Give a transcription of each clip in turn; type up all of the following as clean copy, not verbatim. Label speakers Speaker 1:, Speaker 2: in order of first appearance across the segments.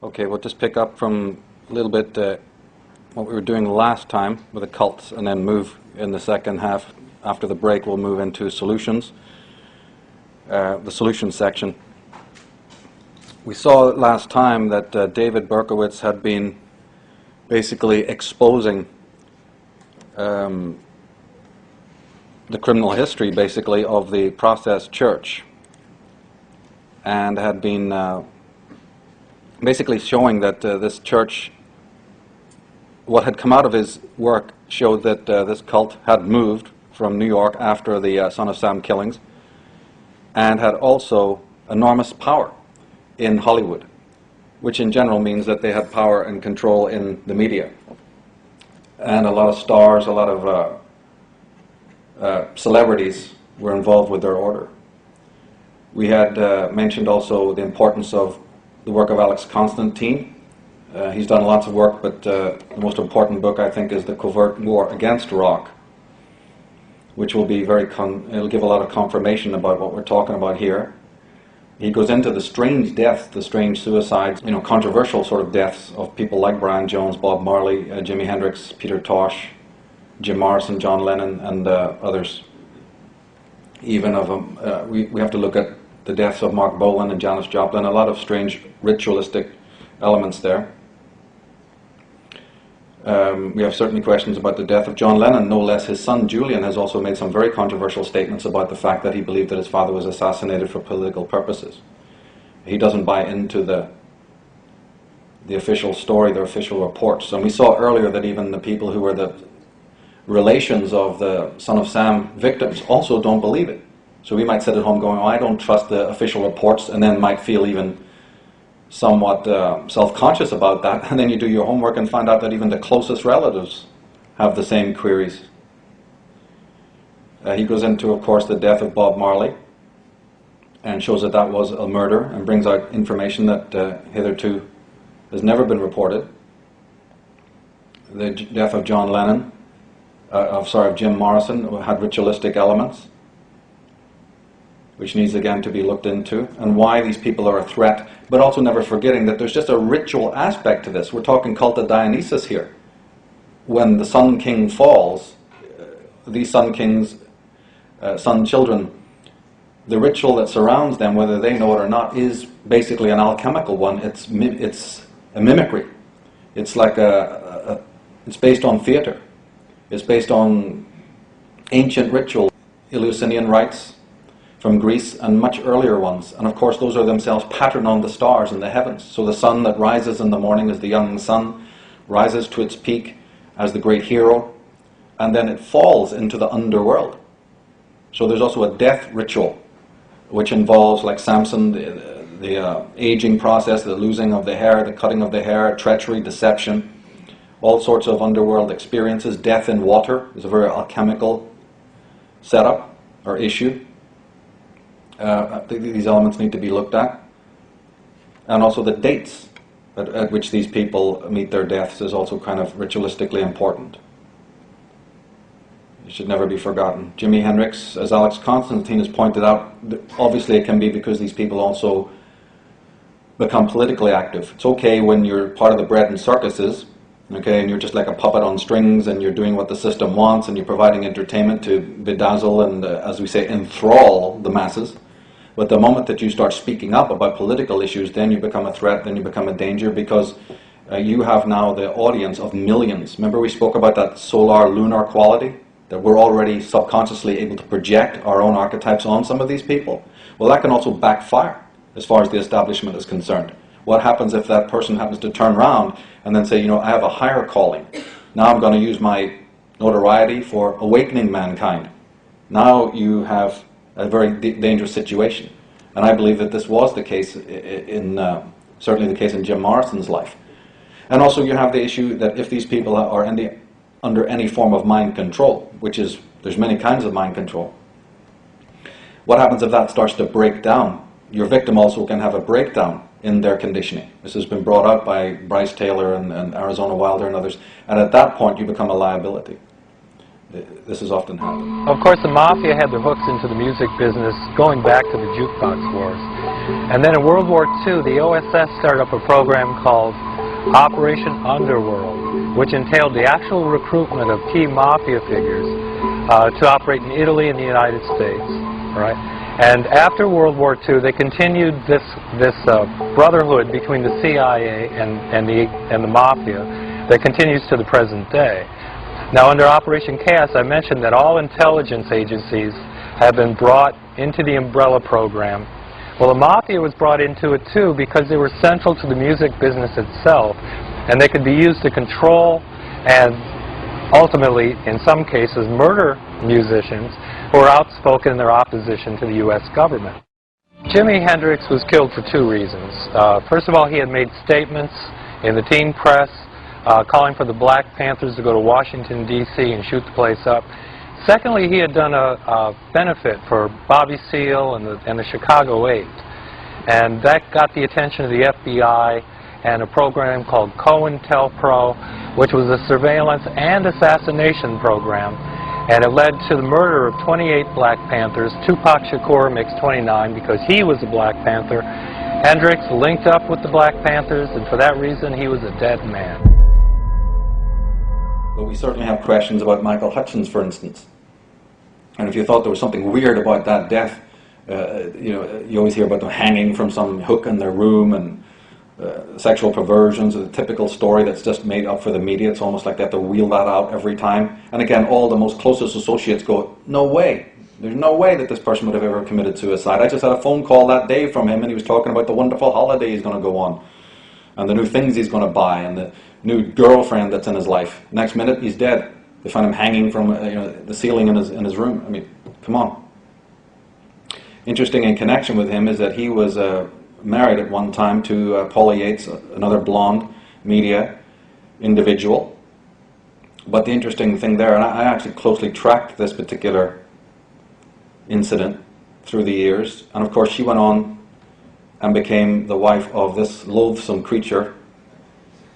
Speaker 1: Okay, we'll just pick up from a little bit what we were doing last time with the cults, and then move in the second half. After the break, we'll move into solutions, the solutions section. We saw last time that David Berkowitz had been basically exposing the criminal history, basically, of the process church, and had been basically showing that this church, what had come out of his work showed that this cult had moved from New York after the Son of Sam killings, and had also enormous power in Hollywood, which in general means that they had power and control in the media. And a lot of stars, a lot of celebrities were involved with their order. We had mentioned also the importance of the work of Alex Constantine. He's done lots of work, but the most important book, I think, is The Covert War Against Rock, which will be it'll give a lot of confirmation about what we're talking about here. He goes into the strange deaths, the strange suicides, controversial sort of deaths of people like Brian Jones, Bob Marley, Jimi Hendrix, Peter Tosh, Jim Morrison, John Lennon, and others. Even of them, we have to look at the deaths of Mark Bolan and Janis Joplin, a lot of strange ritualistic elements there. We have certainly questions about the death of John Lennon. No less, his son Julian has also made some very controversial statements about the fact that he believed that his father was assassinated for political purposes. He doesn't buy into the official story, the official reports. And we saw earlier that even the people who were the relations of the Son of Sam victims also don't believe it. So we might sit at home going, oh, I don't trust the official reports, and then might feel even somewhat self-conscious about that, and then you do your homework and find out that even the closest relatives have the same queries. He goes into, of course, the death of Bob Marley, and shows that that was a murder, and brings out information that hitherto has never been reported. The death of John Lennon, of Jim Morrison, had ritualistic elements, which needs again to be looked into, and why these people are a threat, but also never forgetting that there's just a ritual aspect to this. We're talking cult of Dionysus here. When the Sun King falls, these Sun Kings, Sun Children, the ritual that surrounds them, whether they know it or not, is basically an alchemical one. It's a mimicry. It's like it's based on theater. It's based on ancient ritual, Eleusinian rites from Greece, and much earlier ones. And of course those are themselves patterned on the stars in the heavens. So the sun that rises in the morning as the young sun, rises to its peak as the great hero, and then it falls into the underworld. So there's also a death ritual, which involves, like Samson, the aging process, the losing of the hair, the cutting of the hair, treachery, deception, all sorts of underworld experiences. Death in water is a very alchemical setup or issue. These elements need to be looked at. And also the dates at which these people meet their deaths is also kind of ritualistically important. It should never be forgotten. Jimi Hendrix, as Alex Constantine has pointed out, obviously it can be because these people also become politically active. It's okay when you're part of the bread and circuses, okay, and you're just like a puppet on strings, and you're doing what the system wants, and you're providing entertainment to bedazzle and, as we say, enthrall the masses. But the moment that you start speaking up about political issues, then you become a threat, then you become a danger, because you have now the audience of millions. Remember we spoke about that solar-lunar quality? That we're already subconsciously able to project our own archetypes on some of these people? Well, that can also backfire as far as the establishment is concerned. What happens if that person happens to turn around and then say, I have a higher calling. Now I'm going to use my notoriety for awakening mankind. Now you have a very dangerous situation. And I believe that this was the case certainly the case in Jim Morrison's life. And also you have the issue that if these people are under any form of mind control, there's many kinds of mind control. What happens if that starts to break down? Your victim also can have a breakdown in their conditioning. This has been brought out by Bryce Taylor and Arizona Wilder and others. And at that point you become a liability. This has often happened.
Speaker 2: Of course, the Mafia had their hooks into the music business going back to the jukebox wars. And then in World War II, the OSS started up a program called Operation Underworld, which entailed the actual recruitment of key mafia figures to operate in Italy and the United States. Right? And after World War II, they continued this brotherhood between the CIA and the mafia that continues to the present day. Now, under Operation Chaos, I mentioned that all intelligence agencies have been brought into the umbrella program. Well, the mafia was brought into it too because they were central to the music business itself, and they could be used to control and ultimately, in some cases, murder musicians who are outspoken in their opposition to the U.S. government. Jimi Hendrix was killed for two reasons. First of all, he had made statements in the teen press calling for the Black Panthers to go to Washington, D.C. and shoot the place up. Secondly, he had done a benefit for Bobby Seale and the Chicago 8. And that got the attention of the FBI and a program called COINTELPRO, which was a surveillance and assassination program. And it led to the murder of 28 Black Panthers. Tupac Shakur makes 29 because he was a Black Panther. Hendrix linked up with the Black Panthers, and for that reason, he was a dead man.
Speaker 1: But we certainly have questions about Michael Hutchence, for instance. And if you thought there was something weird about that death, you always hear about them hanging from some hook in their room and sexual perversions, a typical story that's just made up for the media. It's almost like they have to wheel that out every time. And again, all the most closest associates go, no way. There's no way that this person would have ever committed suicide. I just had a phone call that day from him, and he was talking about the wonderful holiday he's going to go on, and the new things he's going to buy, and the new girlfriend that's in his life. Next minute, he's dead. They find him hanging from the ceiling in his room. I mean, come on. Interesting in connection with him is that he was married at one time to Paula Yates, another blonde media individual. But the interesting thing there, and I actually closely tracked this particular incident through the years, and of course she went on and became the wife of this loathsome creature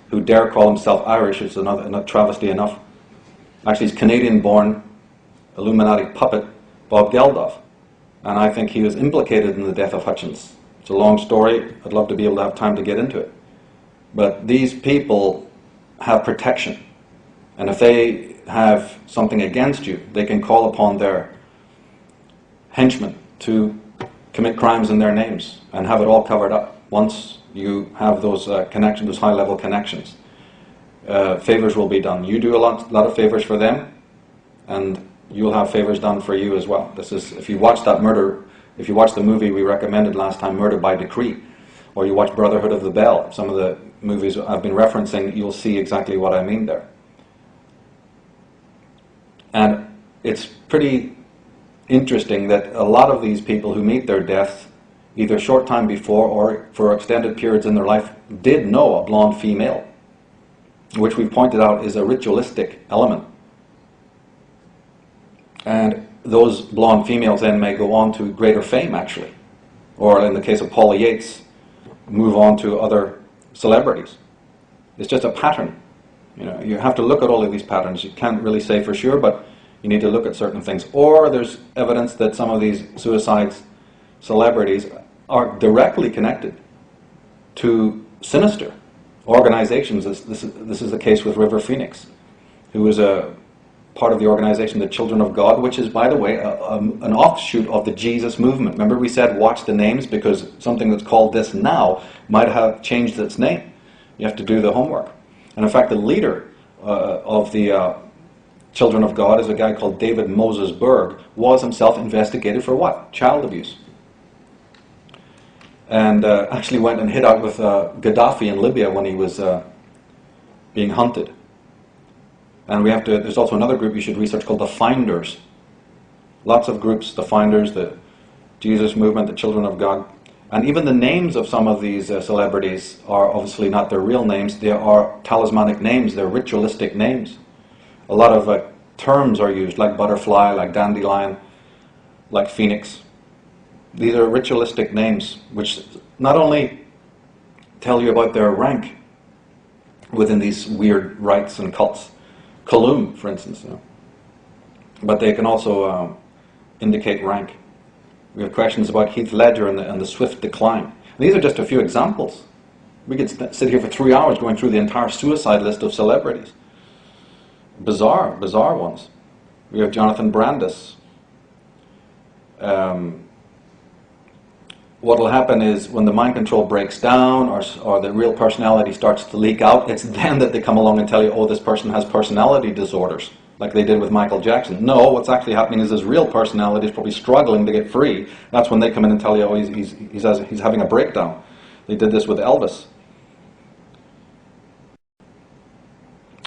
Speaker 1: who dare call himself Irish. It's another travesty enough. Actually, he's Canadian-born Illuminati puppet Bob Geldof, and I think he was implicated in the death of Hutchence. It's a long story. I'd love to be able to have time to get into it. But these people have protection, and if they have something against you, they can call upon their henchmen to commit crimes in their names and have it all covered up once you have those connections, those high-level connections. Favors will be done. You do a lot of favors for them, and you'll have favors done for you as well. This is, if you watch that murder, if you watch the movie we recommended last time, Murder by Decree, or you watch Brotherhood of the Bell, some of the movies I've been referencing, you'll see exactly what I mean there. And it's pretty interesting that a lot of these people who meet their deaths, either short time before or for extended periods in their life, did know a blonde female, which we've pointed out is a ritualistic element. And those blonde females then may go on to greater fame, actually. Or in the case of Paula Yates, move on to other celebrities. It's just a pattern. You have to look at all of these patterns. You can't really say for sure, but you need to look at certain things. Or there's evidence that some of these suicides celebrities are directly connected to sinister organizations. This is the case with River Phoenix, who is a part of the organization, the Children of God, which is, by the way, an offshoot of the Jesus movement. Remember we said watch the names, because something that's called this now might have changed its name. You have to do the homework. And in fact, the leader of the Children of God is a guy called David Moses Berg, was himself investigated for what? Child abuse. And actually went and hid out with Gaddafi in Libya when he was being hunted. And there's also another group you should research called the Finders. Lots of groups, the Finders, the Jesus movement, the Children of God. And even the names of some of these celebrities are obviously not their real names. They are talismanic names. They're ritualistic names. A lot of terms are used, like butterfly, like dandelion, like phoenix. These are ritualistic names, which not only tell you about their rank within these weird rites and cults, Kaloum, for instance, but they can also indicate rank. We have questions about Heath Ledger and the swift decline. And these are just a few examples. We could sit here for 3 hours going through the entire suicide list of celebrities. Bizarre, bizarre ones. We have Jonathan Brandis. What will happen is when the mind control breaks down or the real personality starts to leak out, it's then that they come along and tell you, oh, this person has personality disorders, like they did with Michael Jackson. No, what's actually happening is his real personality is probably struggling to get free. That's when they come in and tell you, oh, he's having a breakdown. They did this with Elvis.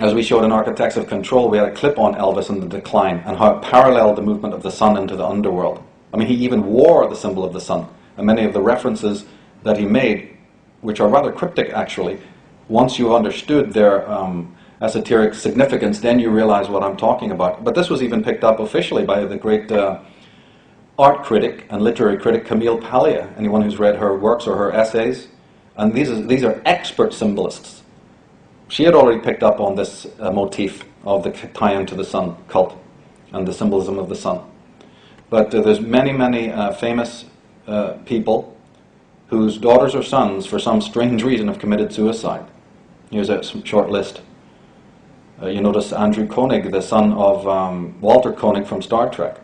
Speaker 1: As we showed in Architects of Control, we had a clip on Elvis and the decline and how it paralleled the movement of the sun into the underworld. I mean, he even wore the symbol of the sun. And many of the references that he made, which are rather cryptic actually, once you understood their esoteric significance, then you realize what I'm talking about. But this was even picked up officially by the great art critic and literary critic Camille Paglia, anyone who's read her works or her essays. And these are expert symbolists. She had already picked up on this motif of the tie-in to the sun cult and the symbolism of the sun. But there's many, many famous people whose daughters or sons, for some strange reason, have committed suicide. Here's a short list. You notice Andrew Koenig, the son of Walter Koenig from Star Trek,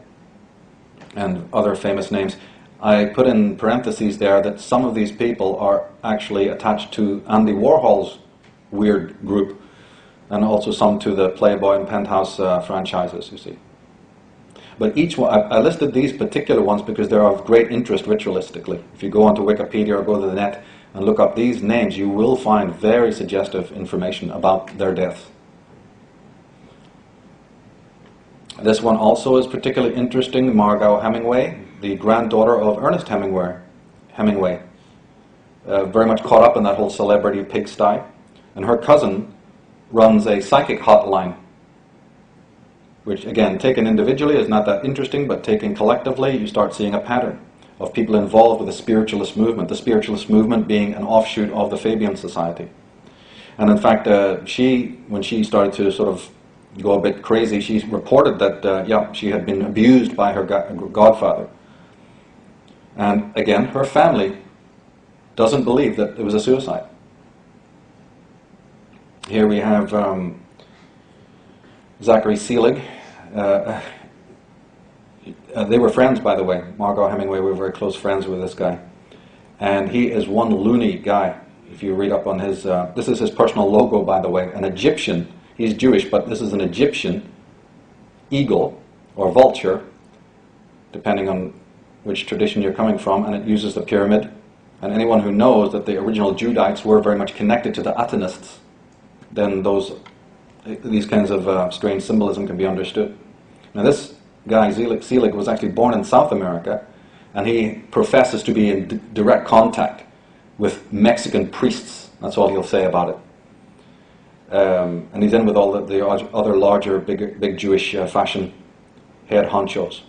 Speaker 1: and other famous names. I put in parentheses there that some of these people are actually attached to Andy Warhol's weird group, and also some to the Playboy and Penthouse franchises, you see. But each one, I listed these particular ones because they're of great interest ritualistically. If you go onto Wikipedia or go to the net and look up these names, you will find very suggestive information about their deaths. This one also is particularly interesting. Margot Hemingway, the granddaughter of Ernest Hemingway, very much caught up in that whole celebrity pigsty. And her cousin runs a psychic hotline, which again, taken individually is not that interesting, but taken collectively, you start seeing a pattern of people involved with the spiritualist movement being an offshoot of the Fabian Society. And in fact, when she started to sort of go a bit crazy, she reported that, she had been abused by her godfather. And again, her family doesn't believe that it was a suicide. Here we have Zachary Selig. They were friends, by the way. Margot Hemingway were very close friends with this guy. And he is one loony guy. If you read up on his... this is his personal logo, by the way. An Egyptian. He's Jewish, but this is an Egyptian eagle or vulture, depending on which tradition you're coming from, and it uses the pyramid. And anyone who knows that the original Judites were very much connected to the Atenists, then these kinds of strange symbolism can be understood. Now this guy, Selig, was actually born in South America, and he professes to be in direct contact with Mexican priests. That's all he'll say about it. And he's in with all the other larger, big Jewish fashion head honchos.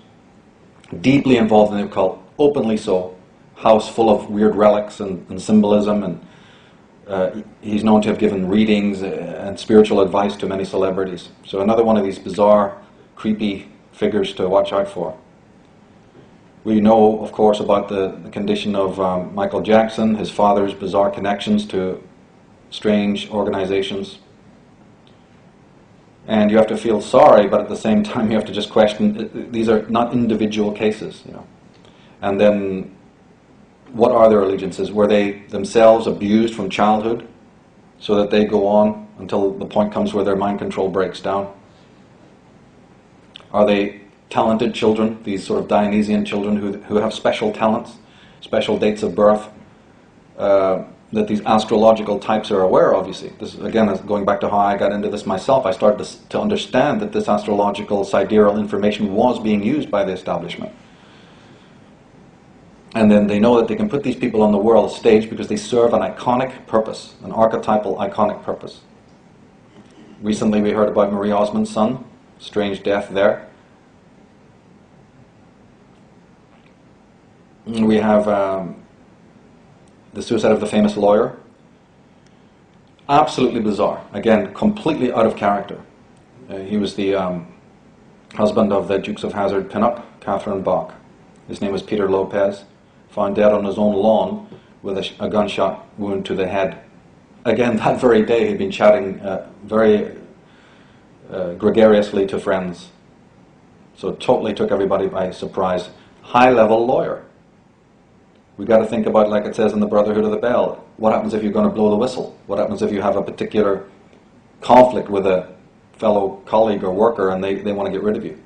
Speaker 1: Deeply involved in the occult, openly so. House full of weird relics and symbolism, and he's known to have given readings and spiritual advice to many celebrities. So another one of these bizarre, creepy figures to watch out for. We know, of course, about the condition of Michael Jackson, his father's bizarre connections to strange organizations. And you have to feel sorry, but at the same time you have to just question, these are not individual cases, you know. And then, what are their allegiances? Were they themselves abused from childhood so that they go on until the point comes where their mind control breaks down? Are they talented children, these sort of Dionysian children who have special talents, special dates of birth, that these astrological types are aware of, you see? This is, again, going back to how I got into this myself, I started to understand that this astrological sidereal information was being used by the establishment. And then they know that they can put these people on the world stage because they serve an iconic purpose, an archetypal iconic purpose. Recently we heard about Marie Osmond's son, strange death there. And we have the suicide of the famous lawyer. Absolutely bizarre. Again, completely out of character. He was the husband of the Dukes of Hazzard pinup, Catherine Bach. His name was Peter Lopez, found dead on his own lawn with a gunshot wound to the head. Again, that very day he'd been chatting very gregariously to friends. So it totally took everybody by surprise. High-level lawyer. We've got to think about, like it says in the Brotherhood of the Bell, what happens if you're going to blow the whistle? What happens if you have a particular conflict with a fellow colleague or worker and they want to get rid of you?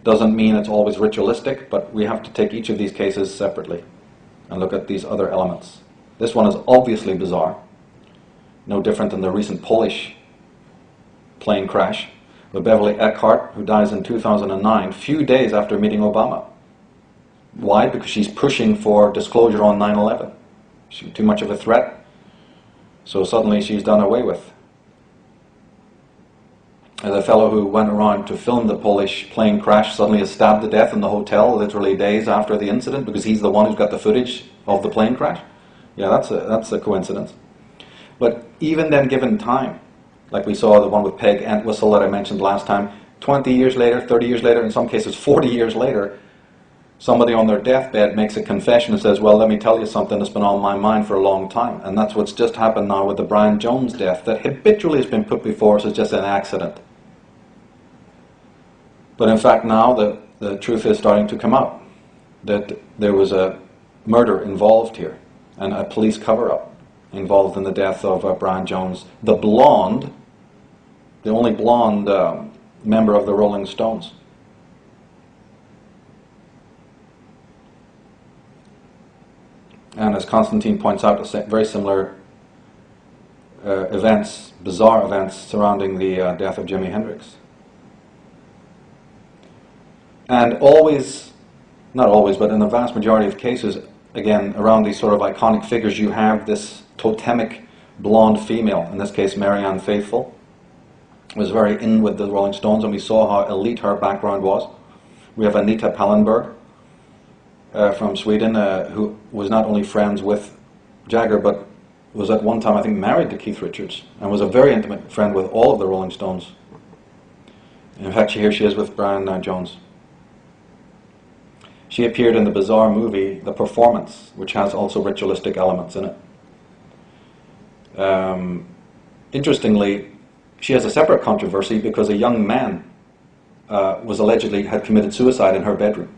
Speaker 1: Doesn't mean it's always ritualistic, but we have to take each of these cases separately and look at these other elements. This one is obviously bizarre, no different than the recent Polish plane crash with Beverly Eckhart, who dies in 2009, few days after meeting Obama. Why? Because she's pushing for disclosure on 9/11. She's too much of a threat, so suddenly she's done away with. The fellow who went around to film the Polish plane crash suddenly is stabbed to death in the hotel literally days after the incident because he's the one who's got the footage of the plane crash. Yeah, that's a coincidence. But even then, given time, like we saw the one with Peg Entwistle that I mentioned last time, 20 years later, 30 years later, in some cases 40 years later, somebody on their deathbed makes a confession and says, well, let me tell you something that's been on my mind for a long time. And that's what's just happened now with the Brian Jones death, that habitually has been put before us as just an accident. But in fact now the truth is starting to come out, that there was a murder involved here and a police cover-up involved in the death of Brian Jones, the blonde, the only blonde member of the Rolling Stones. And as Constantine points out, very similar events, bizarre events surrounding the death of Jimi Hendrix. And always, not always, but in the vast majority of cases, again, around these sort of iconic figures, you have this totemic blonde female, in this case Marianne Faithfull, was very in with the Rolling Stones, and we saw how elite her background was. We have Anita Pallenberg from Sweden, who was not only friends with Jagger, but was at one time, I think, married to Keith Richards, and was a very intimate friend with all of the Rolling Stones. In fact, here she is with Brian Jones. She appeared in the bizarre movie The Performance, which has also ritualistic elements in it. Interestingly, she has a separate controversy because a young man was allegedly had committed suicide in her bedroom.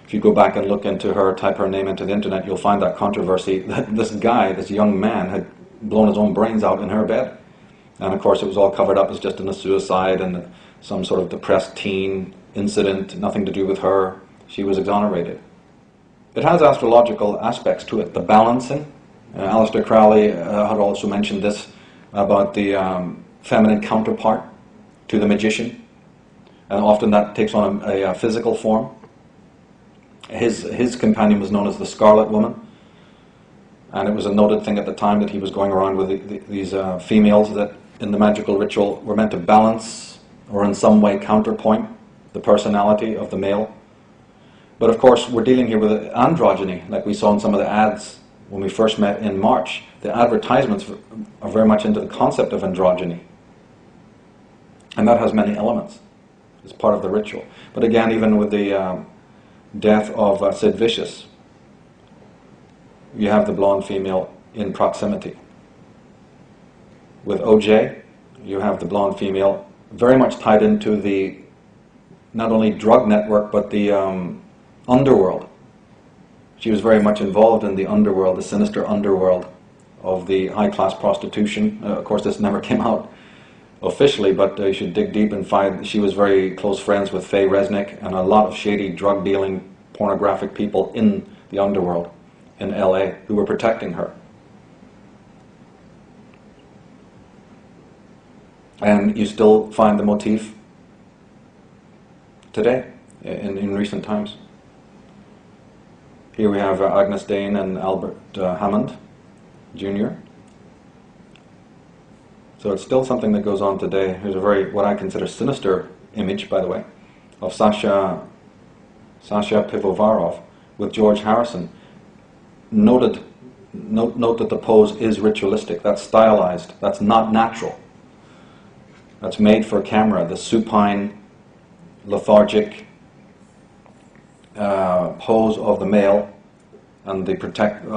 Speaker 1: If you go back and look into her, type her name into the internet, you'll find that controversy, that this guy, this young man, had blown his own brains out in her bed. And of course it was all covered up as just in a suicide and some sort of depressed teen incident, nothing to do with her. She was exonerated. It has astrological aspects to it, the balancing. Aleister Crowley had also mentioned this about the feminine counterpart to the magician, and often that takes on a physical form. His companion was known as the Scarlet Woman, and it was a noted thing at the time that he was going around with these females that in the magical ritual were meant to balance or in some way counterpoint the personality of the male. But of course we're dealing here with androgyny, like we saw in some of the ads when we first met in March. The advertisements are very much into the concept of androgyny, and that has many elements. It's part of the ritual. But again, even with the death of Sid Vicious, you have the blonde female in proximity. With OJ, you have the blonde female very much tied into the not only drug network but the underworld. She was very much involved in the underworld, the sinister underworld of the high-class prostitution. Of course, this never came out officially, but you should dig deep and find she was very close friends with Faye Resnick and a lot of shady drug-dealing, pornographic people in the underworld in LA who were protecting her. And you still find the motif today, in recent times. Here we have Agnes Dane and Albert Hammond Jr. So it's still something that goes on today. Here's a very, what I consider, sinister image, by the way, of Sasha Pivovarov with George Harrison. Note that the pose is ritualistic. That's stylized. That's not natural. That's made for camera. The supine, lethargic, pose of the male, and the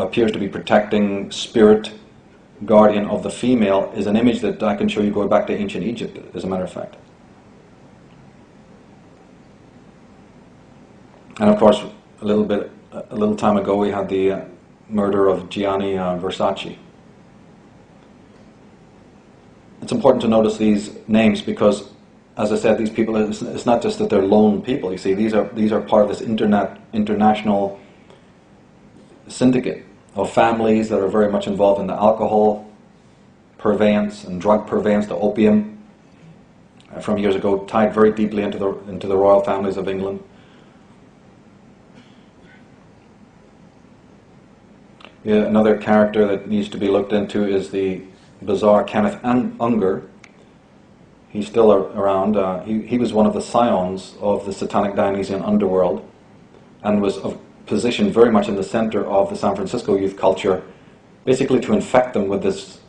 Speaker 1: appears to be protecting spirit guardian of the female, is an image that I can show you going back to ancient Egypt, as a matter of fact. And of course, a little time ago, we had the murder of Gianni Versace. It's important to notice these names because, as I said, these people, it's not just that they're lone people. You see, these are part of this international syndicate of families that are very much involved in the alcohol purveyance and drug purveyance, the opium, from years ago, tied very deeply into the royal families of England. Yeah, another character that needs to be looked into is the bizarre Kenneth Unger. He's still around. He was one of the scions of the satanic Dionysian underworld and was positioned very much in the center of the San Francisco youth culture, basically to infect them with this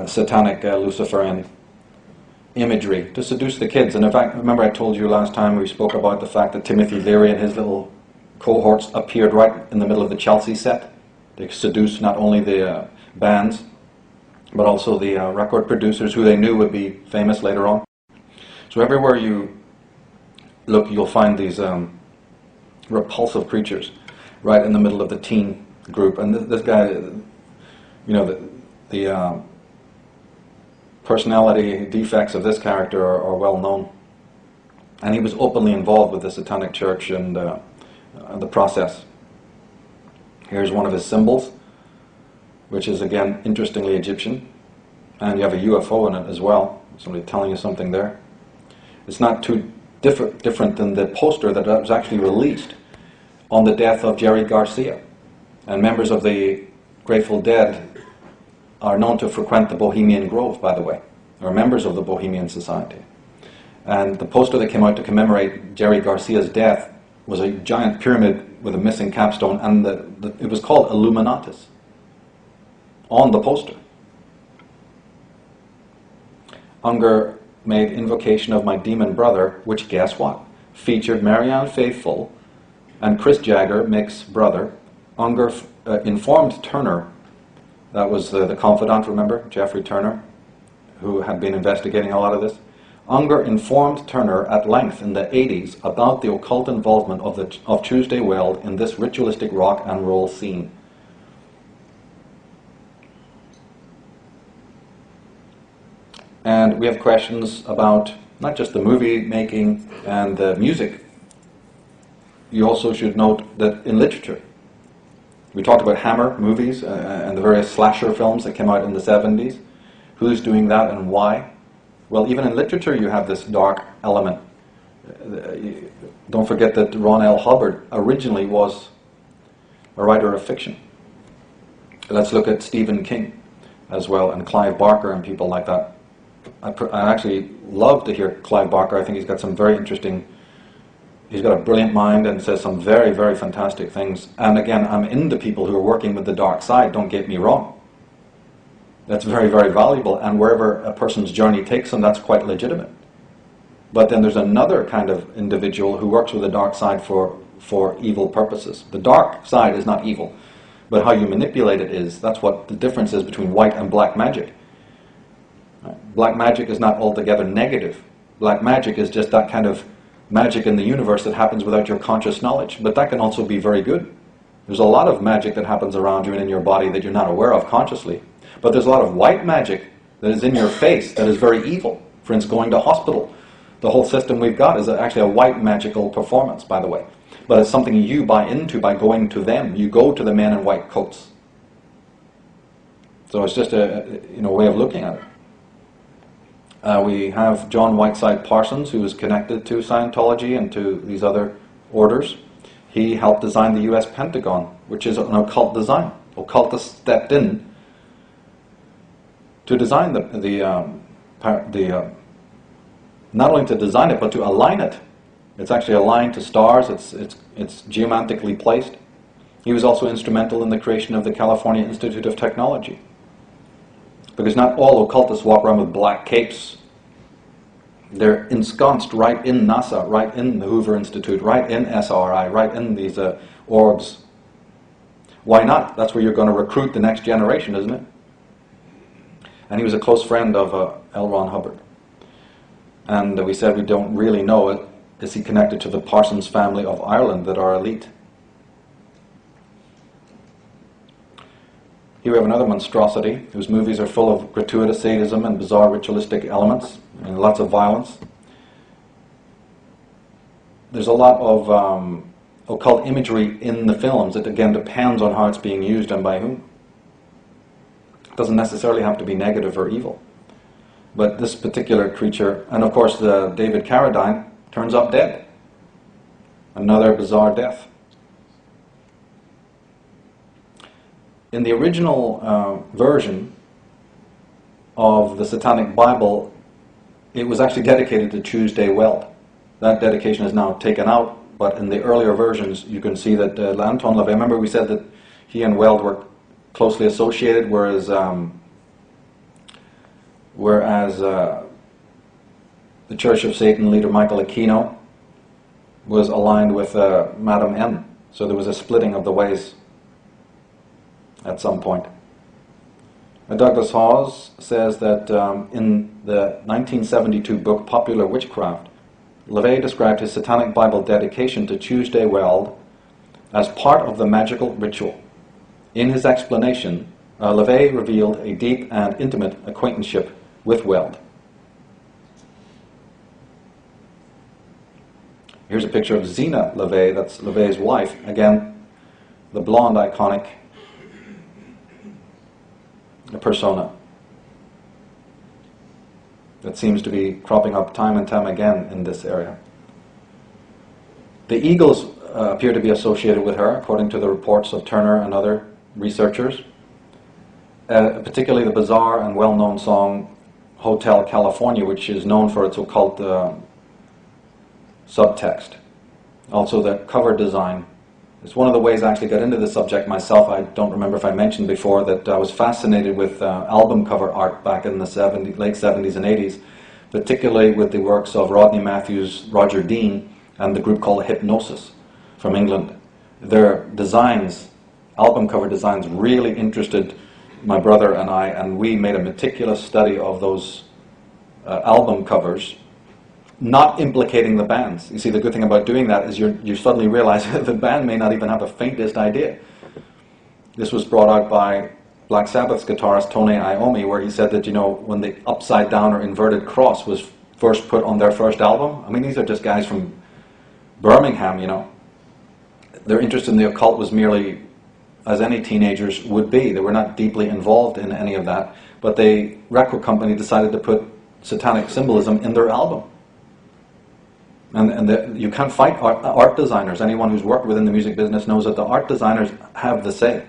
Speaker 1: satanic Luciferian imagery to seduce the kids. And in fact, remember I told you last time we spoke about the fact that Timothy Leary and his little cohorts appeared right in the middle of the Chelsea set. They seduced not only the bands, but also the record producers who they knew would be famous later on. So everywhere you look, you'll find these repulsive creatures right in the middle of the teen group. And this guy, you know, the personality defects of this character are well known. And he was openly involved with the Satanic Church and the process. Here's one of his symbols, which is again interestingly Egyptian, and you have a UFO in it as well. Somebody telling you something there. It's not too different than the poster that was actually released on the death of Jerry Garcia. And members of the Grateful Dead are known to frequent the Bohemian Grove, by the way, or members of the Bohemian Society. And the poster that came out to commemorate Jerry Garcia's death was a giant pyramid with a missing capstone, and it was called Illuminatus on the poster. Unger made Invocation of My Demon Brother, which, guess what, featured Marianne Faithfull and Chris Jagger, Mick's brother. Unger informed Turner, that was the confidant, remember, Jeffrey Turner, who had been investigating a lot of this. Unger informed Turner at length in the 80s about the occult involvement of Tuesday Weld in this ritualistic rock and roll scene. And we have questions about not just the movie making and the music. You also should note that in literature, we talked about Hammer movies and the various slasher films that came out in the 70s. Who's doing that and why? Well, even in literature you have this dark element. Don't forget that Ron L. Hubbard originally was a writer of fiction. Let's look at Stephen King as well, and Clive Barker and people like that. I actually love to hear Clive Barker. I think he's got some very interesting, he's got a brilliant mind and says some very, very fantastic things. And again, I'm into people who are working with the dark side, don't get me wrong. That's very, very valuable, and wherever a person's journey takes them, that's quite legitimate. But then there's another kind of individual who works with the dark side for evil purposes. The dark side is not evil, but how you manipulate it is. That's what the difference is between white and black magic. Black magic is not altogether negative. Black magic is just that kind of magic in the universe that happens without your conscious knowledge. But that can also be very good. There's a lot of magic that happens around you and in your body that you're not aware of consciously. But there's a lot of white magic that is in your face that is very evil. For instance, going to hospital. The whole system we've got is actually a white magical performance, by the way. But it's something you buy into by going to them. You go to the men in white coats. So it's just a way of looking at it. We have John Whiteside Parsons, who is connected to Scientology and to these other orders. He helped design the U.S. Pentagon, which is an occult design. Occultists stepped in to design not only to design it, but to align it. It's actually aligned to stars. It's geomantically placed. He was also instrumental in the creation of the California Institute of Technology. Because not all occultists walk around with black capes They're ensconced right in NASA, right in the Hoover Institute, right in SRI, right in these orgs. Why not? That's where you're going to recruit the next generation, isn't it? And he was a close friend of L. Ron Hubbard. And we said we don't really know it. Is he connected to the Parsons family of Ireland that are elite? Here we have another monstrosity whose movies are full of gratuitous sadism and bizarre ritualistic elements and lots of violence. There's a lot of occult imagery in the films. It again depends on how it's being used and by whom. It doesn't necessarily have to be negative or evil. But this particular creature, and of course David Carradine, turns up dead. Another bizarre death. In the original version of the Satanic Bible, it was actually dedicated to Tuesday Weld. That dedication is now taken out, but in the earlier versions you can see that Anton LaVey, remember we said that he and Weld were closely associated, whereas the Church of Satan leader Michael Aquino was aligned with Madame M. So there was a splitting of the ways at some point. Douglas Hawes says that in the 1972 book Popular Witchcraft, LaVey described his Satanic Bible dedication to Tuesday Weld as part of the magical ritual. In his explanation, LaVey revealed a deep and intimate acquaintanceship with Weld. Here's a picture of Zena LaVey, that's LaVey's wife. Again, the blonde iconic persona that seems to be cropping up time and time again in this area. The eagles appear to be associated with her, according to the reports of Turner and other researchers. Particularly the bizarre and well-known song Hotel California, which is known for its occult subtext. Also the cover design. It's one of the ways I actually got into this subject myself. I don't remember if I mentioned before that I was fascinated with album cover art back in the late 70s and 80s, particularly with the works of Rodney Matthews, Roger Dean, and the group called Hypnosis from England. Their designs, album cover designs, really interested my brother and I, and we made a meticulous study of those album covers, not implicating the bands. You see, the good thing about doing that is you suddenly realize that the band may not even have the faintest idea. This was brought out by Black Sabbath's guitarist Tony Iommi, where he said that, you know, when the upside down or inverted cross was first put on their first album, I mean, these are just guys from Birmingham, you know. Their interest in the occult was merely as any teenagers would be. They were not deeply involved in any of that, but the record company decided to put satanic symbolism in their album. And you can't fight art designers. Anyone who's worked within the music business knows that the art designers have the say.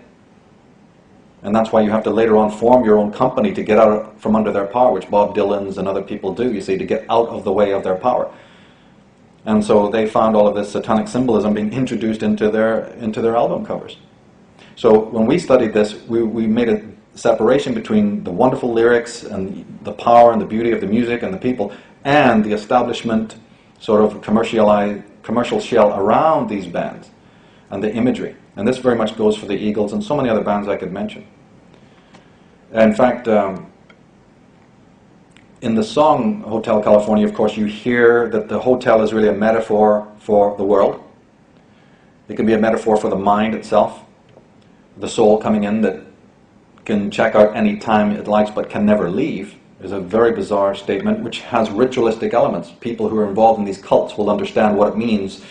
Speaker 1: And that's why you have to later on form your own company to get out from under their power, which Bob Dylan's and other people do, you see, to get out of the way of their power. And so they found all of this satanic symbolism being introduced into their album covers. So when we studied this, we made a separation between the wonderful lyrics and the power and the beauty of the music and the people and the establishment sort of commercial shell around these bands and the imagery. And this very much goes for the Eagles and so many other bands I could mention. In fact, in the song Hotel California, of course, you hear that the hotel is really a metaphor for the world. It can be a metaphor for the mind itself, the soul coming in that can check out any time it likes but can never leave. Is a very bizarre statement which has ritualistic elements. People who are involved in these cults will understand what it means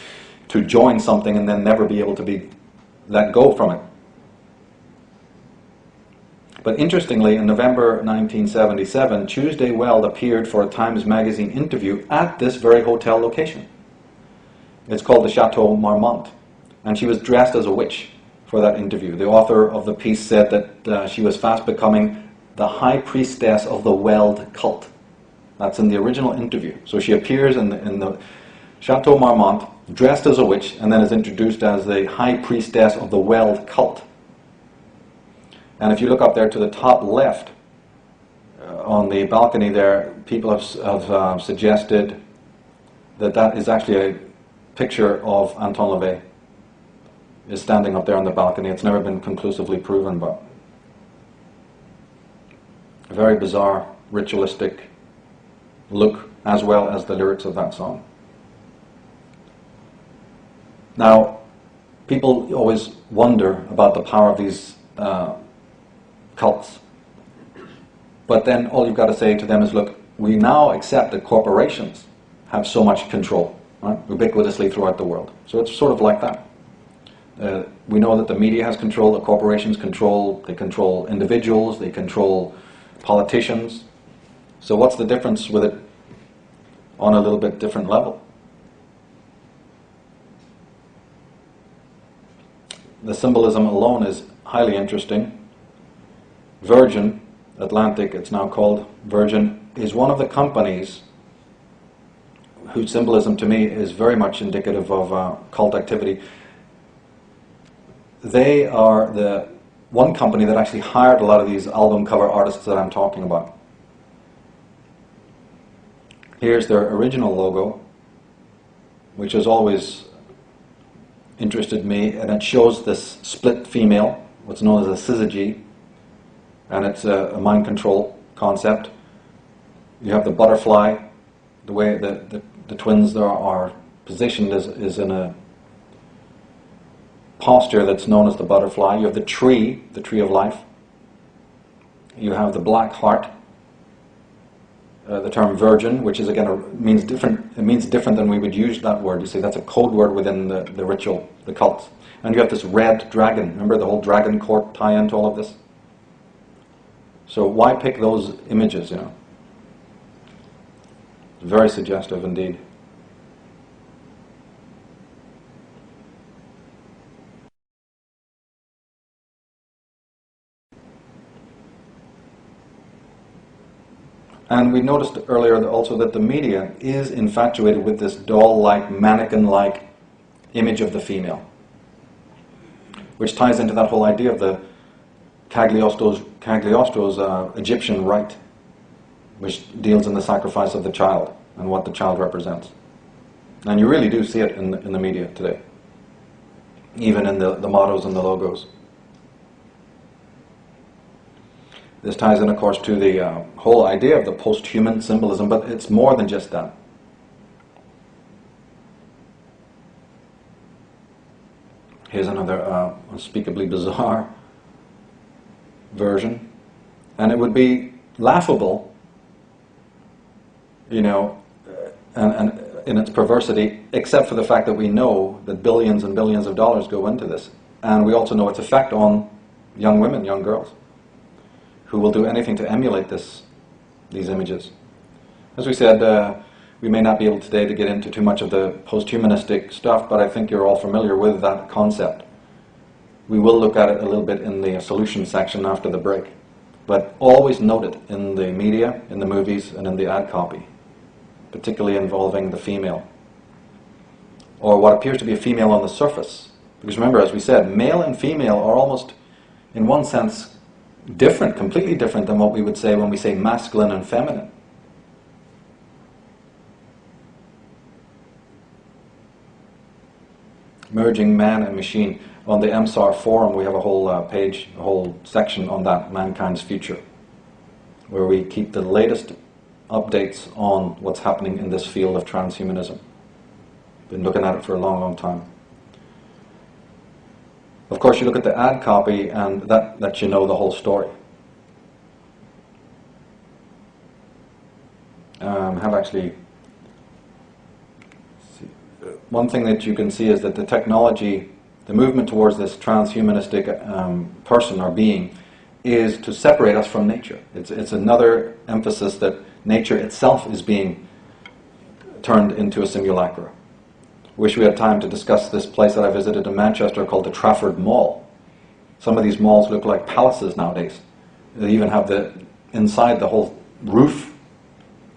Speaker 1: to join something and then never be able to be let go from it. But interestingly, in November 1977, Tuesday Weld appeared for a Times Magazine interview at this very hotel location. It's called the Chateau Marmont, and she was dressed as a witch for that interview. The author of the piece said that she was fast becoming the high priestess of the Weld cult. That's in the original interview. So she appears in the Chateau Marmont, dressed as a witch, and then is introduced as the high priestess of the Weld cult. And if you look up there to the top left on the balcony there, people have suggested that that is actually a picture of Anton LaVey. Is standing up there on the balcony. It's never been conclusively proven, but a very bizarre, ritualistic look, as well as the lyrics of that song. Now, people always wonder about the power of these cults. But then all you've got to say to them is, look, we now accept that corporations have so much control, right, ubiquitously throughout the world. So it's sort of like that. We know that the media has control, the corporations control, they control individuals, they control politicians. So what's the difference with it on a little bit different level? The symbolism alone is highly interesting. Virgin Atlantic, it's now called Virgin, is one of the companies whose symbolism to me is very much indicative of cult activity. They are the one company that actually hired a lot of these album cover artists that I'm talking about. Here's their original logo, which has always interested me, and it shows this split female, what's known as a syzygy, and it's a mind control concept. You have the butterfly, the way the twins are positioned is in a posture that's known as the butterfly. You have the tree of life. You have the black heart. The term virgin, which is again means different. It means different than we would use that word. You see, that's a code word within the ritual, the cult. And you have this red dragon. Remember the whole dragon court tie-in to all of this. So why pick those images? You know, very suggestive indeed. And we noticed earlier also that the media is infatuated with this doll-like, mannequin-like image of the female, which ties into that whole idea of the Cagliostro's Egyptian rite, which deals in the sacrifice of the child and what the child represents. And you really do see it in the media today, even in the mottos and the logos. This ties in, of course, to the whole idea of the post-human symbolism, but it's more than just that. Here's another unspeakably bizarre version. And it would be laughable, you know, and in its perversity, except for the fact that we know that billions and billions of dollars go into this. And we also know its effect on young women, young girls, who will do anything to emulate these images. As we said, we may not be able today to get into too much of the post-humanistic stuff, but I think you're all familiar with that concept. We will look at it a little bit in the solution section after the break. But always note it in the media, in the movies, and in the ad copy, particularly involving the female, or what appears to be a female on the surface. Because remember, as we said, male and female are almost, in one sense, different, completely different than what we would say when we say masculine and feminine. Merging man and machine. On the MSAR forum we have a whole page, a whole section on that, mankind's future, where we keep the latest updates on what's happening in this field of transhumanism. Been looking at it for a long, long time. Of course, you look at the ad copy and that lets you know the whole story. Have actually... One thing that you can see is that the technology, the movement towards this transhumanistic person or being is to separate us from nature. It's another emphasis that nature itself is being turned into a simulacra. Wish we had time to discuss this place that I visited in Manchester called the Trafford Mall. Some of these malls look like palaces nowadays. They even have inside the whole roof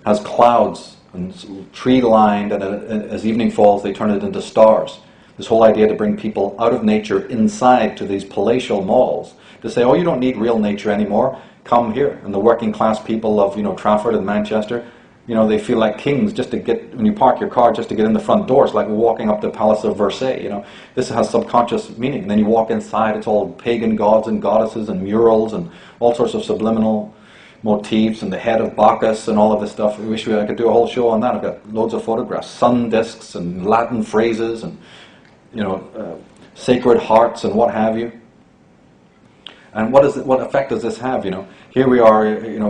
Speaker 1: has clouds and tree-lined, and as evening falls they turn it into stars. This whole idea to bring people out of nature inside to these palatial malls, to say, oh, you don't need real nature anymore, come here. And the working class people of, Trafford and Manchester, they feel like kings just to get, when you park your car, just to get in the front door. It's like walking up the Palace of Versailles, This has subconscious meaning. And then you walk inside, it's all pagan gods and goddesses and murals and all sorts of subliminal motifs and the head of Bacchus and all of this stuff. I wish I could do a whole show on that. I've got loads of photographs, sun discs and Latin phrases and, sacred hearts and what have you. And what effect does this have, Here we are,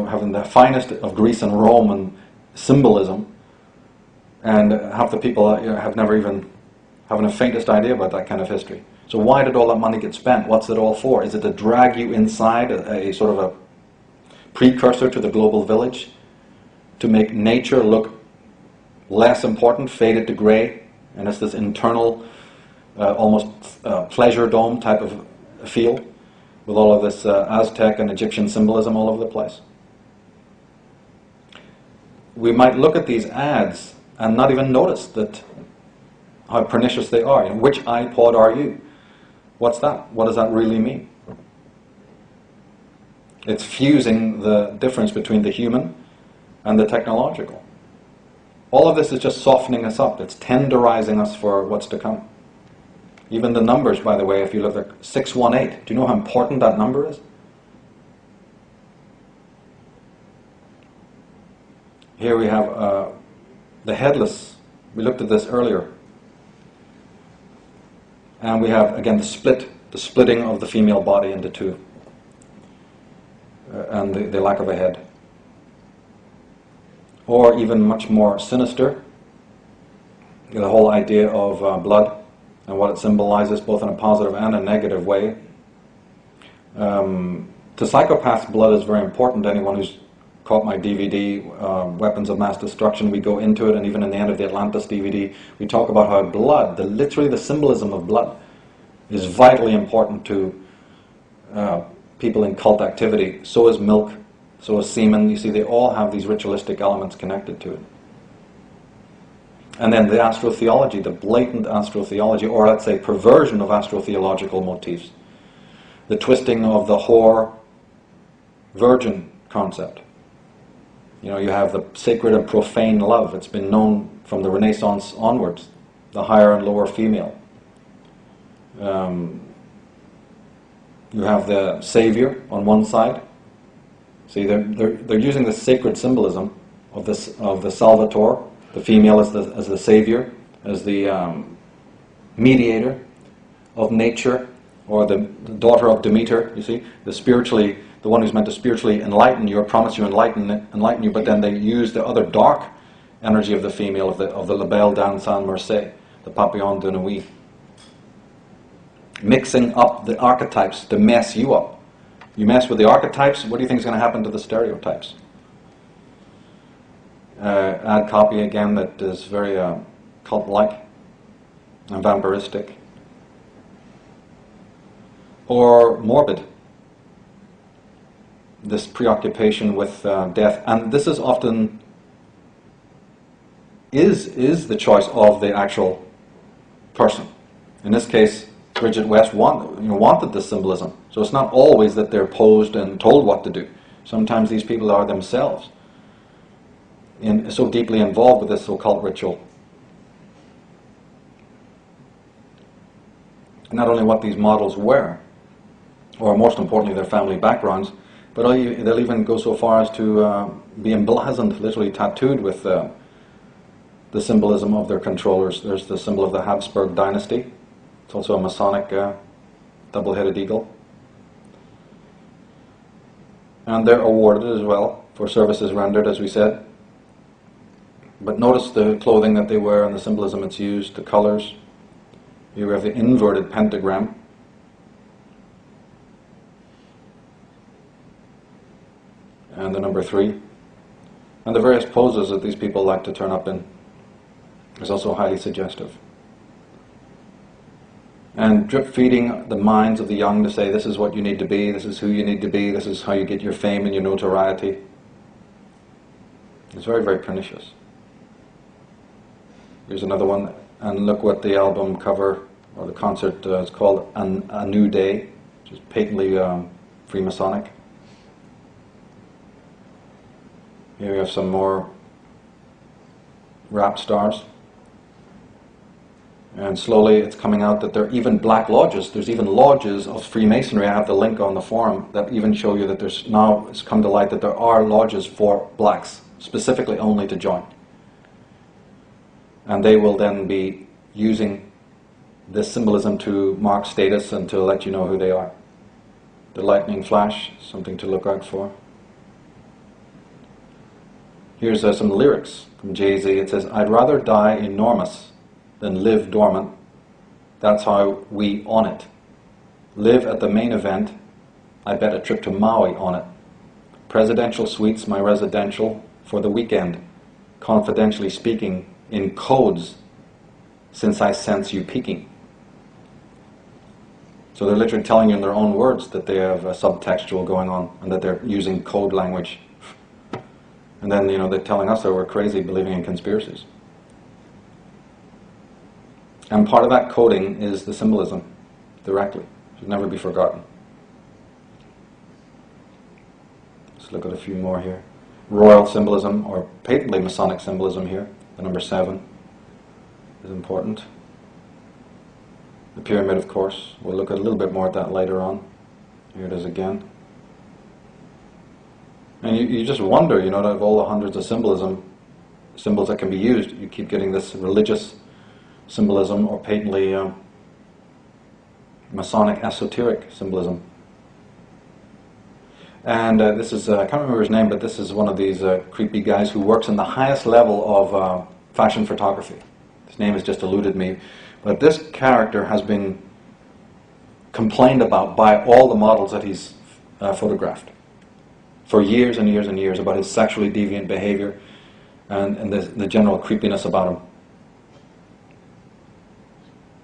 Speaker 1: having the finest of Greece and Rome symbolism, and half the people have never even having the faintest idea about that kind of history. So why did all that money get spent? What's it all for? Is it to drag you inside a sort of a precursor to the global village, to make nature look less important, faded to grey, and it's this internal, almost pleasure dome type of feel, with all of this Aztec and Egyptian symbolism all over the place? We might look at these ads and not even notice that how pernicious they are. Which iPod are you? What's that? What does that really mean? It's fusing the difference between the human and the technological. All of this is just softening us up. It's tenderizing us for what's to come. Even the numbers, by the way, if you look at 618, do you know how important that number is? Here we have the headless. We looked at this earlier. And we have, again, the splitting of the female body into two. And the lack of a head. Or even much more sinister, the whole idea of blood and what it symbolizes both in a positive and a negative way. To psychopaths, blood is very important. Anyone who's caught my DVD, Weapons of Mass Destruction, we go into it, and even in the end of the Atlantis DVD, we talk about how blood, literally the symbolism of blood, is vitally important to people in cult activity. So is milk, so is semen. You see, they all have these ritualistic elements connected to it. And then the astrotheology, the blatant astrotheology, or let's say perversion of astrotheological motifs. The twisting of the whore virgin concept. You have the sacred and profane love. It's been known from the Renaissance onwards, the higher and lower female. You have the Savior on one side. See, they're using the sacred symbolism of the Salvator, the female as the Savior, as the mediator of nature, or the daughter of Demeter. You see, the one who's meant to spiritually enlighten you, or promise you enlighten you, but then they use the other dark energy of the female, of the La Belle dans Saint Mercé, the Papillon de Nuit. Mixing up the archetypes to mess you up. You mess with the archetypes, what do you think is going to happen to the stereotypes? Ad copy again that is very cult-like and vampiristic. Or morbid. This preoccupation with death. And this is often is the choice of the actual person. In this case, Bridget West wanted this symbolism. So it's not always that they're posed and told what to do. Sometimes these people are themselves so deeply involved with this occult ritual. Not only what these models wear, or most importantly their family backgrounds, but they'll even go so far as to be emblazoned, literally tattooed with the symbolism of their controllers. There's the symbol of the Habsburg dynasty. It's also a Masonic double-headed eagle. And they're awarded as well for services rendered, as we said. But notice the clothing that they wear and the symbolism it's used, the colors. You have the inverted pentagram. And the number 3. And the various poses that these people like to turn up in is also highly suggestive. And drip feeding the minds of the young to say, this is what you need to be, this is who you need to be, this is how you get your fame and your notoriety. It's very, very pernicious. Here's another one, and look what the album cover, or the concert is called, A New Day, which is patently Freemasonic. Here we have some more rap stars. And slowly it's coming out that there are even black lodges. There's even lodges of Freemasonry. I have the link on the forum that even show you that there's now, it's come to light that there are lodges for blacks, specifically only to join. And they will then be using this symbolism to mark status and to let you know who they are. The lightning flash, something to look out for. Here's some lyrics from Jay-Z. It says, "I'd rather die enormous than live dormant. That's how we on it. Live at the main event. I bet a trip to Maui on it. Presidential suites, my residential for the weekend. Confidentially speaking in codes since I sense you peeking." So they're literally telling you in their own words that they have a subtextual going on and that they're using code language. And then, you know, they're telling us that we're crazy believing in conspiracies. And part of that coding is the symbolism, directly. It should never be forgotten. Let's look at a few more here. Royal symbolism, or patently Masonic symbolism here, the number 7 is important. The pyramid, of course. We'll look at a little bit more at that later on. Here it is again. And you just wonder, you know, out of all the hundreds of symbols that can be used, you keep getting this religious symbolism or patently Masonic esoteric symbolism. And this is, I can't remember his name, but this is one of these creepy guys who works in the highest level of fashion photography. His name has just eluded me. But this character has been complained about by all the models that he's photographed for years and years and years, about his sexually deviant behavior and the general creepiness about him.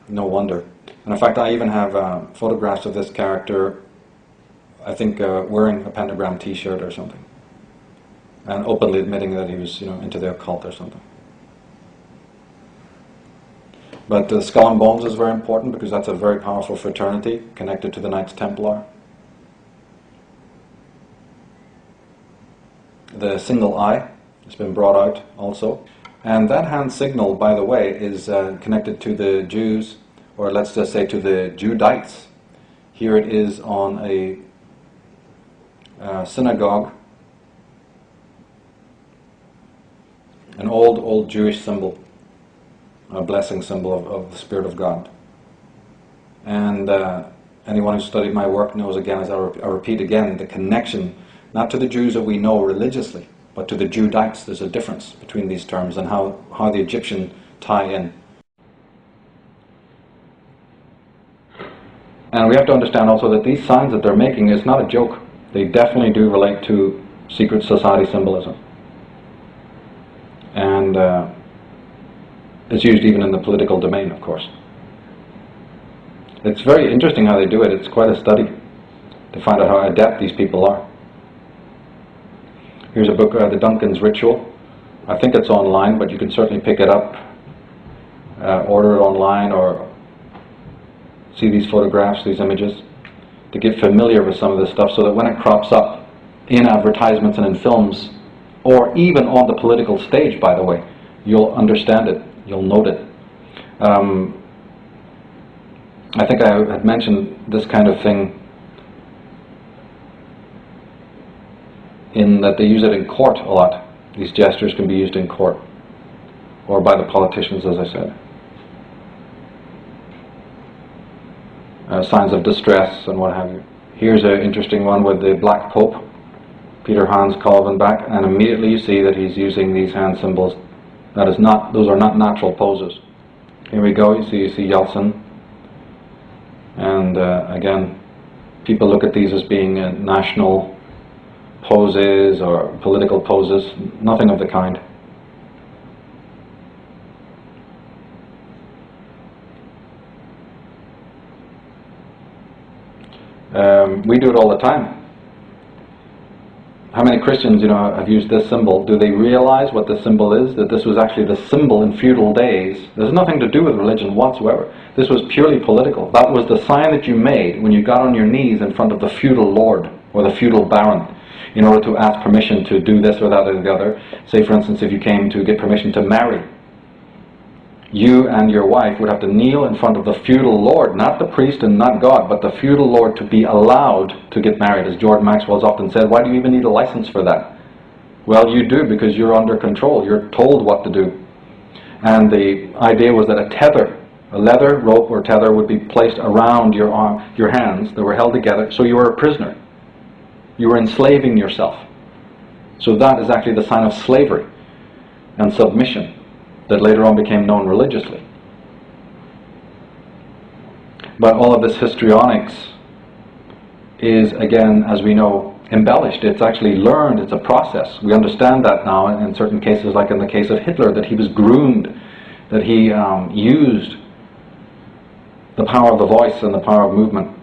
Speaker 1: No wonder. And in fact, I even have photographs of this character, I think wearing a pentagram t-shirt or something, and openly admitting that he was, you know, into the occult or something. But the Skull and Bones is very important because that's a very powerful fraternity connected to the Knights Templar. The single eye has been brought out also. And that hand signal, by the way, is connected to the Jews, or let's just say to the Judites. Here it is on a synagogue, an old Jewish symbol, a blessing symbol of the Spirit of God. And anyone who studied my work knows, again, as I repeat again, the connection, not to the Jews that we know religiously, but to the Judites. There's a difference between these terms and how the Egyptian tie in. And we have to understand also that these signs that they're making is not a joke. They definitely do relate to secret society symbolism. And it's used even in the political domain, of course. It's very interesting how they do it. It's quite a study to find out how adept these people are. Here's a book, The Duncan's Ritual. I think it's online, but you can certainly pick it up, order it online, or see these photographs, these images, to get familiar with some of this stuff so that when it crops up in advertisements and in films, or even on the political stage, by the way, you'll understand it, you'll note it. I think I had mentioned this kind of thing in that they use it in court a lot. These gestures can be used in court, or by the politicians, as I said. Signs of distress and what have you. Here's an interesting one with the Black Pope, Peter Hans Calvinbach, and immediately you see that he's using these hand symbols. Those are not natural poses. Here we go, you see Yeltsin. And again, people look at these as being national poses or political poses. Nothing of the kind. We do it all the time. How many Christians, have used this symbol? Do they realize what this symbol is? That this was actually the symbol in feudal days. There's nothing to do with religion whatsoever. This was purely political. That was the sign that you made when you got on your knees in front of the feudal lord. or the feudal baron, in order to ask permission to do this or that or the other. Say, for instance, if you came to get permission to marry, you and your wife would have to kneel in front of the feudal lord, not the priest and not God, but the feudal lord, to be allowed to get married. As George Maxwell's often said, why do you even need a license for that? Well, you do, because you're under control. You're told what to do. And the idea was that a tether, a leather rope or tether, would be placed around your arm, your hands that were held together, so you were a prisoner. You were enslaving yourself. So that is actually the sign of slavery and submission that later on became known religiously. But all of this histrionics is, again, as we know, embellished. It's actually learned. It's a process. We understand that now in certain cases, like in the case of Hitler, that he was groomed, that he used the power of the voice and the power of movement.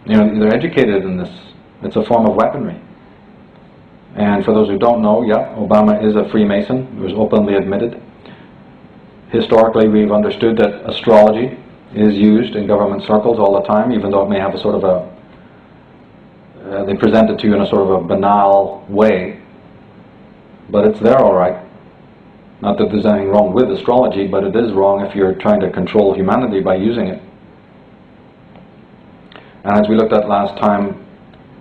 Speaker 1: You know, they're educated in this. It's a form of weaponry. And for those who don't know, yeah, Obama is a Freemason. It was openly admitted. Historically, we've understood that astrology is used in government circles all the time, even though it may have a sort of a... they present it to you in a sort of a banal way. But it's there all right. Not that there's anything wrong with astrology, but it is wrong if you're trying to control humanity by using it. And as we looked at last time,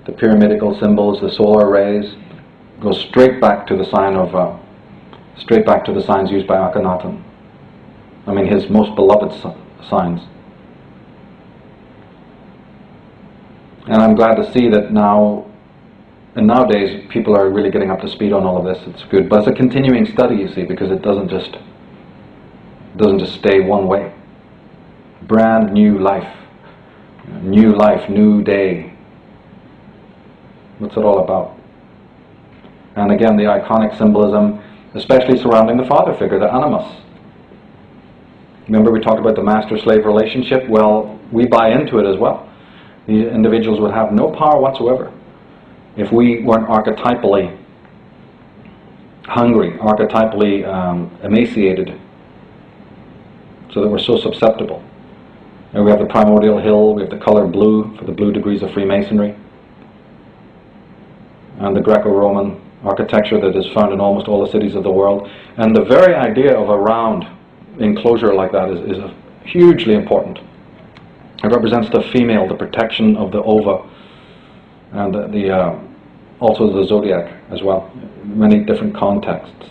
Speaker 1: the pyramidical symbols, the solar rays, go straight back to the sign of, straight back to the signs used by Akhenaten. I mean, his most beloved signs. And I'm glad to see that now, and nowadays, people are really getting up to speed on all of this. It's good, but it's a continuing study, you see, because it doesn't just stay one way. Brand new life, new day. What's it all about? And again, the iconic symbolism, especially surrounding the father figure, the animus. Remember we talked about the master-slave relationship? Well, we buy into it as well. These individuals would have no power whatsoever if we weren't archetypally hungry, archetypally emaciated, so that we're so susceptible. And we have the primordial hill, we have the color blue for the blue degrees of Freemasonry, and the Greco-Roman architecture that is found in almost all the cities of the world. And the very idea of a round enclosure like that is hugely important. It represents the female, the protection of the ova, and also the zodiac as well, many different contexts.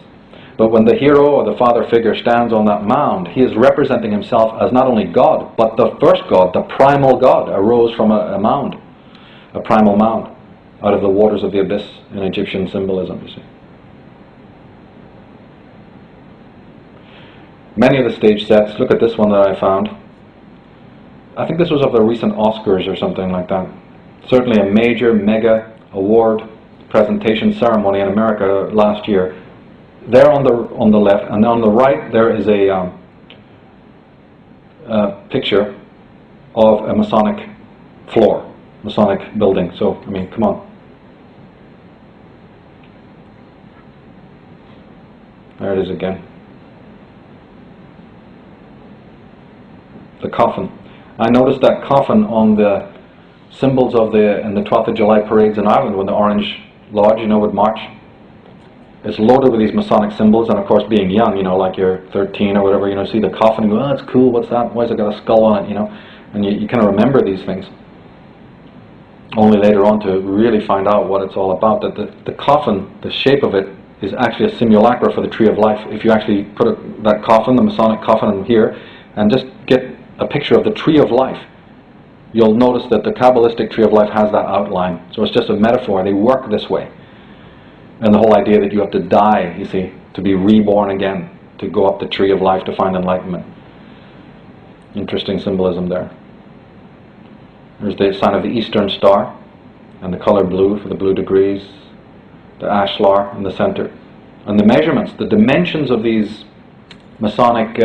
Speaker 1: But when the hero or the father figure stands on that mound, he is representing himself as not only God, but the first God, the primal God, arose from a mound, a primal mound, out of the waters of the abyss in Egyptian symbolism, you see. Many of the stage sets, look at this one that I found. I think this was of the recent Oscars or something like that. Certainly a major, mega award presentation ceremony in America last year. There on the left, and on the right there is a picture of a Masonic floor, Masonic building. So, I mean, come on. There it is again. The coffin. I noticed that coffin on the symbols of in the 12th of July parades in Ireland when the Orange Lodge, you know, would march. It's loaded with these Masonic symbols, and of course being young, you know, like you're 13 or whatever, you know, see the coffin and go, oh, that's cool, what's that? Why's it got a skull on it, you know? And you kind of remember these things. Only later on to really find out what it's all about, that the coffin, the shape of it, is actually a simulacra for the Tree of Life. If you actually put that coffin, the Masonic coffin here, and just get a picture of the Tree of Life, you'll notice that the Kabbalistic Tree of Life has that outline. So it's just a metaphor. They work this way. And the whole idea that you have to die, you see, to be reborn again, to go up the Tree of Life to find enlightenment. Interesting symbolism there. There's the sign of the Eastern Star, and the color blue for the blue degrees, the ashlar in the center. And the measurements, the dimensions of these Masonic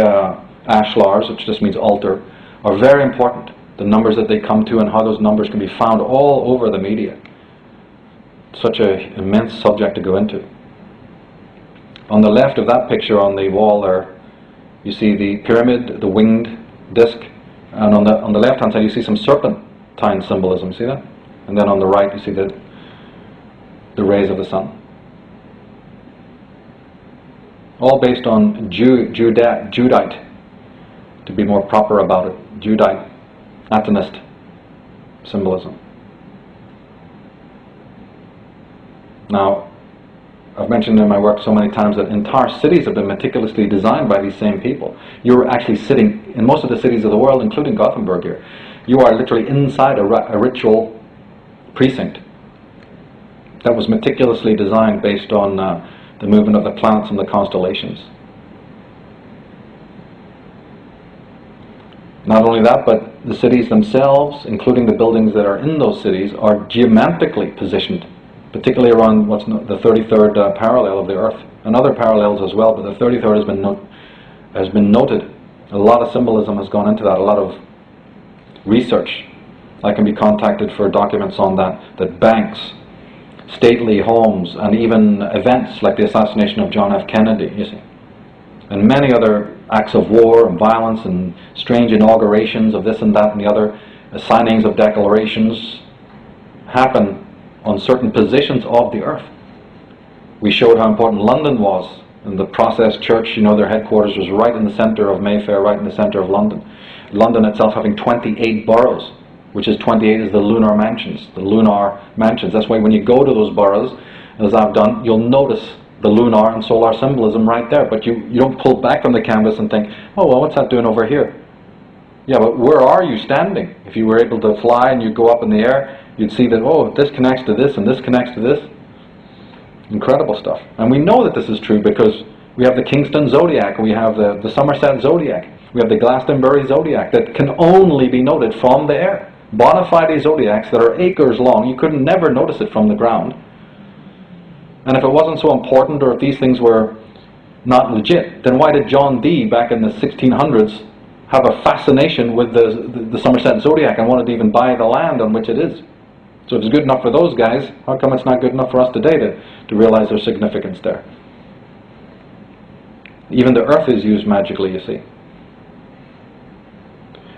Speaker 1: ashlars, which just means altar, are very important. The numbers that they come to and how those numbers can be found all over the media. Such an immense subject to go into. On the left of that picture on the wall there, you see the pyramid, the winged disc, and on the left hand side you see some serpent Byzantine symbolism. See that? And then on the right you see the rays of the sun. All based on Judite, to be more proper about it, Judite, Atenist symbolism. Now, I've mentioned in my work so many times that entire cities have been meticulously designed by these same people. You're actually sitting, in most of the cities of the world, including Gothenburg here, you are literally inside a ritual precinct that was meticulously designed based on the movement of the planets and the constellations. Not only that, but the cities themselves, including the buildings that are in those cities, are geomantically positioned, particularly around what's the 33rd parallel of the Earth, and other parallels as well, but the 33rd has been noted. A lot of symbolism has gone into that, a lot of research. I can be contacted for documents on that banks, stately homes, and even events like the assassination of John F. Kennedy, you see, and many other acts of war and violence and strange inaugurations of this and that and the other, signings of declarations happen on certain positions of the Earth. We showed how important London was, and the Process Church, you know, their headquarters was right in the centre of Mayfair, right in the centre of London. London itself having 28 boroughs, which is 28 is the lunar mansions, That's why when you go to those boroughs, as I've done, you'll notice the lunar and solar symbolism right there, but you don't pull back from the canvas and think, oh well, what's that doing over here? Yeah, but where are you standing? If you were able to fly and you go up in the air, you'd see that, oh, this connects to this and this connects to this. Incredible stuff. And we know that this is true because we have the Kingston Zodiac, we have the Somerset Zodiac, we have the Glastonbury Zodiac that can only be noted from the air. Bona fide zodiacs that are acres long, you could never notice it from the ground. And if it wasn't so important, or if these things were not legit, then why did John Dee back in the 1600s have a fascination with the Somerset Zodiac and wanted to even buy the land on which it is? So if it's good enough for those guys, how come it's not good enough for us today to realize there's significance there? Even the Earth is used magically, you see.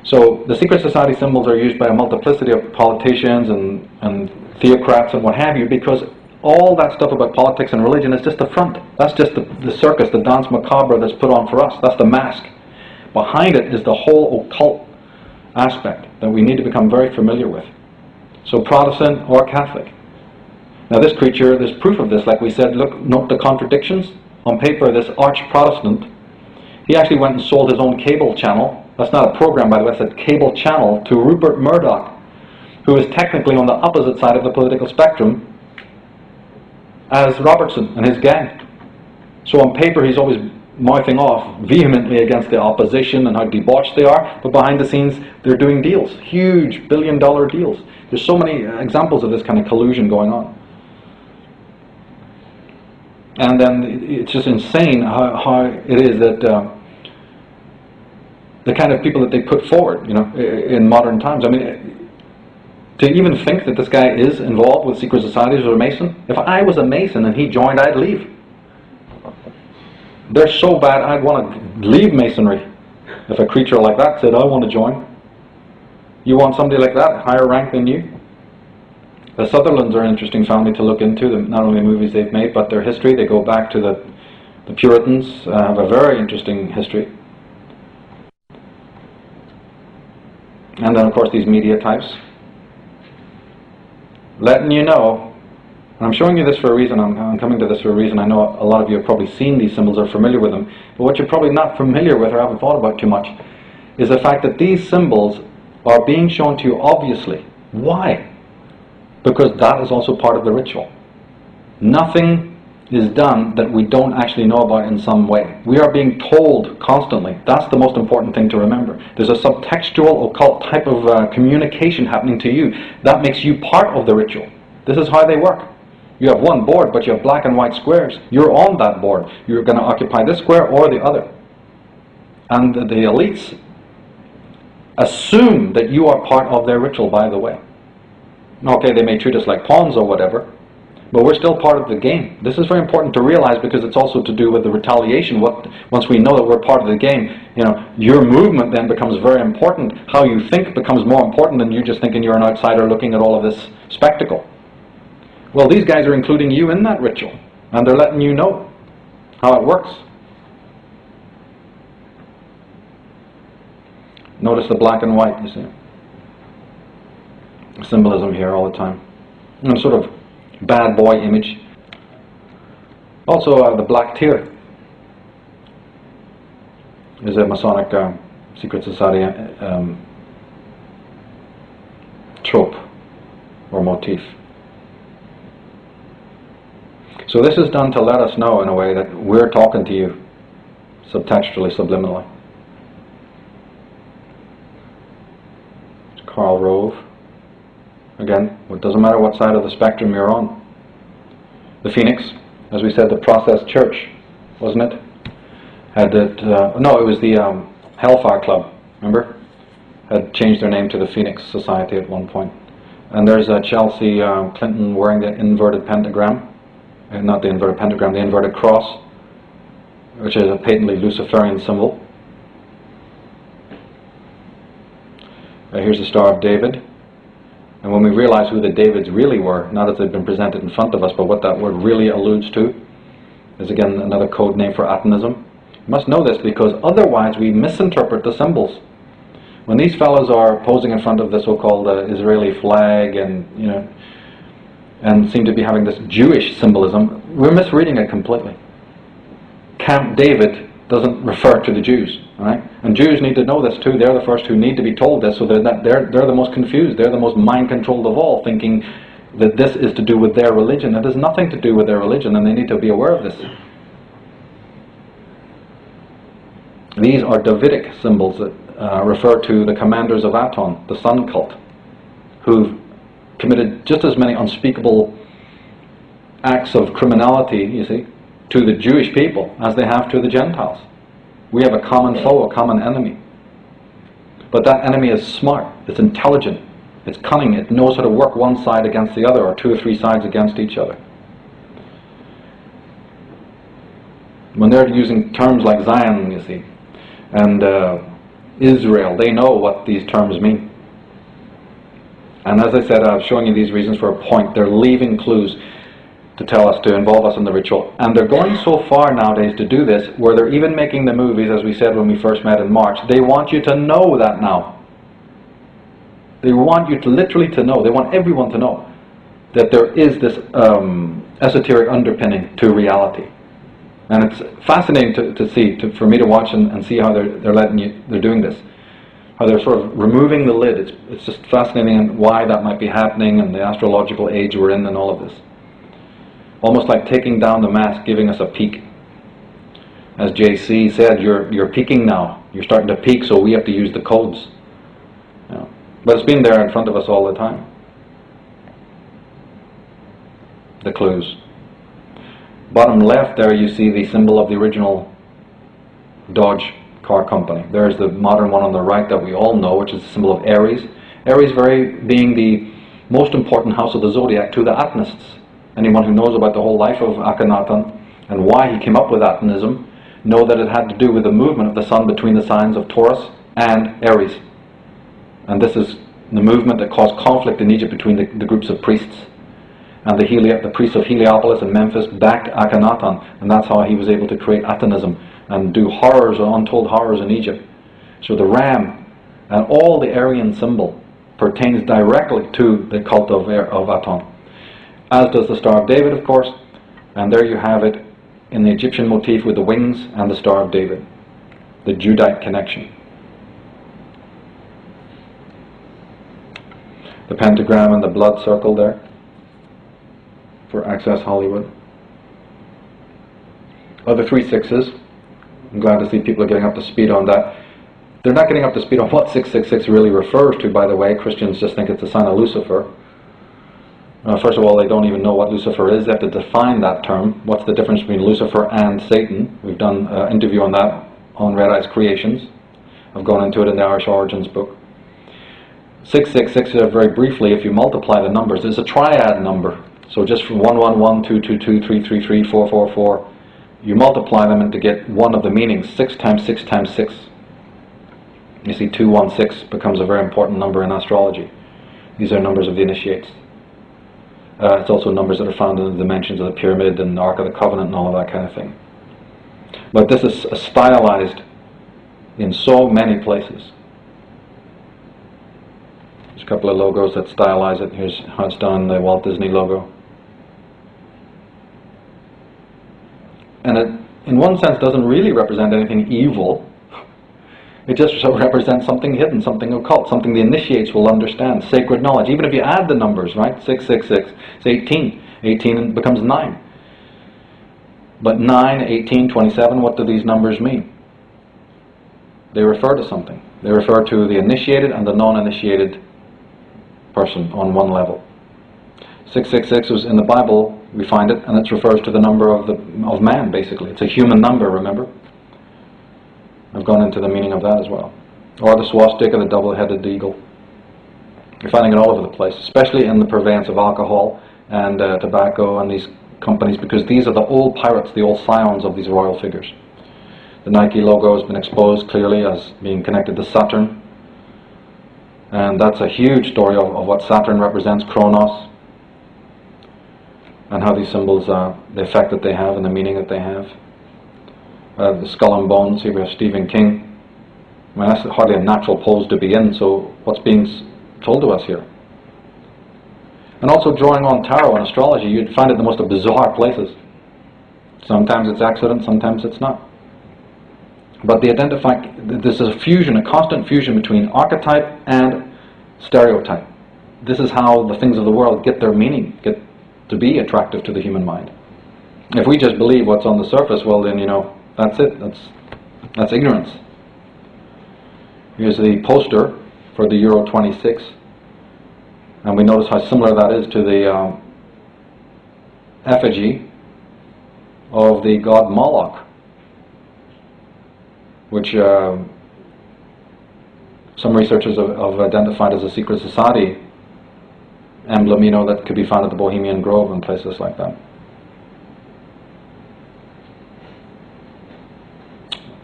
Speaker 1: So the secret society symbols are used by a multiplicity of politicians and theocrats and what have you, because all that stuff about politics and religion is just the front. That's just the circus, the dance macabre that's put on for us. That's the mask. Behind it is the whole occult aspect that we need to become very familiar with. So Protestant or Catholic. Now this creature, there's proof of this, like we said, look, note the contradictions. On paper, this arch-Protestant, he actually went and sold his own cable channel. That's not a program, by the way, it's a cable channel to Rupert Murdoch, who is technically on the opposite side of the political spectrum as Robertson and his gang. So on paper he's always mouthing off vehemently against the opposition and how debauched they are, but behind the scenes they're doing deals, huge billion-dollar deals. There's so many examples of this kind of collusion going on. And then it's just insane how it is that the kind of people that they put forward, you know, in modern times. I mean, to even think that this guy is involved with secret societies or a Mason. If I was a Mason and he joined, I'd leave. They're so bad, I'd want to leave Masonry. If a creature like that said, I want to join. You want somebody like that, higher rank than you? The Sutherlands are an interesting family to look into, not only the movies they've made, but their history. They go back to the Puritans, have a very interesting history. And then of course these media types. Letting you know, and I'm showing you this for a reason, I'm coming to this for a reason. I know a lot of you have probably seen these symbols, are familiar with them, but what you're probably not familiar with or haven't thought about too much is the fact that these symbols are being shown to you obviously. Why? Because that is also part of the ritual. Nothing is done that we don't actually know about in some way. We are being told constantly. That's the most important thing to remember. There's a subtextual occult type of communication happening to you. That makes you part of the ritual. This is how they work. You have one board, but you have black and white squares. You're on that board. You're going to occupy this square or the other. And the elites assume that you are part of their ritual, by the way. Okay, they may treat us like pawns or whatever, But we're still part of the game. This is very important to realize because it's also to do with the retaliation. Once we know that we're part of the game, your movement then becomes very important. How you think becomes more important than you just thinking you're an outsider looking at all of this spectacle. Well, these guys are including you in that ritual, and they're letting you know how it works. Notice the black and white, you see. Symbolism here all the time. And sort of bad boy image. Also, the black tear is a Masonic secret society trope or motif. So this is done to let us know in a way that we're talking to you subtextually, subliminally. Karl Rove. Again, it doesn't matter what side of the spectrum you're on. The Phoenix, as we said, the Process Church, wasn't it? Had it? No, it was the Hellfire Club. Remember? Had changed their name to the Phoenix Society at one point. And there's Chelsea Clinton wearing the inverted pentagram, not the inverted pentagram, the inverted cross, which is a patently Luciferian symbol. Here's the Star of David. And when we realize who the Davids really were, not as they've been presented in front of us, but what that word really alludes to, is again another code name for atomism. You must know this because otherwise we misinterpret the symbols. When these fellows are posing in front of the so-called Israeli flag and seem to be having this Jewish symbolism, we're misreading it completely. Camp David doesn't refer to the Jews, right? And Jews need to know this too. They're the first who need to be told this, so they're the most confused. They're the most mind-controlled of all, thinking that this is to do with their religion. It has nothing to do with their religion, and they need to be aware of this. These are Davidic symbols that refer to the commanders of Aton, the sun cult, who've committed just as many unspeakable acts of criminality, you see, to the Jewish people as they have to the Gentiles. We have a common foe, a common enemy. But that enemy is smart, it's intelligent, it's cunning, it knows how to work one side against the other or two or three sides against each other. When they're using terms like Zion, you see, and Israel, they know what these terms mean. And as I said, I'm showing you these reasons for a point. They're leaving clues to tell us, to involve us in the ritual. And they're going so far nowadays to do this, where they're even making the movies, as we said when we first met in March. They want you to know that now. They want you to literally to know, they want everyone to know that there is this esoteric underpinning to reality. And it's fascinating to see, for me to watch and see how they're doing this. How they're sort of removing the lid. It's just fascinating and why that might be happening and the astrological age we're in and all of this. Almost like taking down the mask, giving us a peek. As JC said, you're peeking now. You're starting to peek, so we have to use the codes. But it's been there in front of us all the time. The clues. Bottom left there you see the symbol of the original Dodge car company. There's the modern one on the right that we all know, which is the symbol of Aries. Aries being the most important house of the zodiac to the Atonists. Anyone who knows about the whole life of Akhenaten and why he came up with Atonism know that it had to do with the movement of the sun between the signs of Taurus and Aries. And this is the movement that caused conflict in Egypt between the groups of priests. And the priests of Heliopolis and Memphis backed Akhenaten, and that's how he was able to create Atonism and do horrors or untold horrors in Egypt. So the ram and all the Aryan symbol pertains directly to the cult of Aton. As does the Star of David, of course, and there you have it in the Egyptian motif with the wings and the Star of David, the Judite connection. The pentagram and the blood circle there for Access Hollywood. Other 3 6s. I'm glad to see people are getting up to speed on that. They're not getting up to speed on what 666 really refers to, by the way. Christians just think it's a sign of Lucifer. First of all, they don't even know what Lucifer is. They have to define that term. What's the difference between Lucifer and Satan? We've done an interview on that on Red Eyes Creations. I've gone into it in the Irish Origins book. 666, very briefly, if you multiply the numbers, is a triad number. So just from 111, 222, 333, 444, you multiply them and to get one of the meanings. 6 times 6 times 6. You see, 216 becomes a very important number in astrology. These are numbers of the initiates. It's also numbers that are found in the dimensions of the pyramid and the Ark of the Covenant and all of that kind of thing. But this is stylized in so many places. There's a couple of logos that stylize it. Here's how it's done, the Walt Disney logo. And it, in one sense, doesn't really represent anything evil. It just represents something hidden, something occult, something the initiates will understand, sacred knowledge. Even if you add the numbers, right? 666, it's 18. 18 becomes 9. But 9, 18, 27, what do these numbers mean? They refer to something. They refer to the initiated and the non-initiated person on one level. 666 was in the Bible, we find it, and it refers to the number of man, basically. It's a human number, remember? I've gone into the meaning of that as well. Or the swastika, the double-headed eagle. You're finding it all over the place, especially in the purveyance of alcohol and tobacco and these companies, because these are the old pirates, the old scions of these royal figures. The Nike logo has been exposed clearly as being connected to Saturn. And that's a huge story of what Saturn represents, Kronos, and how these symbols, the effect that they have and the meaning that they have. The skull and bones, here we have Stephen King. I mean, that's hardly a natural pose to be in, so what's being told to us here? And also drawing on tarot and astrology, you'd find it in the most bizarre places. Sometimes it's accident, sometimes it's not. But they identify, this is a fusion, a constant fusion between archetype and stereotype. This is how the things of the world get their meaning, get to be attractive to the human mind. If we just believe what's on the surface, well then, that's it. That's ignorance. Here's the poster for the Euro 26. And we notice how similar that is to the effigy of the god Moloch, which some researchers have identified as a secret society emblem, that could be found at the Bohemian Grove and places like that.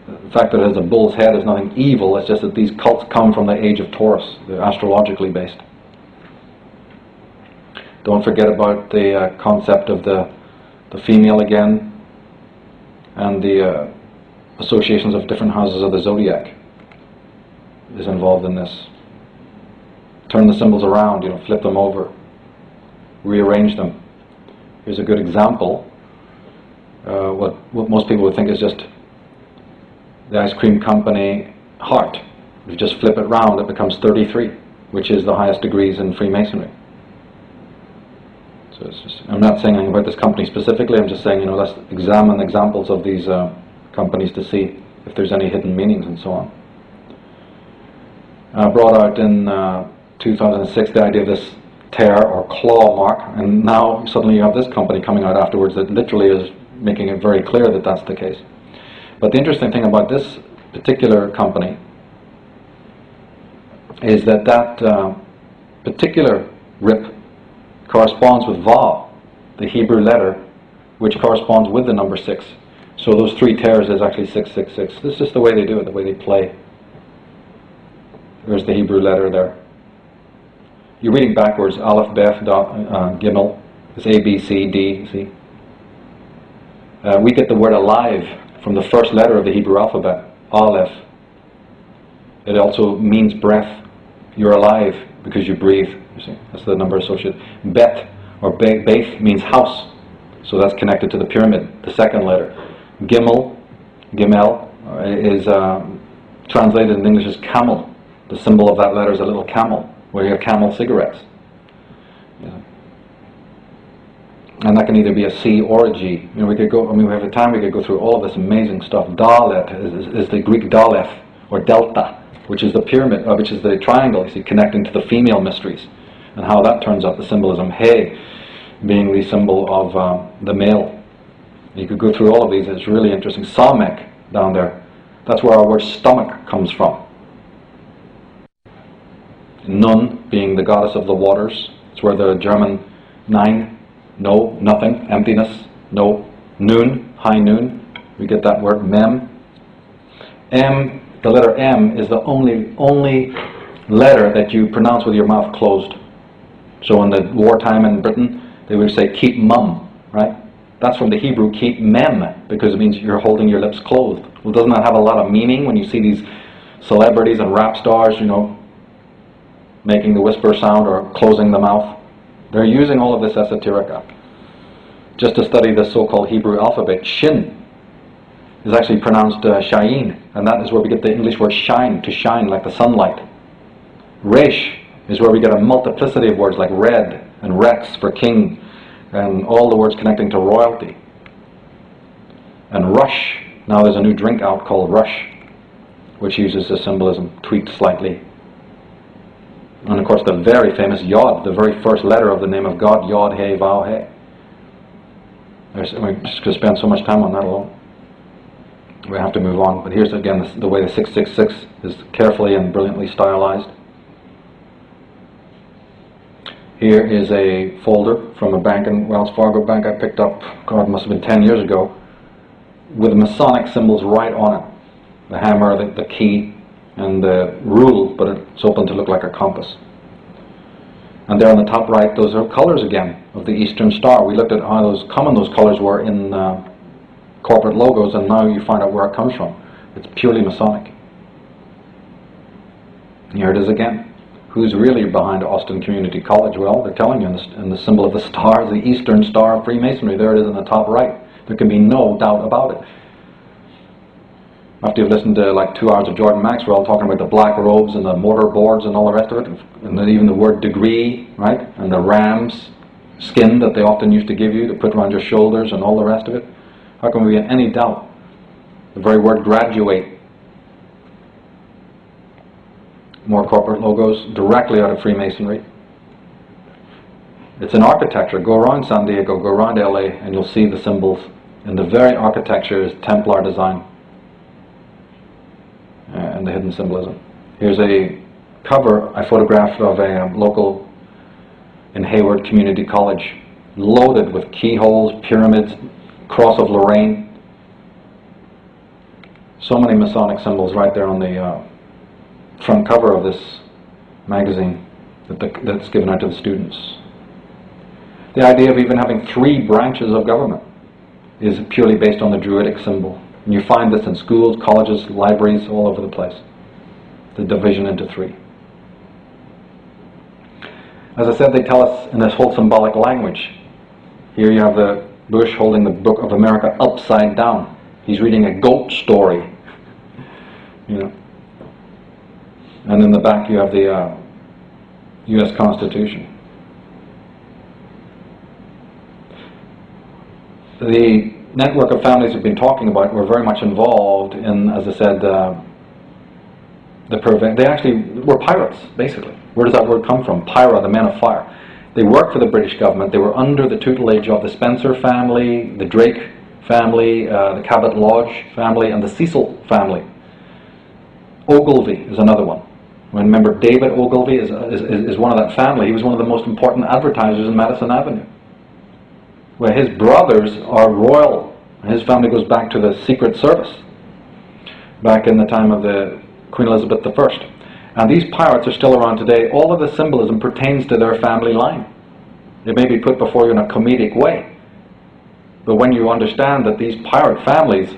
Speaker 1: The fact that it has a bull's head is nothing evil, it's just that these cults come from the age of Taurus. They're astrologically based. Don't forget about the concept of the female again, and the associations of different houses of the zodiac is involved in this. Turn the symbols around, flip them over, rearrange them. Here's a good example. What most people would think is just the ice cream company heart. If you just flip it round, it becomes 33, which is the highest degrees in Freemasonry. So it's just, I'm not saying anything about this company specifically, I'm just saying, let's examine examples of these companies to see if there's any hidden meanings and so on. Brought out in 2006 the idea of this tear or claw mark, and now suddenly you have this company coming out afterwards that literally is making it very clear that that's the case. But the interesting thing about this particular company is that particular rip corresponds with Va, the Hebrew letter, which corresponds with the number 6. So those 3 tears is actually 666. This is just the way they do it, the way they play. There's the Hebrew letter there. You're reading backwards. Aleph, Beth, Gimel. It's A, B, C, D, see? We get the word alive from the first letter of the Hebrew alphabet, Aleph. It also means breath. You're alive because you breathe. You see, that's the number associated. Bet or Beth means house, so that's connected to the pyramid. The second letter, Gimel is translated in English as camel. The symbol of that letter is a little camel, where you have Camel cigarettes. Yeah. And that can either be a C or a G. We could go. We have a time we could go through all of this amazing stuff. Dalet is the Greek Daleth or Delta, which is the pyramid, which is the triangle. You see, connecting to the female mysteries, and how that turns out the symbolism. He being the symbol of the male. You could go through all of these. It's really interesting. Samek down there. That's where our word stomach comes from. Nun being the goddess of the waters. It's where the German 9 no, nothing, emptiness, no, noon, high noon, we get that word, mem. M, the letter M is the only letter that you pronounce with your mouth closed. So in the wartime in Britain, they would say keep mum, right? That's from the Hebrew keep mem, because it means you're holding your lips closed. Well, doesn't that have a lot of meaning when you see these celebrities and rap stars, you know, making the whisper sound or closing the mouth? They're using all of this esoterica just to study the so-called Hebrew alphabet. Shin is actually pronounced Shayin, and that is where we get the English word shine, to shine like the sunlight. Resh is where we get a multiplicity of words like red and rex for king, and all the words connecting to royalty. And rush, now there's a new drink out called Rush, which uses the symbolism tweaked slightly. And of course the very famous Yod, the very first letter of the name of God, Yod, He, Vav, He. We're just going to spend so much time on that alone. We have to move on. But here's again the way the 666 is carefully and brilliantly stylized. Here is a folder from a bank in Wells Fargo Bank I picked up, God, it must have been 10 years ago, with Masonic symbols right on it. The hammer, the key, and the rule, but it's open to look like a compass. And there on the top right, those are colors again of the Eastern Star. We looked at how common those colors were in corporate logos, and now you find out where it comes from. It's purely Masonic. Here it is again. Who's really behind Austin Community College? Well, they're telling you in the symbol of the star, the Eastern Star of Freemasonry. There it is in the top right. There can be no doubt about it. After you've listened to like 2 hours of Jordan Maxwell talking about the black robes and the mortar boards and all the rest of it, and then even the word degree, right, and the ram's skin that they often used to give you to put around your shoulders and all the rest of it, how can we be in any doubt? The very word graduate, more corporate logos directly out of Freemasonry. It's an architecture. Go around San Diego, go around LA, and you'll see the symbols. And the very architecture is Templar design. And the hidden symbolism. Here's a cover I photographed of a local in Hayward Community College, loaded with keyholes, pyramids, Cross of Lorraine. So many Masonic symbols right there on the front cover of this magazine that's given out to the students. The idea of even having 3 branches of government is purely based on the Druidic symbol. And you find this in schools, colleges, libraries, all over the place. The division into 3. As I said, they tell us in this whole symbolic language. Here you have the Bush holding the Book of America upside down. He's reading a goat story. You know. And in the back you have the U.S. Constitution. The network of families we've been talking about were very much involved in, as I said, they actually were pirates, basically. Where does that word come from? Pyra, the men of fire. They worked for the British government. They were under the tutelage of the Spencer family, the Drake family, the Cabot Lodge family, and the Cecil family. Ogilvy is another one. Remember, David Ogilvy is one of that family. He was one of the most important advertisers in Madison Avenue. Where his brothers are royal. His family goes back to the Secret Service, back in the time of the Queen Elizabeth I. And these pirates are still around today. All of the symbolism pertains to their family line. It may be put before you in a comedic way, but when you understand that these pirate families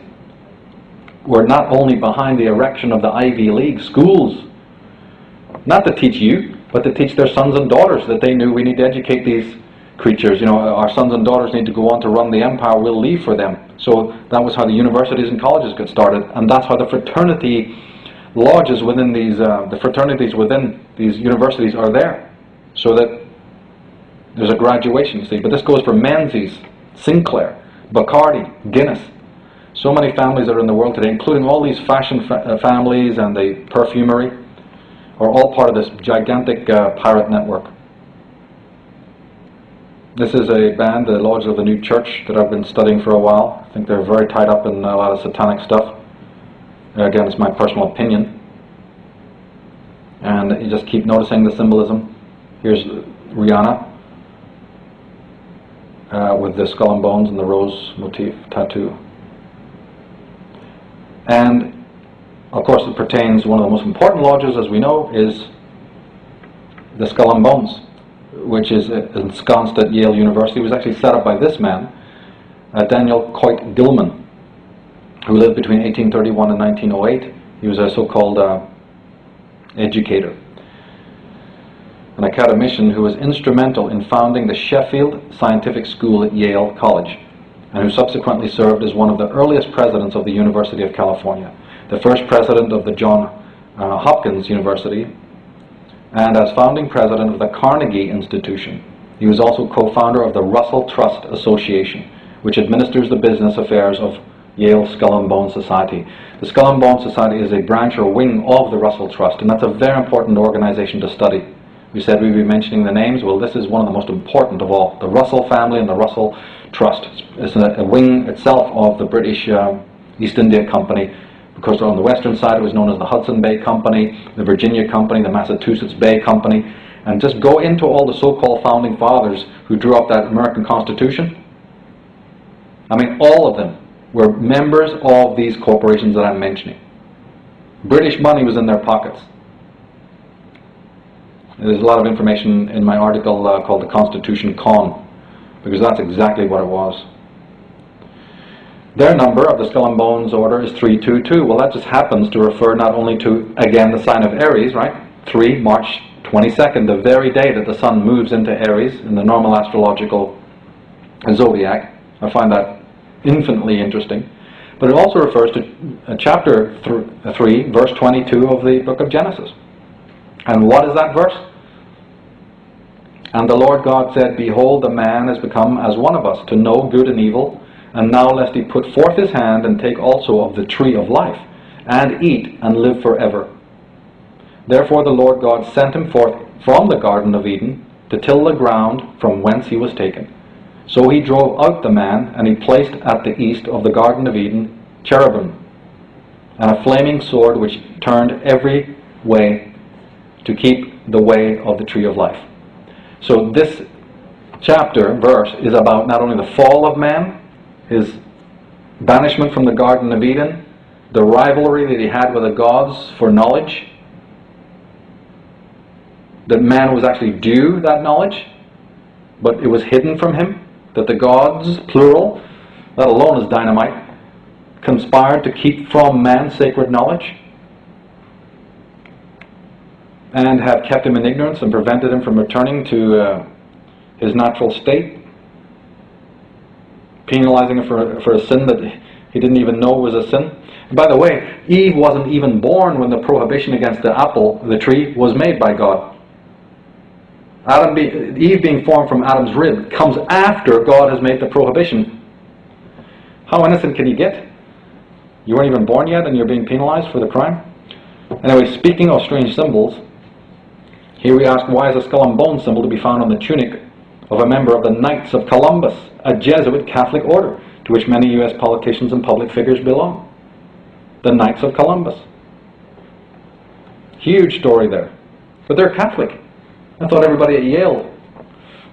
Speaker 1: were not only behind the erection of the Ivy League schools, not to teach you, but to teach their sons and daughters, that they knew we need to educate these creatures. You know, our sons and daughters need to go on to run the empire, we'll leave for them. So that was how the universities and colleges got started, and that's how the fraternity lodges within these, the fraternities within these universities are there. So that there's a graduation, you see. But this goes for Menzies, Sinclair, Bacardi, Guinness. So many families that are in the world today, including all these fashion families and the perfumery, are all part of this gigantic pirate network. This is a band, the Lords of the New Church, that I've been studying for a while. I think they're very tied up in a lot of satanic stuff. Again, it's my personal opinion. And you just keep noticing the symbolism. Here's Rihanna. with the skull and bones and the rose motif tattoo. And of course it pertains, one of the most important lodges, as we know, is the Skull and Bones, which is ensconced at Yale University. It was actually set up by this man, Daniel Coit Gilman, who lived between 1831 and 1908. He was a so-called educator, an academician who was instrumental in founding the Sheffield Scientific School at Yale College, and who subsequently served as one of the earliest presidents of the University of California, the first president of the Johns Hopkins University, and as founding president of the Carnegie Institution. He was also co-founder of the Russell Trust Association, which administers the business affairs of Yale Skull and Bone Society. The Skull and Bone Society is a branch or wing of the Russell Trust, and that's a very important organization to study. We said we'd be mentioning the names. Well, this is one of the most important of all. The Russell family and the Russell Trust. It's a wing itself of the British East India Company. Of course, on the western side it was known as the Hudson Bay Company, the Virginia Company, the Massachusetts Bay Company. And just go into all the so-called founding fathers who drew up that American Constitution. I mean, all of them were members of these corporations that I'm mentioning. British money was in their pockets. There's a lot of information in my article called The Constitution Con, because that's exactly what it was. Their number of the Skull and Bones order is 322. Well, that just happens to refer not only to, again, the sign of Aries, right? 3 March 22nd, the very day that the sun moves into Aries in the normal astrological zodiac. I find that infinitely interesting. But it also refers to chapter 3, verse 22 of the book of Genesis. And what is that verse? And the Lord God said, Behold, the man has become as one of us, to know good and evil. And now lest he put forth his hand and take also of the tree of life, and eat and live forever. Therefore the Lord God sent him forth from the Garden of Eden to till the ground from whence he was taken. So he drove out the man, and he placed at the east of the Garden of Eden cherubim, and a flaming sword which turned every way to keep the way of the tree of life. So this verse is about not only the fall of man, his banishment from the Garden of Eden, the rivalry that he had with the gods for knowledge, that man was actually due that knowledge, but it was hidden from him, that the gods, plural, that alone is dynamite, conspired to keep from man sacred knowledge, and have kept him in ignorance and prevented him from returning to his natural state, penalizing him for a sin that he didn't even know was a sin. And by the way, Eve wasn't even born when the prohibition against the apple, the tree, was made by God. Eve being formed from Adam's rib comes after God has made the prohibition. How innocent can you get? You weren't even born yet and you're being penalized for the crime? Anyway, speaking of strange symbols, here we ask, why is a skull and bone symbol to be found on the tunic of a member of the Knights of Columbus, a Jesuit Catholic order to which many U.S. politicians and public figures belong? The Knights of Columbus. Huge story there. But they're Catholic. I thought everybody at Yale,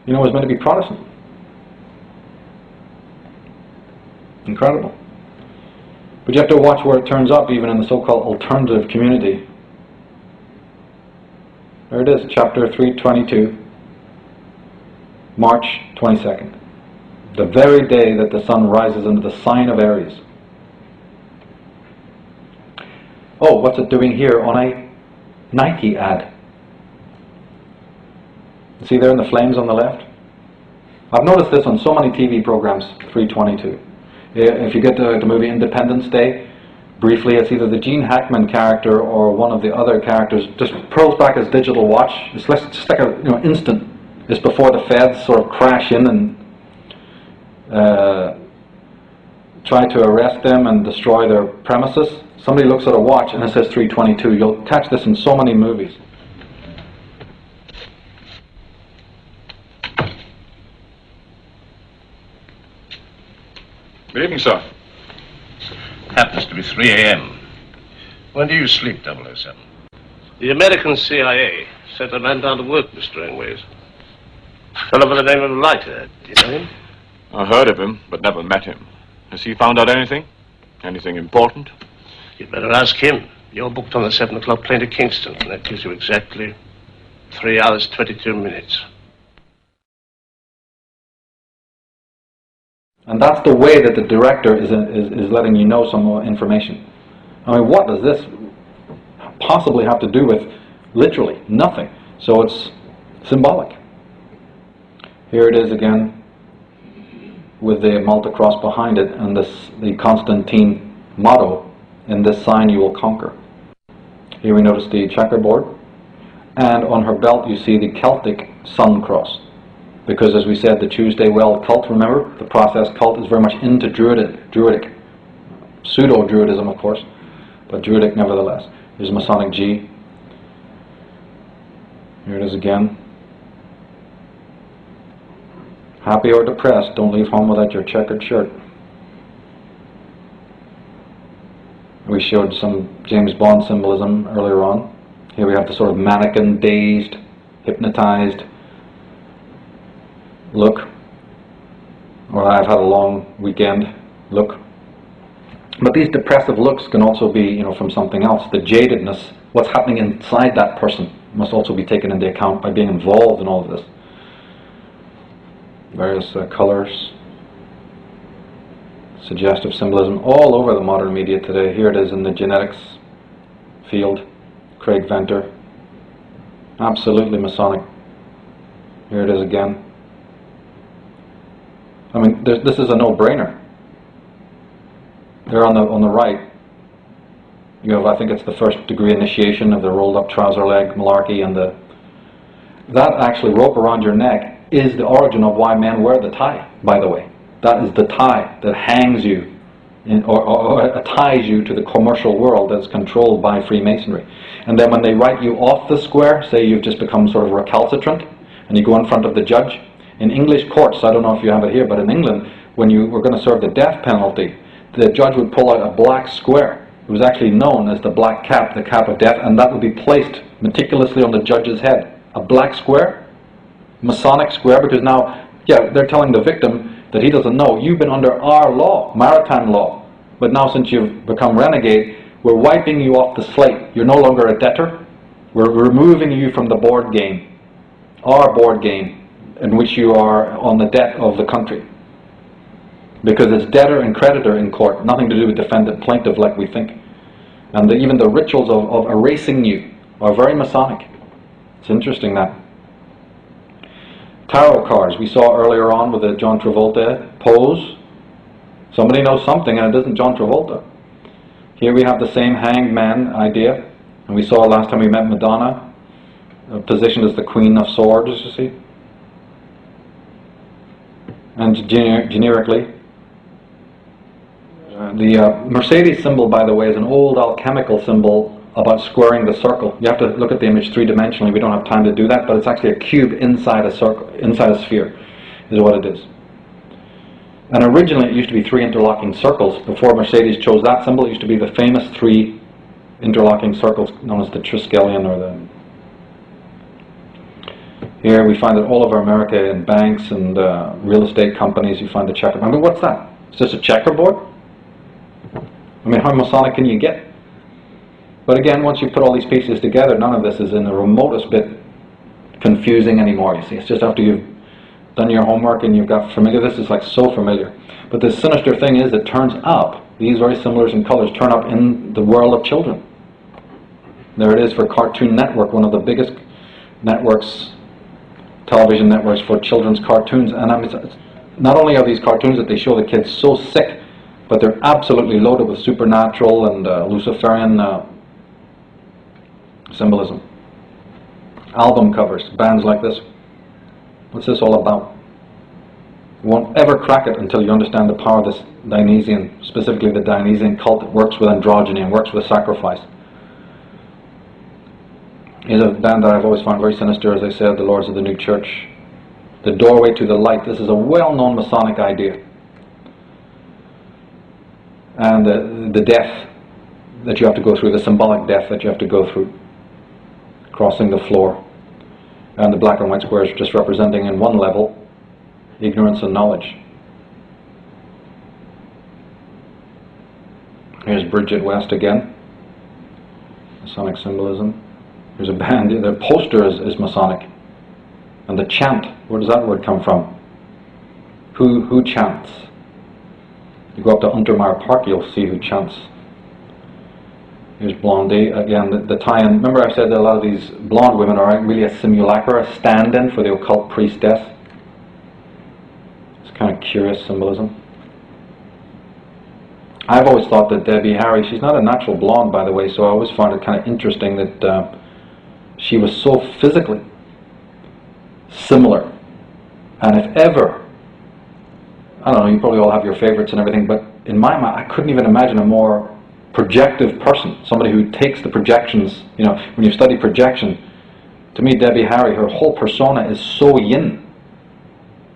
Speaker 1: was meant to be Protestant. Incredible. But you have to watch where it turns up, even in the so-called alternative community. There it is, chapter 322, March 22nd. The very day that the sun rises into the sign of Aries. Oh, what's it doing here on a Nike ad? See there in the flames on the left? I've noticed this on so many TV programs, 322. If you get the movie Independence Day, briefly it's either the Gene Hackman character or one of the other characters just pulls back his digital watch. It's just like a instant. It's before the feds sort of crash in and try to arrest them and destroy their premises. Somebody looks at a watch and it says 322. You'll catch this in so many movies.
Speaker 3: Good evening, sir.
Speaker 4: Happens to be 3 a.m. When do you sleep, 007?
Speaker 5: The American CIA sent a man down to work, Mr. Engways. A fellow by the name of Leiter. Do you know him?
Speaker 3: I heard of him, but never met him. Has he found out anything? Anything important?
Speaker 5: You'd better ask him. You're booked on the 7 o'clock plane to Kingston, and that gives you exactly 3 hours, 22 minutes.
Speaker 1: And that's the way that the director is letting you know some more information. I mean, what does this possibly have to do with literally nothing? So it's symbolic. Here it is again with the Malta cross behind it and the Constantine motto, "In this sign you will conquer." Here we notice the checkerboard, and on her belt you see the Celtic sun cross. Because as we said, the Tuesday Well cult, remember, the process cult is very much into Druidic, pseudo-Druidism of course, but Druidic nevertheless. Here's Masonic G. Here it is again. Happy or depressed, don't leave home without your checkered shirt. We showed some James Bond symbolism earlier on. Here we have the sort of mannequin, dazed, hypnotized look, or I've had a long weekend look. But these depressive looks can also be, from something else. The jadedness, what's happening inside that person, must also be taken into account by being involved in all of this. Various colors, suggestive symbolism, all over the modern media today. Here it is in the genetics field, Craig Venter, absolutely Masonic. Here it is again. I mean, this is a no-brainer. There on the right, you have, I think it's the first degree initiation of the rolled-up trouser leg malarkey, and that actually rope around your neck is the origin of why men wear the tie, by the way. That is the tie that hangs you, or ties you to the commercial world that's controlled by Freemasonry. And then when they write you off the square, say you've just become sort of recalcitrant, and you go in front of the judge. In English courts, I don't know if you have it here, but in England, when you were going to serve the death penalty, the judge would pull out a black square. It was actually known as the black cap, the cap of death, and that would be placed meticulously on the judge's head. A black square, Masonic square, because now, they're telling the victim that he doesn't know. You've been under our law, maritime law, but now since you've become renegade, we're wiping you off the slate. You're no longer a debtor. We're removing you from the board game, our board game, in which you are on the debt of the country. Because it's debtor and creditor in court, nothing to do with defendant plaintiff like we think. And even the rituals of erasing you are very Masonic. It's interesting that. Tarot cards, we saw earlier on with the John Travolta pose. Somebody knows something and it isn't John Travolta. Here we have the same hanged man idea. And we saw last time we met Madonna, positioned as the Queen of Swords, you see. And generically, the Mercedes symbol, by the way, is an old alchemical symbol about squaring the circle. You have to look at the image three-dimensionally. We don't have time to do that, but it's actually a cube inside a circle, inside a sphere, is what it is. And originally it used to be 3 interlocking circles. Before Mercedes chose that symbol, it used to be the famous 3 interlocking circles known as the Triskelion or the... Here we find that all over America in banks and real estate companies you find the checkerboard. I mean, what's that? Is this a checkerboard? I mean, how Masonic can you get? But again, once you put all these pieces together, none of this is in the remotest bit confusing anymore, you see. It's just after you've done your homework and you've got familiar, this is like so familiar. But the sinister thing is, it turns up, these very similars in colors turn up in the world of children. There it is for Cartoon Network, one of the biggest networks, television networks for children's cartoons. And I mean, not only are these cartoons that they show the kids so sick, but they're absolutely loaded with supernatural and Luciferian symbolism. Album covers, bands like this. What's this all about? You won't ever crack it until you understand the power of this Dionysian, specifically the Dionysian cult that works with androgyny and works with sacrifice. Here's a band that I've always found very sinister, as I said, the Lords of the New Church. The Doorway to the Light. This is a well-known Masonic idea. And the death that you have to go through, the symbolic death that you have to go through, crossing the floor. And the black and white squares just representing in one level ignorance and knowledge. Here's Bridget West again. Masonic symbolism. Here's a band. Their poster is Masonic. And the chant, where does that word come from? Who chants? You go up to Untermeyer Park, you'll see who chants. Here's Blondie. Again, the tie-in. Remember I said that a lot of these blonde women are really a simulacra, a stand-in for the occult priestess. It's kind of curious symbolism. I've always thought that Debbie Harry, she's not a natural blonde, by the way, so I always found it kind of interesting that she was so physically similar. And if ever, I don't know, you probably all have your favorites and everything, but in my mind, I couldn't even imagine a more projective person, somebody who takes the projections, you know, when you study projection, to me, Debbie Harry, her whole persona is so yin.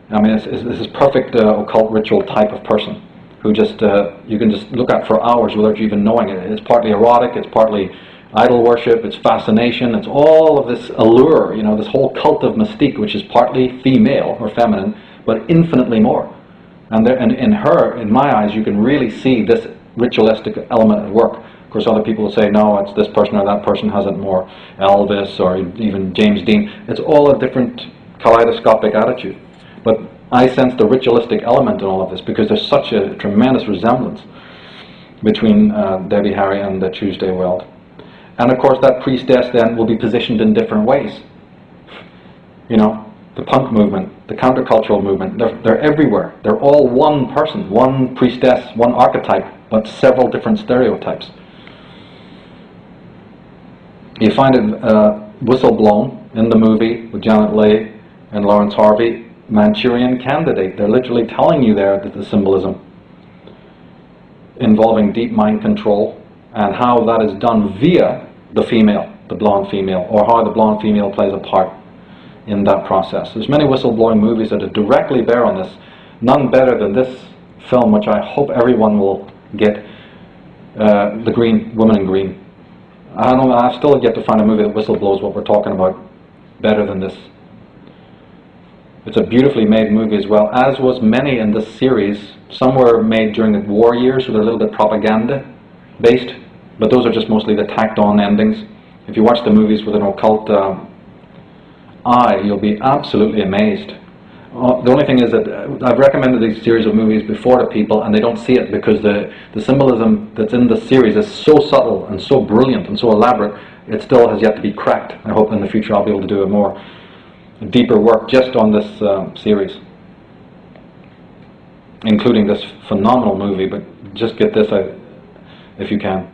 Speaker 1: I mean, this is perfect occult ritual type of person who just, you can just look at for hours without you even knowing it. It's partly erotic, it's partly idol worship, it's fascination, it's all of this allure, you know, this whole cult of mystique, which is partly female or feminine, but infinitely more. And in her, in my eyes, you can really see this ritualistic element at work. Of course, other people will say, no, it's this person or that person has it more. Elvis or even James Dean. It's all a different kaleidoscopic attitude. But I sense the ritualistic element in all of this because there's such a tremendous resemblance between Debbie Harry and the Tuesday Weld. And of course, that priestess then will be positioned in different ways. You know, the punk movement, the countercultural movement, they're everywhere. They're all one person, one priestess, one archetype, but several different stereotypes. You find it whistleblown in the movie with Janet Leigh and Lawrence Harvey, Manchurian Candidate. They're literally telling you there that the symbolism involving deep mind control and how that is done via the female, the blonde female, or how the blonde female plays a part in that process. There's many whistleblowing movies that directly bear on this. None better than this film, which I hope everyone will get, The Green, Woman in Green. I don't know, I've still yet to find a movie that whistleblows what we're talking about better than this. It's a beautifully made movie as well, as was many in this series. Some were made during the war years, so they're a little bit propaganda-based, but those are just mostly the tacked-on endings. If you watch the movies with an occult eye, you'll be absolutely amazed. The only thing is that I've recommended these series of movies before to people and they don't see it because the symbolism that's in the series is so subtle and so brilliant and so elaborate, it still has yet to be cracked. I hope in the future I'll be able to do a deeper work just on this series, including this phenomenal movie, but just get this if you can.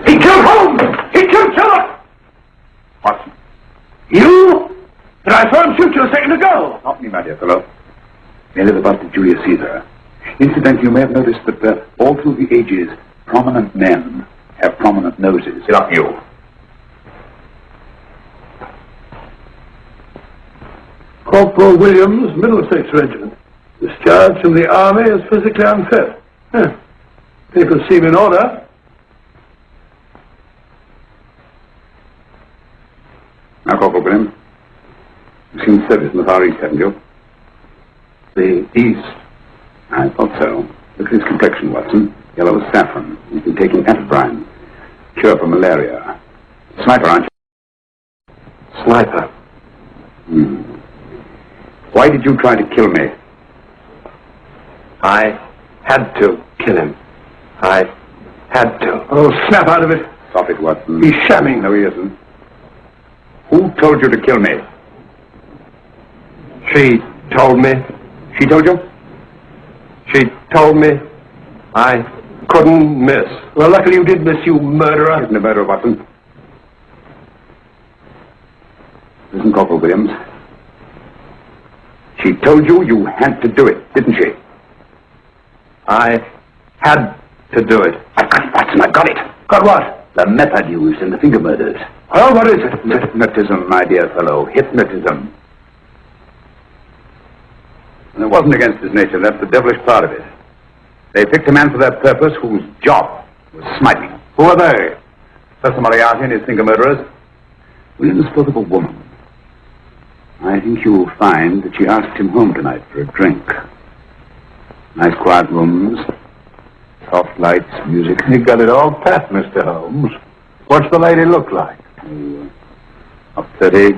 Speaker 6: He killed Holmes! He killed Sherlock!
Speaker 7: Watson.
Speaker 6: You? But I saw him shoot you a second ago.
Speaker 7: Not me, my dear fellow. Merely the bust of Julius Caesar. Incidentally, you may have noticed that all through the ages, prominent men have prominent noses.
Speaker 6: Get up, you. Corporal Williams, Middlesex Regiment. Discharged from the army as physically unfit. People seem in order.
Speaker 7: Now, Corporal Williams, you've seen service in the Far East, haven't you?
Speaker 6: The East.
Speaker 7: I thought so. Look at his complexion, Watson. Yellow as saffron. He's been taking attebrine. Cure for malaria. Sniper, aren't you?
Speaker 6: Sniper.
Speaker 7: Why did you try to kill me?
Speaker 6: I had to kill him. I had to. Oh, snap out of it.
Speaker 7: Stop it, Watson.
Speaker 6: He's shamming.
Speaker 7: No, he isn't. Who told you to kill me?
Speaker 6: She told me.
Speaker 7: She told you?
Speaker 6: She told me I couldn't miss. Well, luckily you did miss, you murderer.
Speaker 7: Isn't a murderer, Watson. Listen, Corporal Williams. She told you you had to do it, didn't she?
Speaker 6: I had to do it.
Speaker 7: I've got it, Watson, I've got it.
Speaker 6: Got what?
Speaker 7: The method used in the finger murders.
Speaker 6: Oh, what is it?
Speaker 7: Hypnotism, my dear fellow. Hypnotism. And it wasn't against his nature. That's the devilish part of it. They picked a man for that purpose whose job was smiting. Who are they? Professor Moriarty and his finger murderers? Williams spoke of a woman. I think you'll find that she asked him home tonight for a drink. Nice quiet rooms, soft lights, music.
Speaker 6: You got it all pat, Mr. Holmes. What's the lady look like?
Speaker 7: Up 30,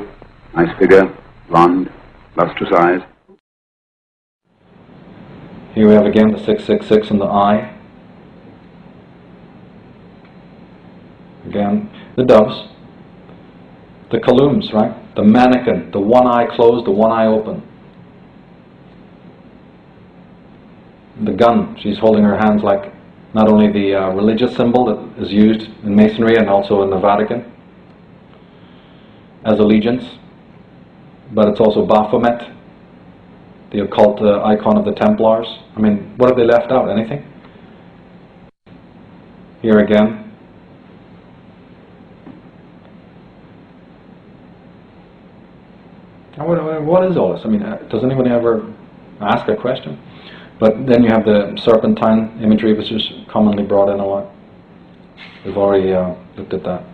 Speaker 7: nice figure, blonde, lustrous eyes.
Speaker 1: Here we have again the 666 in the eye. Again, the doves. The columns, right? The mannequin, the one eye closed, the one eye open. The gun, she's holding her hands like not only the religious symbol that is used in Masonry and also in the Vatican as allegiance, but it's also Baphomet, the occult icon of the Templars. I mean, what have they left out? Anything? Here again. What is all this? I mean, does anybody ever ask a question? But then you have the serpentine imagery, which is commonly brought in a lot. We've already looked at that.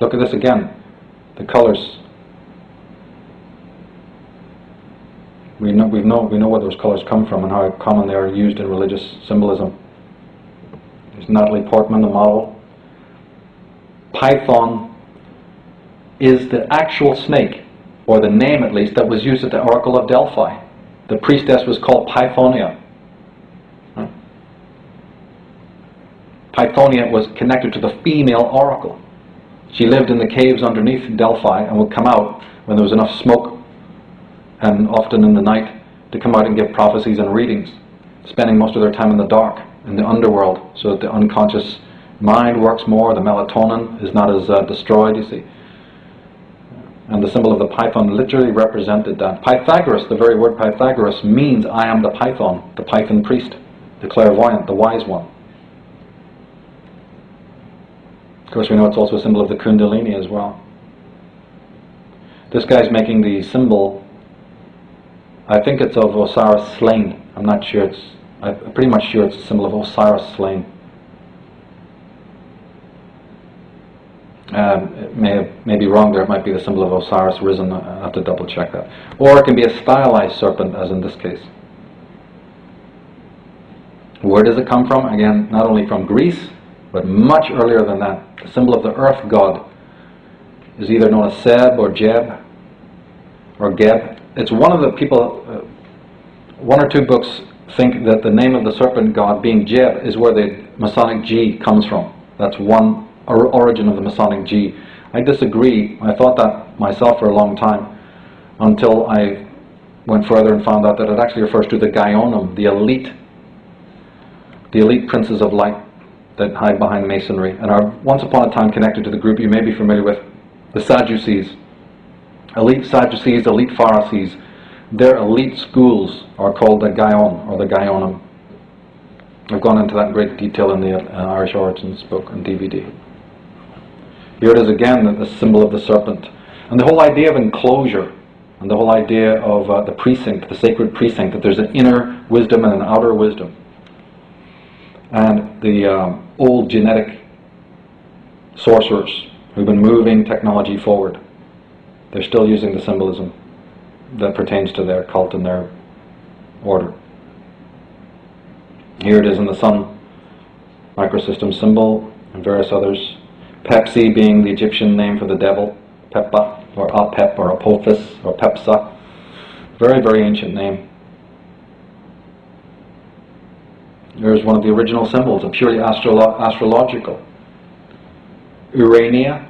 Speaker 1: Look at this again. The colors. We know where those colors come from and how common they are used in religious symbolism. There's Natalie Portman, the model. Python is the actual snake, or the name at least, that was used at the Oracle of Delphi. The priestess was called Pythonia. Right? Pythonia was connected to the female oracle. She lived in the caves underneath Delphi and would come out when there was enough smoke, and often in the night, to come out and give prophecies and readings, spending most of their time in the dark, in the underworld, so that the unconscious mind works more, the melatonin is not as destroyed, you see. And the symbol of the python literally represented that. Pythagoras, the very word Pythagoras, means I am the python priest, the clairvoyant, the wise one. Of course, we know it's also a symbol of the Kundalini as well. This guy's making the symbol, I think it's of Osiris slain. I'm not sure, I'm pretty much sure it's a symbol of Osiris slain. It may be wrong there. It might be the symbol of Osiris risen. I have to double check that. Or it can be a stylized serpent, as in this case. Where does it come from? Again, not only from Greece, but much earlier than that. The symbol of the earth god is either known as Seb or Jeb or Geb. It's one of the people, one or two books think that the name of the serpent god, being Jeb, is where the Masonic G comes from. That's one origin of the Masonic G. I disagree. I thought that myself for a long time, until I went further and found out that it actually refers to the Gaionum, the elite princes of light that hide behind Masonry and are once upon a time connected to the group you may be familiar with, the Sadducees. Elite Sadducees, elite Pharisees. Their elite schools are called the Gaion or the Gaionum. I've gone into that in great detail in the Irish Origins book and DVD. Here it is again, the symbol of the serpent. And the whole idea of enclosure, and the whole idea of the precinct, the sacred precinct, that there's an inner wisdom and an outer wisdom. And the old genetic sorcerers who've been moving technology forward, they're still using the symbolism that pertains to their cult and their order. Here it is in the Sun microsystem symbol and various others. Pepsi being the Egyptian name for the devil, Pepa, or Apep, or Apophis, or Pepsa. Very, very ancient name. Here's one of the original symbols, a purely astrological. Urania,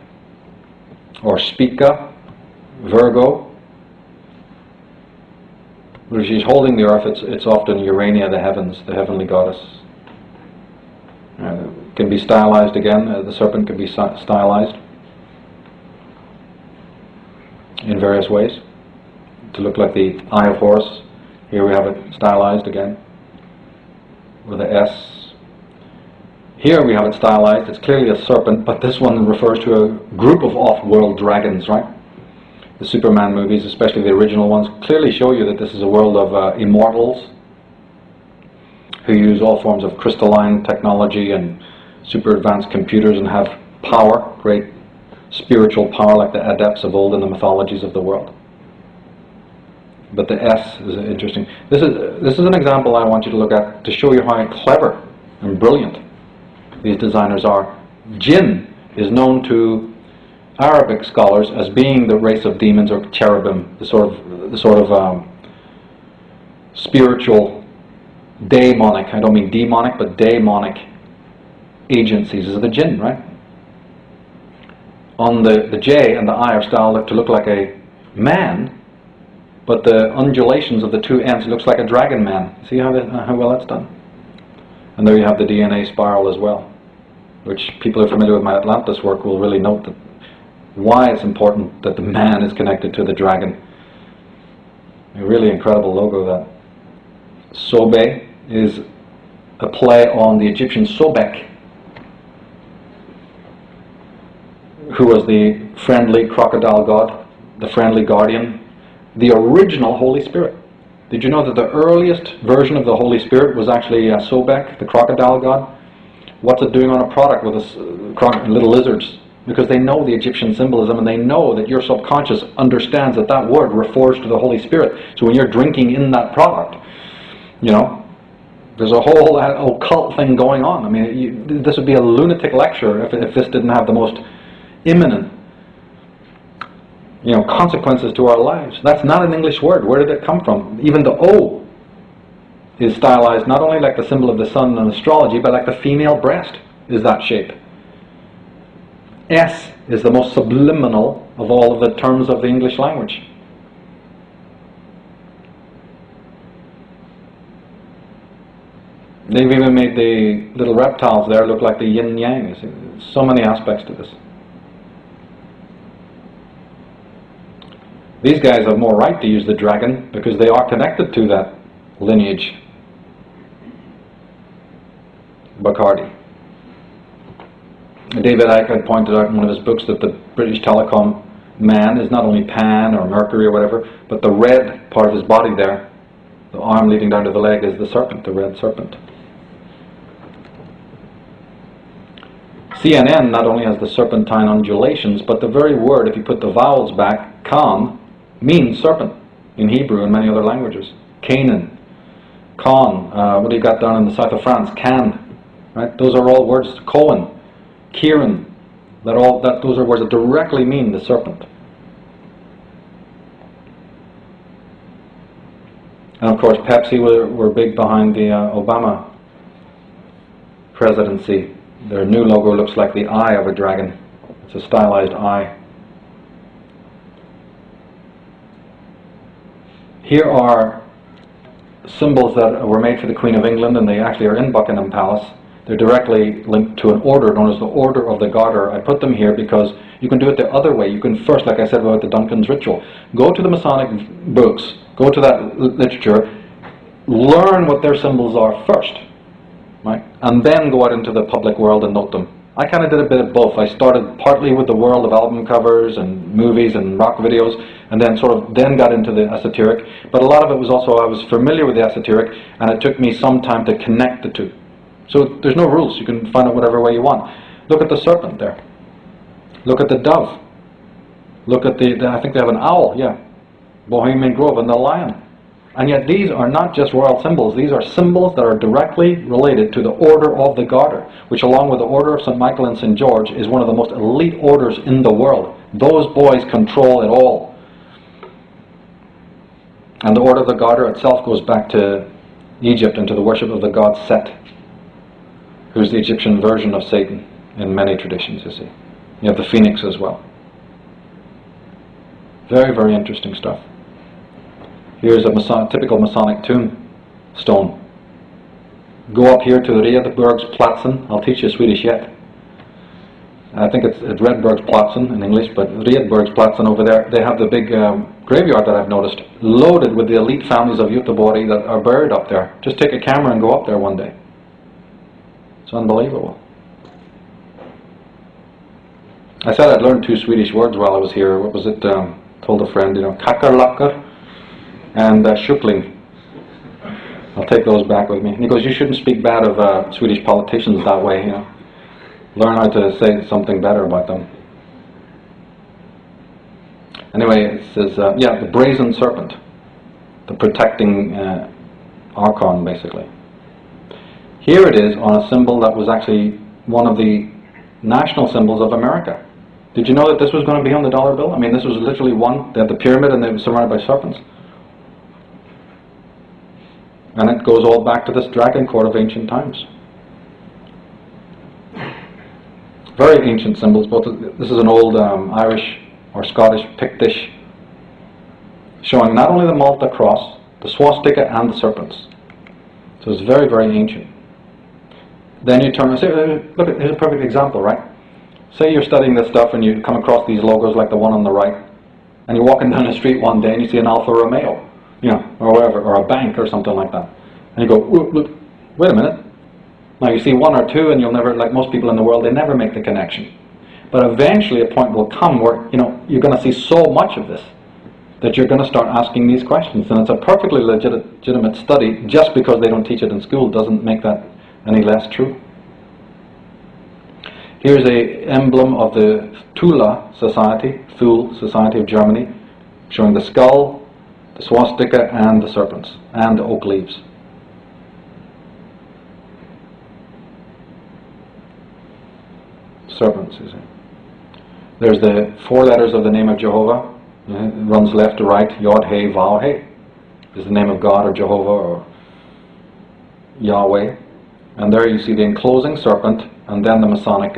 Speaker 1: or Spica, Virgo. When she's holding the earth, it's often Urania, the heavens, the heavenly goddess. Can be stylized again. The serpent can be stylized in various ways to look like the Eye of Horus. Here we have it stylized again with the S. Here we have it stylized. It's clearly a serpent, but this one refers to a group of off-world dragons, right? The Superman movies, especially the original ones, clearly show you that this is a world of immortals who use all forms of crystalline technology and super advanced computers and have power, great spiritual power like the adepts of old in the mythologies of the world. But the S is interesting. This is an example I want you to look at to show you how clever and brilliant these designers are. Jinn is known to Arabic scholars as being the race of demons or cherubim, the sort of spiritual daemonic, I don't mean demonic, but daemonic agencies is the jinn, right? On the J and the I are styled to look like a man, but the undulations of the two ends looks like a dragon man. See how well that's done? And there you have the DNA spiral as well, which people who are familiar with my Atlantis work will really note that why it's important that the man is connected to the dragon. A really incredible logo, that. Sobe is a play on the Egyptian Sobek, who was the friendly crocodile god, the friendly guardian, the original Holy Spirit. Did you know that the earliest version of the Holy Spirit was actually Sobek, the crocodile god? What's it doing on a product with little lizards? Because they know the Egyptian symbolism, and they know that your subconscious understands that that word refers to the Holy Spirit. So when you're drinking in that product, you know, there's a whole occult thing going on. I mean, this would be a lunatic lecture if this didn't have the most imminent, consequences to our lives. That's not an English word. Where did it come from? Even the O is stylized not only like the symbol of the sun in astrology, but like the female breast is that shape. S is the most subliminal of all of the terms of the English language. They've even made the little reptiles there look like the yin-yang. So many aspects to this. These guys have more right to use the dragon because they are connected to that lineage. Bacardi. David Icke had pointed out in one of his books that the British Telecom man is not only Pan or Mercury or whatever, but the red part of his body there, the arm leading down to the leg, is the serpent, the red serpent. CNN not only has the serpentine undulations, but the very word, if you put the vowels back, Khan, means serpent in Hebrew and many other languages. Canaan, Khan, what do you got down in the south of France? Can, right? Those are all words. Cohen, Kieran, those are words that directly mean the serpent. And of course, Pepsi were big behind the Obama presidency. Their new logo looks like the eye of a dragon. It's a stylized eye. Here are symbols that were made for the Queen of England, and they actually are in Buckingham Palace. They're directly linked to an order known as the Order of the Garter. I put them here because you can do it the other way. You can first, like I said about the Duncan's ritual, go to the Masonic books, go to that literature, learn what their symbols are first, right? And then go out into the public world and note them. I kind of did a bit of both. I started partly with the world of album covers and movies and rock videos, and then then got into the esoteric. But a lot of it was also I was familiar with the esoteric, and it took me some time to connect the two. So there's no rules. You can find it whatever way you want. Look at the serpent there. Look at the dove. Look at I think they have an owl, yeah. Bohemian Grove, and the lion. And yet these are not just royal symbols. These are symbols that are directly related to the Order of the Garter, which along with the Order of St. Michael and St. George is one of the most elite orders in the world. Those boys control it all. And the Order of the Garter itself goes back to Egypt and to the worship of the god Set, who's the Egyptian version of Satan in many traditions, you see. You have the phoenix as well. Very, very interesting stuff. Here's a typical Masonic tombstone. Go up here to Riedbergsplatsen. I'll teach you Swedish yet. I think it's Redbergsplatsen in English, but Riedbergsplatsen over there, they have the big graveyard that I've noticed, loaded with the elite families of Göteborg that are buried up there. Just take a camera and go up there one day. It's unbelievable. I said I'd learned 2 Swedish words while I was here. What was it? Told a friend, kakkerlakker and schuckling. I'll take those back with me. And he goes, you shouldn't speak bad of Swedish politicians that way, you know. Learn how to say something better about them. Anyway, it says, yeah, the brazen serpent, the protecting archon, basically. Here it is on a symbol that was actually one of the national symbols of America. Did you know that this was going to be on the dollar bill? I mean, this was literally one. They had the pyramid and they were surrounded by serpents. And it goes all back to this dragon court of ancient times. Very ancient symbols. Both. This is an old Irish or Scottish Pictish showing not only the Malta cross, the swastika and the serpents. So it's very, very ancient. Then you turn and say, look, here's a perfect example, right? Say you're studying this stuff and you come across these logos like the one on the right, and you're walking down the street one day and you see an Alfa Romeo, you know, or whatever, or a bank or something like that. And you go, look, wait a minute. Now you see one or two and you'll never, like most people in the world, they never make the connection. But eventually a point will come where, you know, you're going to see so much of this that you're going to start asking these questions. And it's a perfectly legitimate study. Just because they don't teach it in school doesn't make that any less true. Here's an emblem of the Thule Society of Germany, showing the skull, the swastika, and the serpents, and the oak leaves. Serpents, you see. There's the 4 letters of the name of Jehovah. It runs left to right. Yod, He, Vav, He is the name of God or Jehovah or Yahweh. And there you see the enclosing serpent and then the Masonic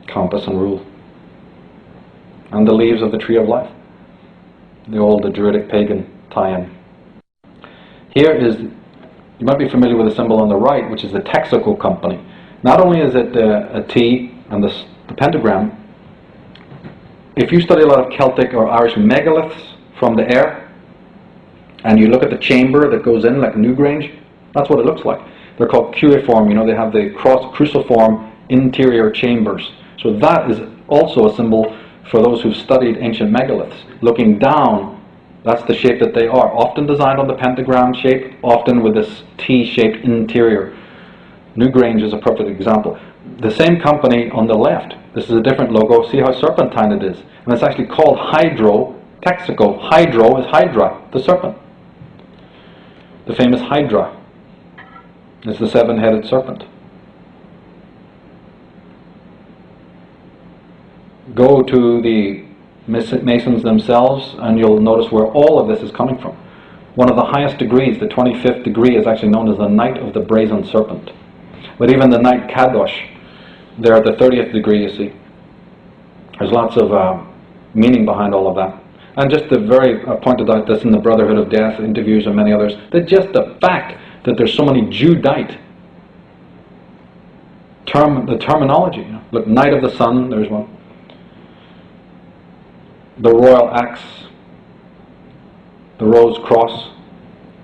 Speaker 1: compass and rule. And the leaves of the tree of life. The old Druidic pagan tie-in. Here is, you might be familiar with the symbol on the right, which is the Texaco company. Not only is it a T and the pentagram, if you study a lot of Celtic or Irish megaliths from the air, and you look at the chamber that goes in, like Newgrange, that's what it looks like. They're called cuneiform, you know, they have the cruciform interior chambers. So that is also a symbol for those who've studied ancient megaliths. Looking down, that's the shape that they are. Often designed on the pentagram shape, often with this T-shaped interior. Newgrange is a perfect example. The same company on the left, this is a different logo. See how serpentine it is. And it's actually called Hydro Texaco. Hydro is Hydra, the serpent. The famous Hydra is the 7-headed serpent. Go to the Masons themselves and you'll notice where all of this is coming from. One of the highest degrees, the 25th degree, is actually known as the Knight of the Brazen Serpent. But even the Knight Kadosh, they're at the 30th degree, you see. There's lots of meaning behind all of that. And just I pointed out this in the Brotherhood of Death interviews and many others, that just the fact that there's so many Judite the terminology. You know. Look, Knight of the Sun, there's one. The Royal Axe, the Rose Cross,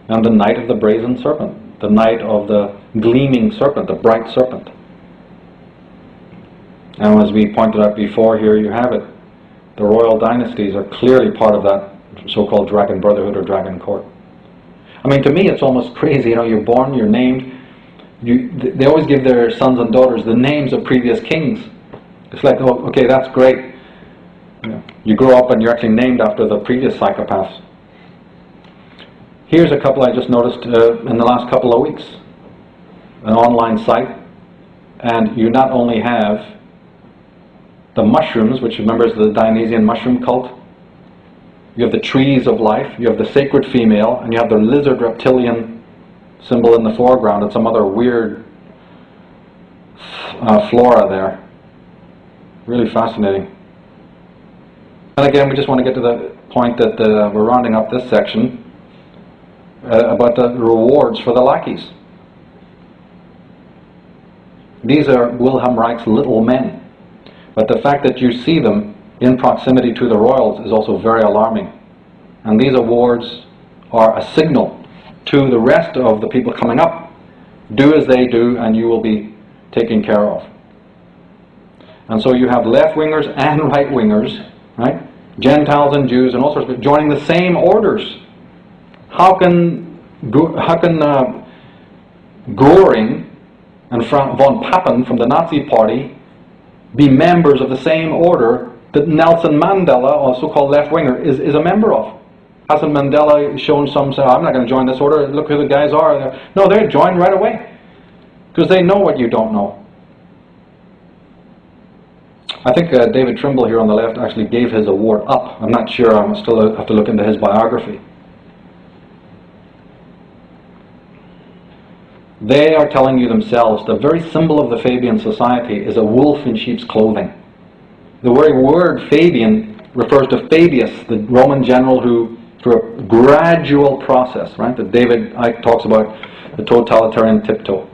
Speaker 1: and the Knight of the Brazen Serpent, the Knight of the Gleaming Serpent, the Bright Serpent. And as we pointed out before, here you have it. The royal dynasties are clearly part of that so-called Dragon Brotherhood or Dragon Court. I mean, to me it's almost crazy, you know, you're born, you're named, they always give their sons and daughters the names of previous kings. It's like, oh, okay, that's great. You grow up and you're actually named after the previous psychopaths. Here's a couple I just noticed in the last couple of weeks. An online site, and you not only have the mushrooms, which remember is the Dionysian mushroom cult, you have the trees of life, you have the sacred female, and you have the lizard reptilian symbol in the foreground and some other weird flora there. Really fascinating. And again, we just want to get to the point that we're rounding up this section about the rewards for the lackeys. These are Wilhelm Reich's little men. But the fact that you see them in proximity to the royals is also very alarming. And these awards are a signal to the rest of the people coming up. Do as they do and you will be taken care of. And so you have left-wingers and right-wingers, right? Gentiles and Jews and all sorts of people joining the same orders. How can Göring and von Papen from the Nazi Party be members of the same order that Nelson Mandela, a so-called left-winger, is a member of? Hasn't Mandela shown some, say, I'm not going to join this order, look who the guys are. No, they're joined right away, because they know what you don't know. I think David Trimble here on the left actually gave his award up. I'm not sure, I still have to look into his biography. They are telling you themselves the very symbol of the Fabian society is a wolf in sheep's clothing. The very word Fabian refers to Fabius, the Roman general who, through a gradual process, right, that David Icke talks about, the totalitarian tiptoe.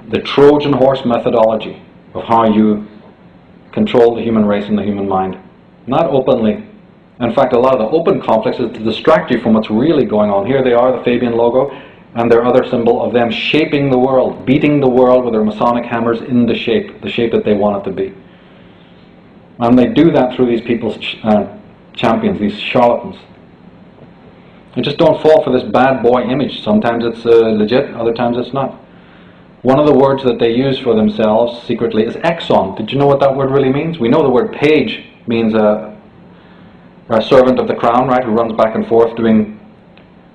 Speaker 1: The Trojan horse methodology of how you control the human race and the human mind. Not openly. In fact, a lot of the open conflicts is to distract you from what's really going on. Here they are, the Fabian logo, and their other symbol of them shaping the world, beating the world with their Masonic hammers into shape, the shape that they want it to be. And they do that through these people's champions, these charlatans. And just don't fall for this bad boy image. Sometimes it's legit, other times it's not. One of the words that they use for themselves secretly is exon. Did you know what that word really means? We know the word page means a servant of the crown, right, who runs back and forth doing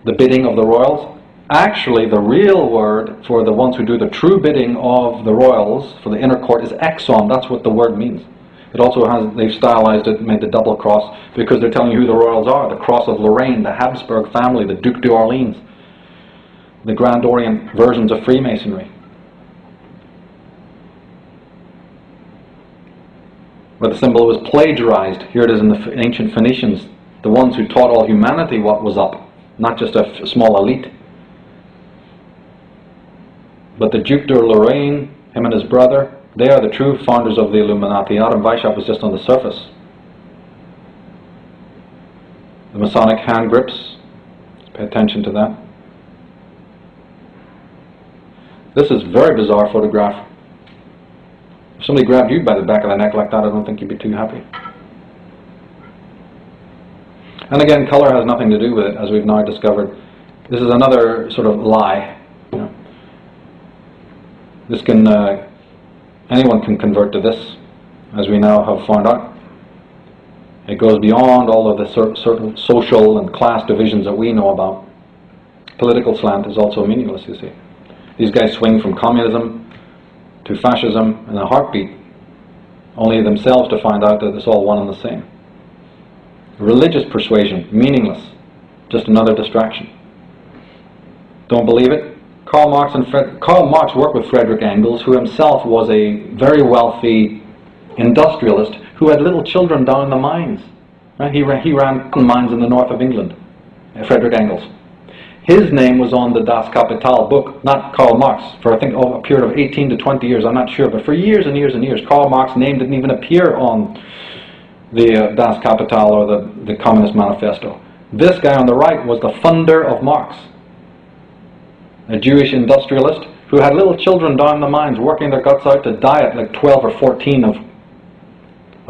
Speaker 1: the bidding of the royals. Actually, the real word for the ones who do the true bidding of the royals, for the inner court, is exon. That's what the word means. It also has, they've stylized it, made the double cross, because they're telling you who the royals are. The Cross of Lorraine, the Habsburg family, the Duc d'Orleans, the Grand Orient versions of Freemasonry. Where the symbol was plagiarized. Here it is in the ancient Phoenicians, the ones who taught all humanity what was up, not just a small elite. But the Duc de Lorraine, him and his brother, they are the true founders of the Illuminati. Adam Weishaupt was just on the surface. The Masonic hand grips, pay attention to that. This is a very bizarre photograph. If somebody grabbed you by the back of the neck like that, I don't think you'd be too happy. And again, color has nothing to do with it, as we've now discovered. This is another sort of lie. You know. This can, anyone can convert to this, as we now have found out. It goes beyond all of the certain social and class divisions that we know about. Political slant is also meaningless, you see. These guys swing from communism to fascism in a heartbeat, only themselves to find out that it's all one and the same. Religious persuasion, meaningless, just another distraction. Don't believe it? Karl Marx worked with Friedrich Engels, who himself was a very wealthy industrialist who had little children down in the mines. Right? He ran mines in the north of England, Friedrich Engels. His name was on the Das Kapital book, not Karl Marx, for I think a period of 18 to 20 years, I'm not sure, but for years and years and years, Karl Marx's name didn't even appear on the Das Kapital or the Communist Manifesto. This guy on the right was the funder of Marx, a Jewish industrialist who had little children down in the mines working their guts out to die at like 12 or 14 of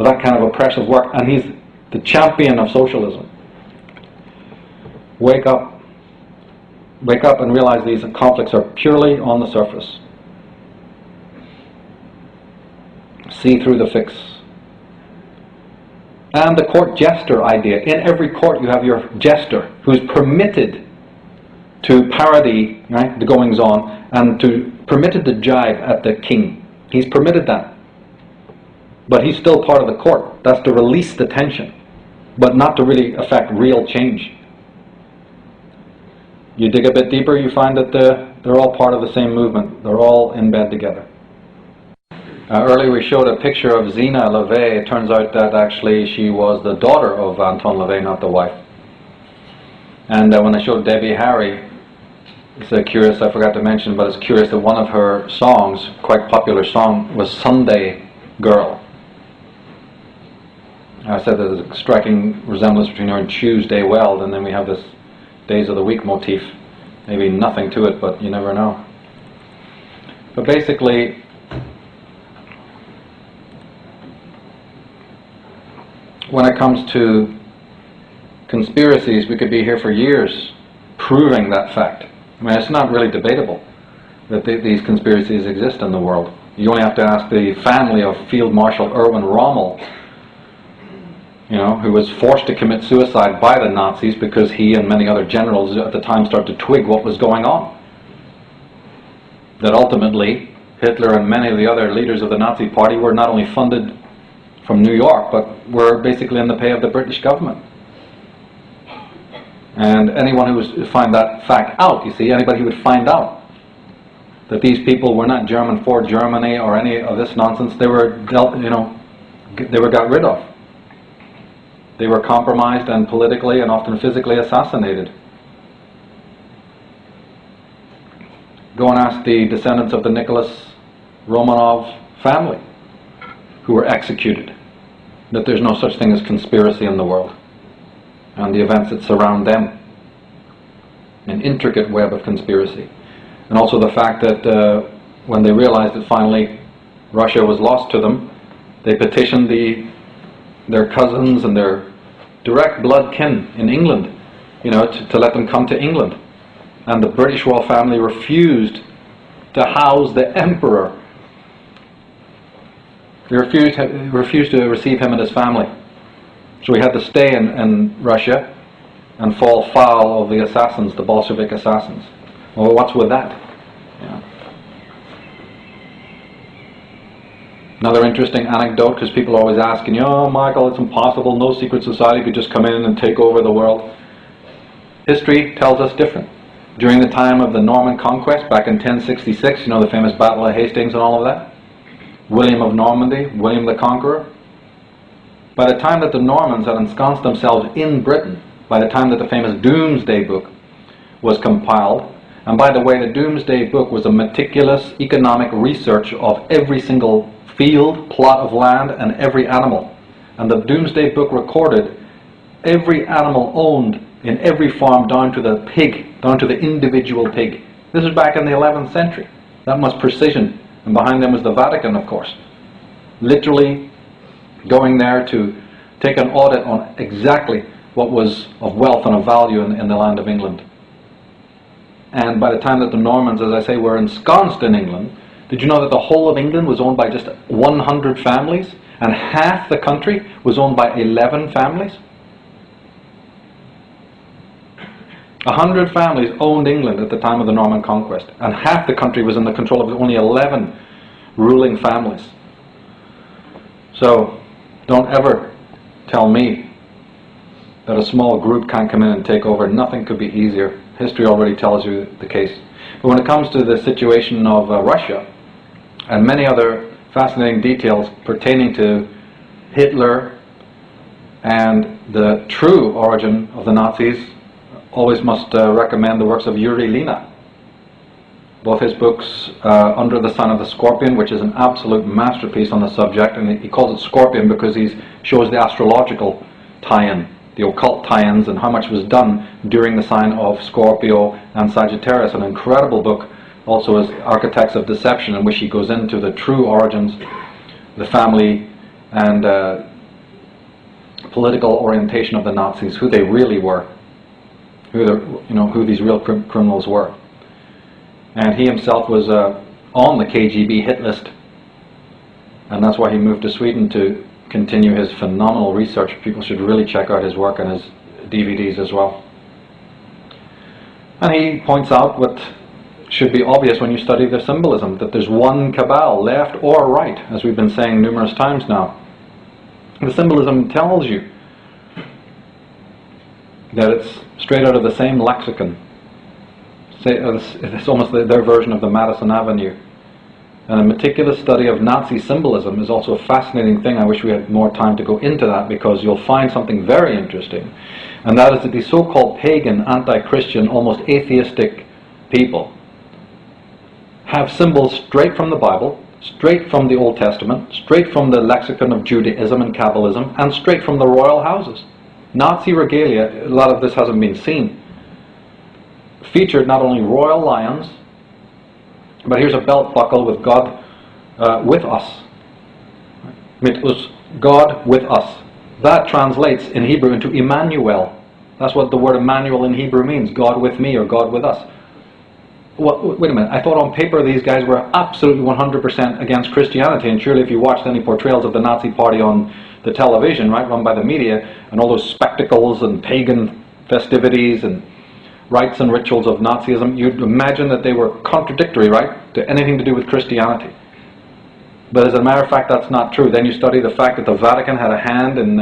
Speaker 1: that kind of oppressive work, and he's the champion of socialism. Wake up. Wake up and realize these conflicts are purely on the surface. See through the fix. And the court jester idea. In every court you have your jester who's permitted to parody, right, the goings on, and permitted to jibe at the king. He's permitted that. But he's still part of the court. That's to release the tension, but not to really affect real change. You dig a bit deeper, you find that they're all part of the same movement. They're all in bed together. Earlier we showed a picture of Zina LaVey. It turns out that actually she was the daughter of Anton LaVey, not the wife. And when I showed Debbie Harry, it's curious, I forgot to mention, but it's curious that one of her songs, quite popular song, was Sunday Girl. I said there's a striking resemblance between her and Tuesday Weld, and then we have this Days of the Week motif. Maybe nothing to it, but you never know. But basically, when it comes to conspiracies, we could be here for years proving that fact. I mean, it's not really debatable that these conspiracies exist in the world. You only have to ask the family of Field Marshal Erwin Rommel, you know, who was forced to commit suicide by the Nazis because he and many other generals at the time started to twig what was going on. That ultimately, Hitler and many of the other leaders of the Nazi Party were not only funded from New York, but were basically in the pay of the British government. And anyone who would find that fact out, you see, anybody who would find out that these people were not German for Germany or any of this nonsense, they were dealt, you know, they were got rid of. They were compromised and politically and often physically assassinated. Go and ask the descendants of the Nicholas Romanov family who were executed that there's no such thing as conspiracy in the world, and the events that surround them. An intricate web of conspiracy. And also the fact that when they realized that finally Russia was lost to them, they petitioned their cousins and their direct blood kin in England, you know, to let them come to England. And the British royal family refused to house the emperor. They refused to receive him and his family. So he had to stay in Russia and fall foul of the assassins, the Bolshevik assassins. Well, what's with that? Yeah. Another interesting anecdote, because people are always asking, oh, Michael, it's impossible, no secret society could just come in and take over the world. History tells us different. During the time of the Norman conquest, back in 1066, you know, the famous Battle of Hastings and all of that, William of Normandy, William the Conqueror, by the time that the Normans had ensconced themselves in Britain, by the time that the famous Doomsday Book was compiled, and by the way, the Doomsday Book was a meticulous economic research of every single field, plot of land, and every animal. And the Doomsday Book recorded every animal owned in every farm down to the pig, down to the individual pig. This is back in the 11th century. That much precision. And behind them was the Vatican, of course. Literally going there to take an audit on exactly what was of wealth and of value in the land of England. And by the time that the Normans, as I say, were ensconced in England, did you know that the whole of England was owned by just 100 families? And half the country was owned by 11 families? 100 families owned England at the time of the Norman conquest, and half the country was in the control of only 11 ruling families. So, don't ever tell me that a small group can't come in and take over. Nothing could be easier. History already tells you the case. But when it comes to the situation of Russia, and many other fascinating details pertaining to Hitler and the true origin of the Nazis, always must recommend the works of Yuri Lina. Both his books, Under the Sign of the Scorpion, which is an absolute masterpiece on the subject, and he calls it Scorpion because he shows the astrological tie-in, the occult tie-ins, and how much was done during the sign of Scorpio and Sagittarius. An incredible book, also as Architects of Deception, in which he goes into the true origins, the family, and political orientation of the Nazis, who they really were. Who these real criminals were. And he himself was on the KGB hit list, and that's why he moved to Sweden to continue his phenomenal research. People should really check out his work and his DVDs as well. And he points out what should be obvious when you study the symbolism, that there's one cabal, left or right, as we've been saying numerous times now. The symbolism tells you that it's straight out of the same lexicon. It's almost their version of the Madison Avenue. And a meticulous study of Nazi symbolism is also a fascinating thing. I wish we had more time to go into that, because you'll find something very interesting. And that is that these so-called pagan, anti-Christian, almost atheistic people have symbols straight from the Bible, straight from the Old Testament, straight from the lexicon of Judaism and Kabbalism, and straight from the royal houses. Nazi regalia, a lot of this hasn't been seen, featured not only royal lions, but here's a belt buckle with God with us. Mit us, God with us. That translates in Hebrew into Emmanuel. That's what the word Emmanuel in Hebrew means, God with me or God with us. Well, wait a minute, I thought on paper these guys were absolutely 100% against Christianity, and surely if you watched any portrayals of the Nazi party on the television, right, run by the media, and all those spectacles and pagan festivities and rites and rituals of Nazism, you'd imagine that they were contradictory, right, to anything to do with Christianity. But as a matter of fact, that's not true. Then you study the fact that the Vatican had a hand in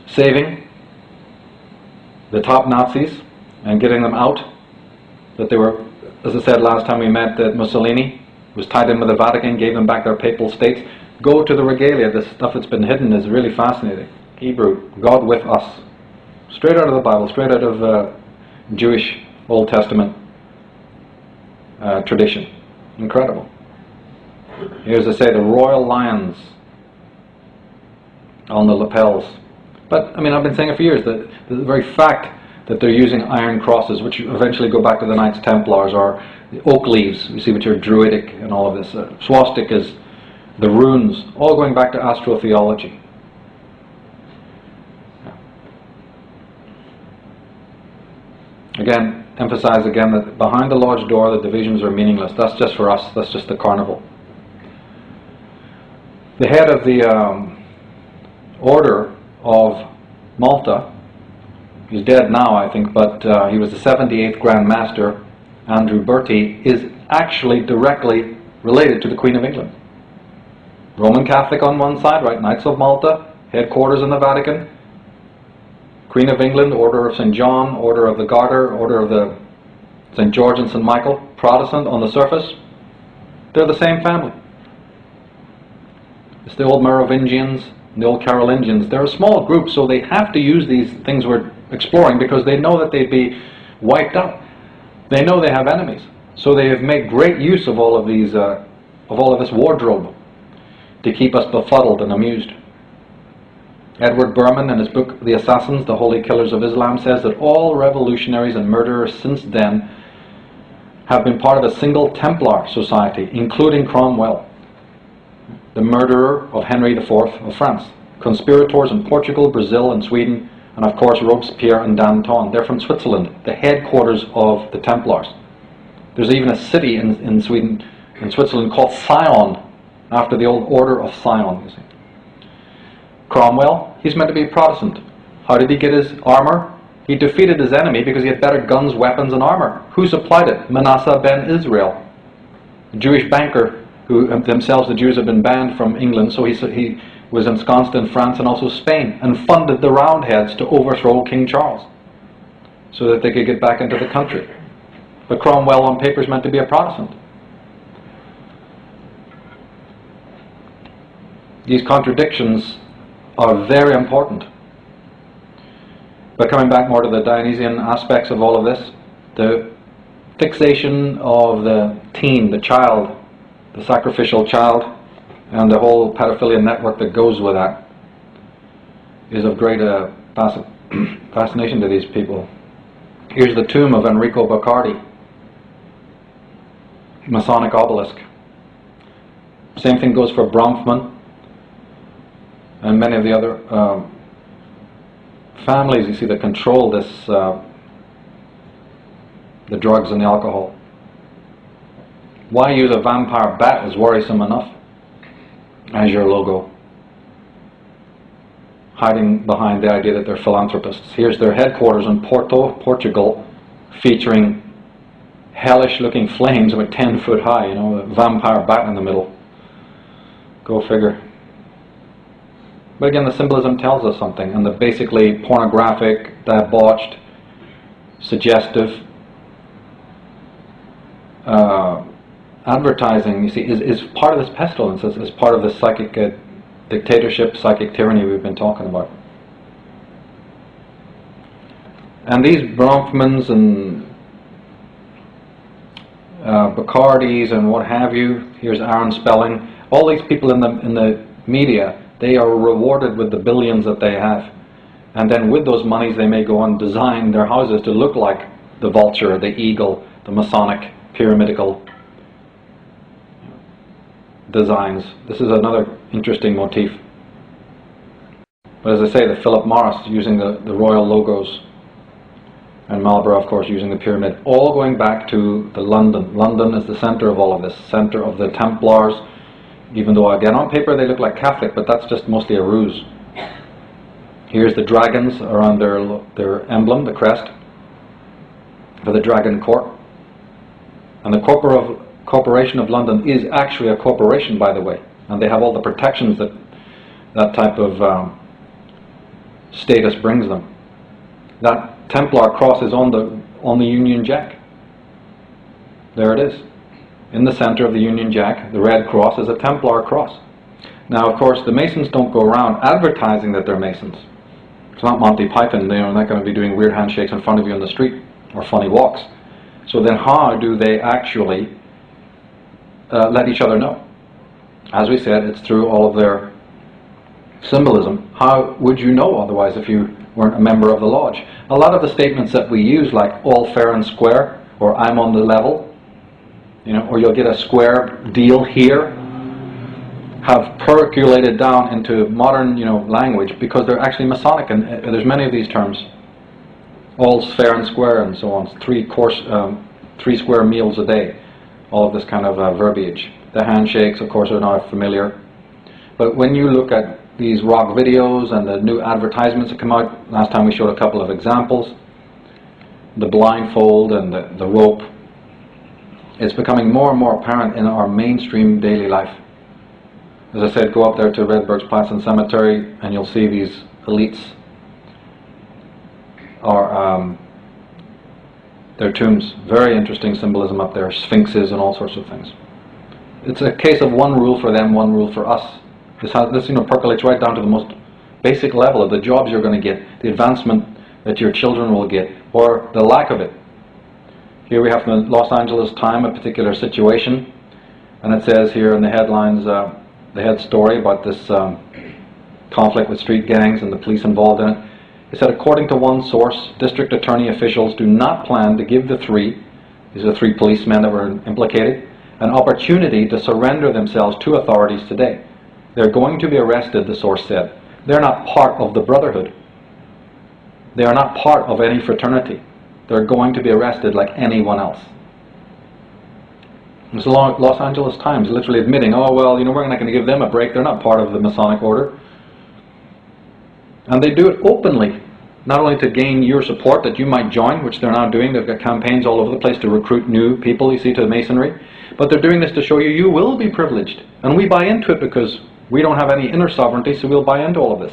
Speaker 1: saving the top Nazis and getting them out. That they were, as I said last time we met, that Mussolini was tied in with the Vatican, gave them back their papal states. Go to the regalia. The stuff that's been hidden is really fascinating. Hebrew, God with us. Straight out of the Bible, straight out of Jewish Old Testament tradition. Incredible. Here's, as I say, the royal lions on the lapels. But, I mean, I've been saying it for years, that the very fact that they're using iron crosses, which eventually go back to the Knights Templars, or the oak leaves, you see, which are druidic and all of this. Swastikas, the runes, all going back to astrotheology. Again, emphasize again that behind the lodge door the divisions are meaningless. That's just for us, that's just the carnival. The head of the Order of Malta, he's dead now I think, but he was the 78th Grand Master, Andrew Bertie, is actually directly related to the Queen of England. Roman Catholic on one side, right, Knights of Malta, headquarters in the Vatican. Queen of England, Order of St. John, Order of the Garter, Order of the St. George and St. Michael, Protestant on the surface. They're the same family. It's the old Merovingians, the old Carolingians. They're a small group, so they have to use these things we're exploring because they know that they'd be wiped out. They know they have enemies, so they have made great use of all of these, of all of this wardrobe to keep us befuddled and amused. Edward Berman, in his book *The Assassins: The Holy Killers of Islam*, says that all revolutionaries and murderers since then have been part of a single Templar society, including Cromwell, the murderer of Henry IV of France, conspirators in Portugal, Brazil and Sweden, and of course Robespierre and Danton. They're from Switzerland, the headquarters of the Templars. There's even a city in Switzerland called Sion, after the old Order of Sion, you see. Cromwell, he's meant to be a Protestant. How did he get his armor? He defeated his enemy because he had better guns, weapons and armor. Who supplied it? Manasseh ben Israel, a Jewish banker who themselves, the Jews, had been banned from England, so he was ensconced in France and also Spain, and funded the Roundheads to overthrow King Charles so that they could get back into the country. But Cromwell on paper is meant to be a Protestant. These contradictions are very important. But coming back more to the Dionysian aspects of all of this, the fixation of the teen, the child, the sacrificial child, and the whole pedophilia network that goes with that is of great fascination to these people. Here's the tomb of Enrico Baccardi, Masonic obelisk. Same thing goes for Bronfman and many of the other families, you see, that control this, the drugs and the alcohol. Why use a vampire bat is worrisome enough as your logo, hiding behind the idea that they're philanthropists. Here's their headquarters in Porto, Portugal, featuring hellish looking flames about 10 foot high, you know, a vampire bat in the middle. Go figure. But again, the symbolism tells us something, and the basically pornographic, debauched, suggestive advertising, you see, is part of this pestilence, is part of this psychic dictatorship, psychic tyranny we've been talking about. And these Bronfmans and Bacardis and what have you, here's Aaron Spelling, all these people in the media, they are rewarded with the billions that they have. And then with those monies they may go and design their houses to look like the vulture, the eagle, the Masonic, pyramidical designs. This is another interesting motif. But as I say, the Philip Morris using the royal logos, and Marlborough, of course, using the pyramid, all going back to the London. London is the center of all of this, center of the Templars, even though, again, on paper they look like Catholic, but that's just mostly a ruse. Here's the dragons around their emblem, the crest, for the Dragon Court. And the Corporation of London is actually a corporation, by the way, and they have all the protections that that type of status brings them. That Templar cross is on the Union Jack. There it is. In the center of the Union Jack, the red cross is a Templar cross. Now, of course, the Masons don't go around advertising that they're Masons. It's not Monty Python. They're not going to be doing weird handshakes in front of you in the street or funny walks. So then how do they actually let each other know? As we said, it's through all of their symbolism. How would you know otherwise if you weren't a member of the lodge? A lot of the statements that we use, like all fair and square, or I'm on the level, or you'll get a square deal here, have percolated down into modern, language, because they're actually Masonic, and there's many of these terms. All's fair and square, and so on. 3 square meals a day. All of this kind of verbiage. The handshakes, of course, are now familiar. But when you look at these rock videos and the new advertisements that come out, last time we showed a couple of examples, the blindfold and the rope, it's becoming more and more apparent in our mainstream daily life. As I said, go up there to Redbergsplatz and Cemetery and you'll see these elites, or their tombs. Very interesting symbolism up there, sphinxes and all sorts of things. It's a case of one rule for them, one rule for us. This percolates right down to the most basic level of the jobs you're going to get, the advancement that your children will get, or the lack of it. Here we have from the Los Angeles Times a particular situation, and it says here in the headlines, the head story about this conflict with street gangs and the police involved in it. It said, according to one source, district attorney officials do not plan to give these are the 3 policemen that were implicated, an opportunity to surrender themselves to authorities today. They're going to be arrested, the source said. They're not part of the Brotherhood. They are not part of any fraternity. They're going to be arrested like anyone else. It's the Los Angeles Times literally admitting, we're not going to give them a break. They're not part of the Masonic order. And they do it openly, not only to gain your support that you might join, which they're now doing. They've got campaigns all over the place to recruit new people, you see, to Masonry. But they're doing this to show you will be privileged. And we buy into it because we don't have any inner sovereignty, so we'll buy into all of this.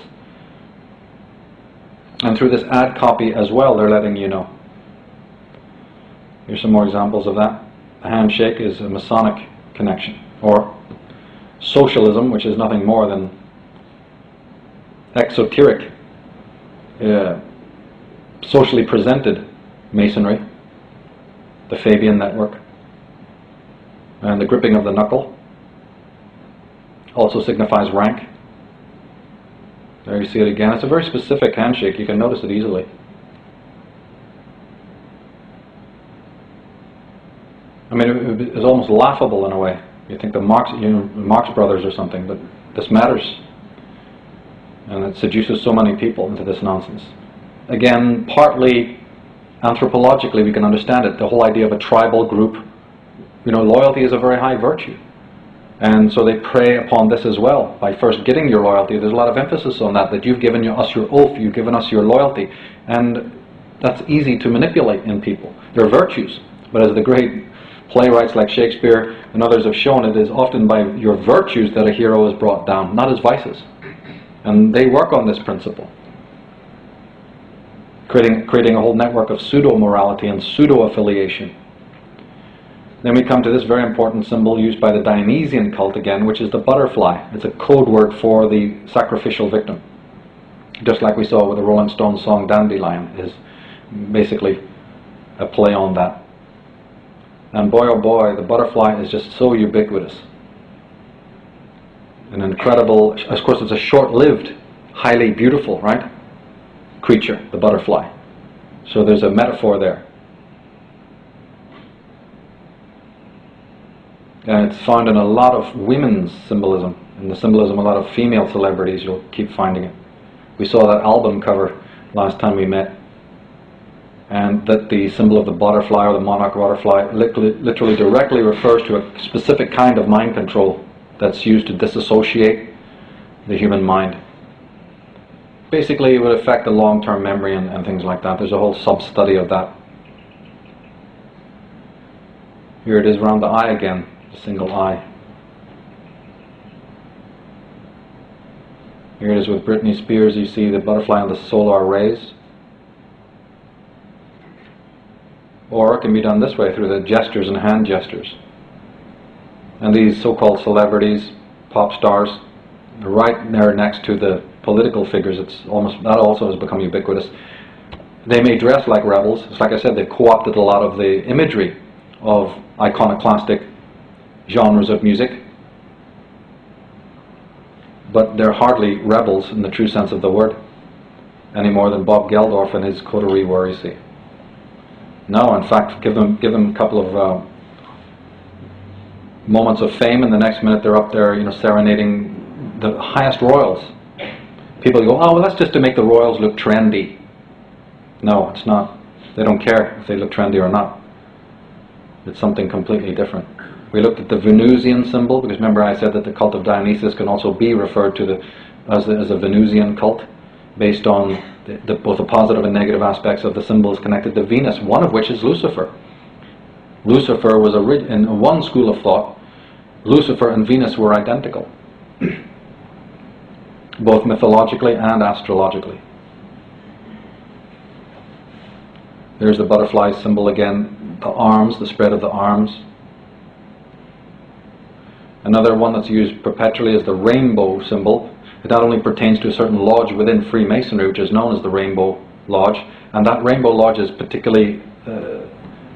Speaker 1: And through this ad copy as well, they're letting you know. Here's some more examples of that. A handshake is a Masonic connection. Or socialism, which is nothing more than exoteric, socially presented Masonry. The Fabian network. And the gripping of the knuckle also signifies rank. There you see it again. It's a very specific handshake. You can notice it easily. I mean, it's almost laughable in a way. You think the Marx brothers or something, but this matters. And it seduces so many people into this nonsense. Again, partly anthropologically we can understand it. The whole idea of a tribal group. Loyalty is a very high virtue. And so they prey upon this as well. By first getting your loyalty, there's a lot of emphasis on that you've given us your oath, you've given us your loyalty. And that's easy to manipulate in people. They're virtues. But as the great playwrights like Shakespeare and others have shown, it is often by your virtues that a hero is brought down, not his vices. And they work on this principle. Creating a whole network of pseudo-morality and pseudo-affiliation. Then we come to this very important symbol used by the Dionysian cult again, which is the butterfly. It's a code word for the sacrificial victim. Just like we saw with the Rolling Stones song Dandelion, is basically a play on that. And boy oh boy, the butterfly is just so ubiquitous. An incredible, of course it's a short-lived, highly beautiful, right? Creature, the butterfly. So there's a metaphor there. And it's found in a lot of women's symbolism. In the symbolism of a lot of female celebrities, you'll keep finding it. We saw that album cover last time we met, and that the symbol of the butterfly or the monarch butterfly literally directly refers to a specific kind of mind control that's used to disassociate the human mind. Basically, it would affect the long-term memory and things like that. There's a whole sub-study of that. Here it is around the eye again, the single eye. Here it is with Britney Spears. You see the butterfly and the solar rays. Or it can be done this way, through the gestures and hand gestures. And these so-called celebrities, pop stars, right there next to the political figures, that also has become ubiquitous. They may dress like rebels. It's like I said, they've co-opted a lot of the imagery of iconoclastic genres of music. But they're hardly rebels in the true sense of the word, any more than Bob Geldof and his coterie were, you see. No, in fact, give them a couple of moments of fame, and the next minute they're up there, serenading the highest royals. People go, oh, well, that's just to make the royals look trendy. No, it's not. They don't care if they look trendy or not. It's something completely different. We looked at the Venusian symbol, because remember I said that the cult of Dionysus can also be referred to as a Venusian cult, based on both the positive and negative aspects of the symbols connected to Venus, one of which is Lucifer. Lucifer was, in one school of thought, Lucifer and Venus were identical, both mythologically and astrologically. There's the butterfly symbol again, the arms, the spread of the arms. Another one that's used perpetually is the rainbow symbol. It not only pertains to a certain lodge within Freemasonry, which is known as the Rainbow Lodge, and that Rainbow Lodge is particularly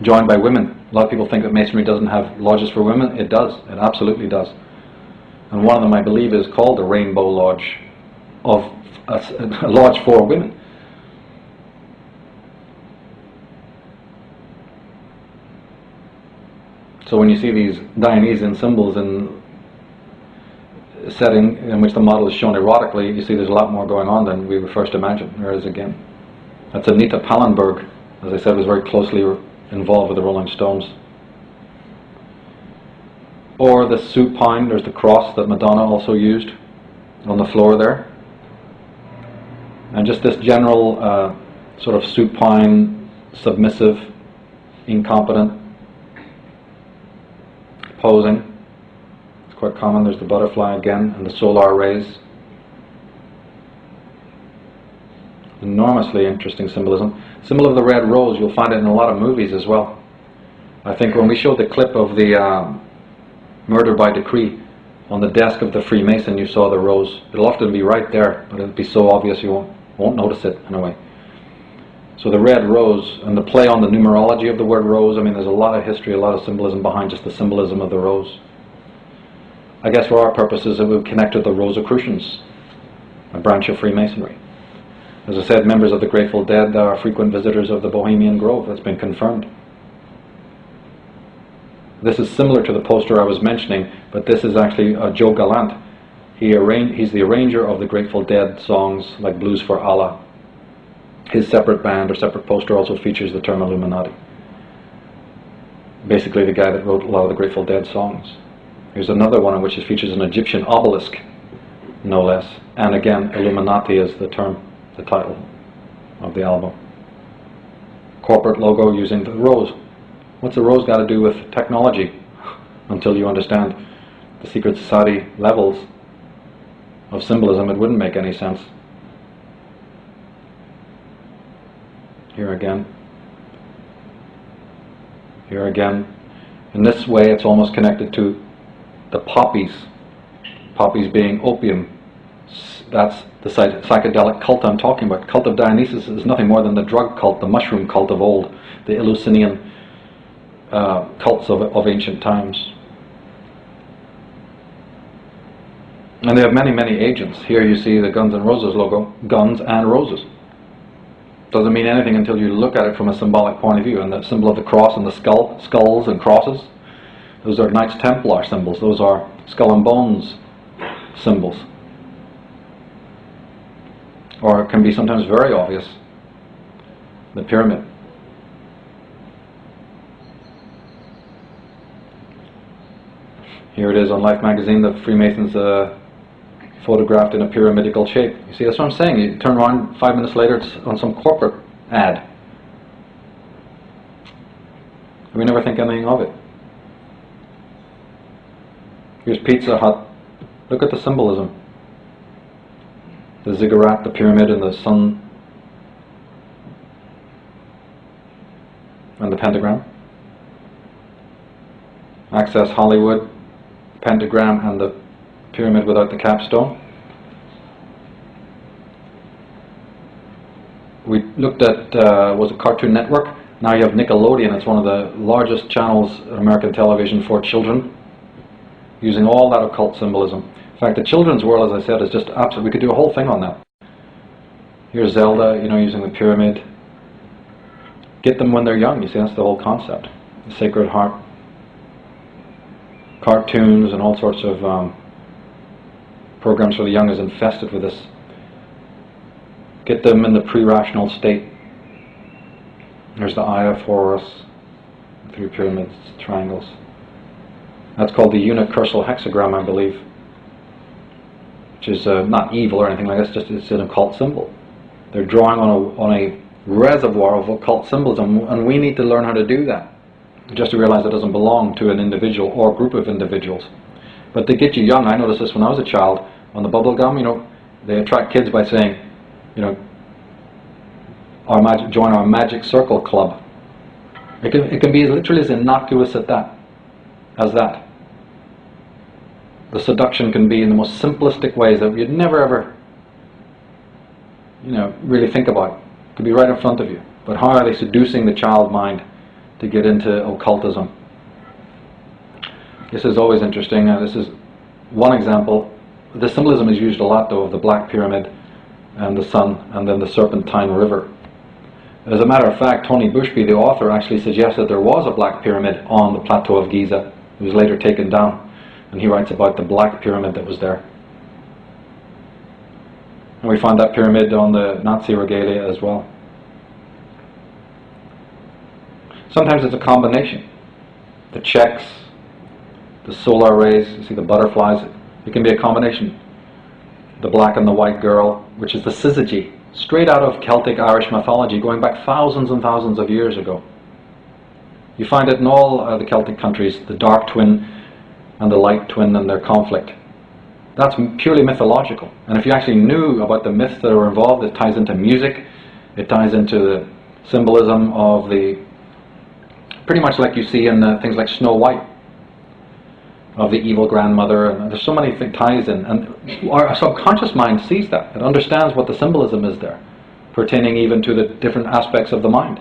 Speaker 1: joined by women. A lot of people think that Masonry doesn't have lodges for women. It does. It absolutely does. And one of them, I believe, is called the Rainbow Lodge, of a lodge for women. So when you see these Dionysian symbols in a setting in which the model is shown erotically, you see there's a lot more going on than we would first imagine. There is again. That's Anita Pallenberg, as I said, was very closely involved with the Rolling Stones. Or the supine, there's the cross that Madonna also used on the floor there. And just this general sort of supine, submissive, incompetent posing. It's quite common. There's the butterfly again and the solar rays. Enormously interesting symbolism. Symbol of the red rose, you'll find it in a lot of movies as well. I think when we showed the clip of the murder by decree on the desk of the Freemason, you saw the rose. It'll often be right there, but it'll be so obvious you won't notice it in a way. So the red rose, and the play on the numerology of the word rose, I mean, there's a lot of history, a lot of symbolism behind just the symbolism of the rose. I guess for our purposes it would connect to the Rosicrucians, a branch of Freemasonry. As I said, members of the Grateful Dead are frequent visitors of the Bohemian Grove. That's been confirmed. This is similar to the poster I was mentioning, but this is actually Joe Gallant. He's the arranger of the Grateful Dead songs like Blues for Allah. His separate band or separate poster also features the term Illuminati. Basically the guy that wrote a lot of the Grateful Dead songs. Here's another one in which it features an Egyptian obelisk, no less. And again, Illuminati is the term, the title of the album. Corporate logo using the rose. What's the rose got to do with technology? Until you understand the secret society levels of symbolism, it wouldn't make any sense. Here again. Here again. In this way, it's almost connected to the poppies. Poppies being opium. That's the psychedelic cult I'm talking about. Cult of Dionysus is nothing more than the drug cult, the mushroom cult of old, the Eleusinian cults of ancient times. And they have many, many agents. Here you see the Guns N' Roses logo, Guns and Roses. Doesn't mean anything until you look at it from a symbolic point of view. And the symbol of the cross and the skulls and crosses, those are Knights Templar symbols. Those are skull and bones symbols. or it can be sometimes very obvious. The pyramid. Here it is on Life magazine, the Freemasons photographed in a pyramidical shape. You see, that's what I'm saying. You turn around 5 minutes later, it's on some corporate ad. We never think anything of it. Here's Pizza Hut. Look at the symbolism. The ziggurat, the pyramid, and the sun, and the pentagram. Access Hollywood, pentagram, and the pyramid without the capstone. We looked at, was it Cartoon Network? Now you have Nickelodeon. It's one of the largest channels in American television for children, using all that occult symbolism. In fact, the children's world, as I said, is just absolute. We could do a whole thing on that. Here's Zelda, using the pyramid. Get them when they're young. You see, that's the whole concept. The Sacred Heart. Cartoons and all sorts of programs for the young is infested with this. Get them in the pre-rational state. There's the Eye of Horus, 3 pyramids, triangles. That's called the unicursal hexagram, I believe, which is not evil or anything like that. It's an occult symbol. They're drawing on a reservoir of occult symbolism, and we need to learn how to do that. Just to realize it doesn't belong to an individual or group of individuals. But they get you young. I noticed this when I was a child. On the bubble gum, they attract kids by saying, join our magic circle club. It can be literally as innocuous as that. The seduction can be in the most simplistic ways that you'd never ever, really think about. It could be right in front of you. But how are they seducing the child mind to get into occultism? This is always interesting. This is one example. The symbolism is used a lot, though, of the Black Pyramid and the sun, and then the Serpentine River. As a matter of fact, Tony Bushby, the author, actually suggested there was a Black Pyramid on the Plateau of Giza. It was later taken down, and he writes about the Black Pyramid that was there. And we find that pyramid on the Nazi regalia as well. Sometimes it's a combination. The checks, the solar rays, you see the butterflies, it can be a combination. The black and the white girl, which is the syzygy, straight out of Celtic Irish mythology, going back thousands and thousands of years ago. You find it in all the Celtic countries, the dark twin and the light twin and their conflict. That's purely mythological. And if you actually knew about the myths that are involved, it ties into music, it ties into the symbolism of pretty much like you see in things like Snow White, of the evil grandmother, and there's so many ties in, and our subconscious mind sees that. It understands what the symbolism is there, pertaining even to the different aspects of the mind.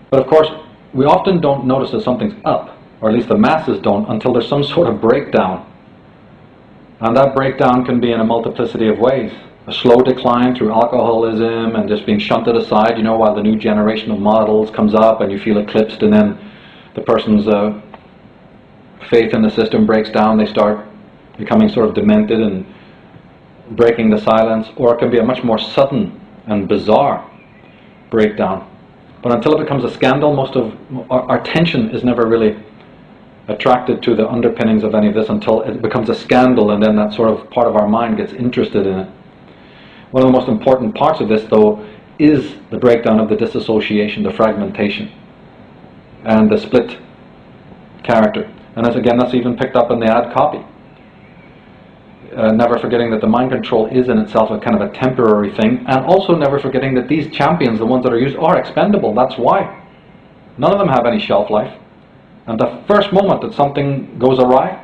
Speaker 1: But of course, we often don't notice that something's up, or at least the masses don't, until there's some sort of breakdown. And that breakdown can be in a multiplicity of ways. A slow decline through alcoholism and just being shunted aside, while the new generation of models comes up and you feel eclipsed, and then the person's faith in the system breaks down. They start becoming sort of demented and breaking the silence. Or it can be a much more sudden and bizarre breakdown. But until it becomes a scandal, most of our attention is never really attracted to the underpinnings of any of this until it becomes a scandal, and then that sort of part of our mind gets interested in it. One of the most important parts of this, though, is the breakdown of the dissociation, the fragmentation, and the split character. And that's even picked up in the ad copy. Never forgetting that the mind control is in itself a kind of a temporary thing, and also never forgetting that these champions, the ones that are used, are expendable. That's why. None of them have any shelf life. And the first moment that something goes awry,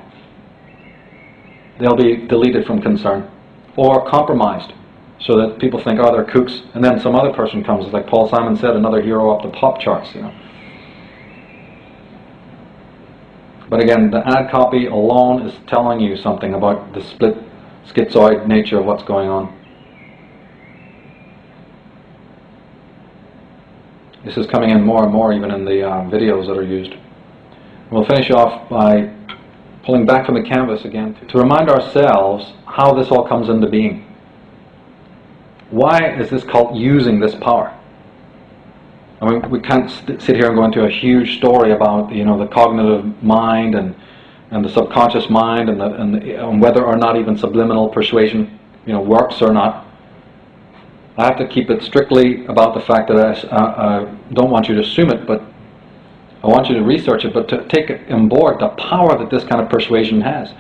Speaker 1: they'll be deleted from concern or compromised, so that people think, oh, they're kooks, and then some other person comes, like Paul Simon said, another hero up the pop charts, But again, the ad copy alone is telling you something about the split, schizoid nature of what's going on. This is coming in more and more, even in the videos that are used. We'll finish off by pulling back from the canvas again, to remind ourselves how this all comes into being. Why is this cult using this power? I mean, we can't sit here and go into a huge story about, the cognitive mind and the subconscious mind and whether or not even subliminal persuasion, works or not. I have to keep it strictly about the fact that I don't want you to assume it, but I want you to research it, but to take on board the power that this kind of persuasion has.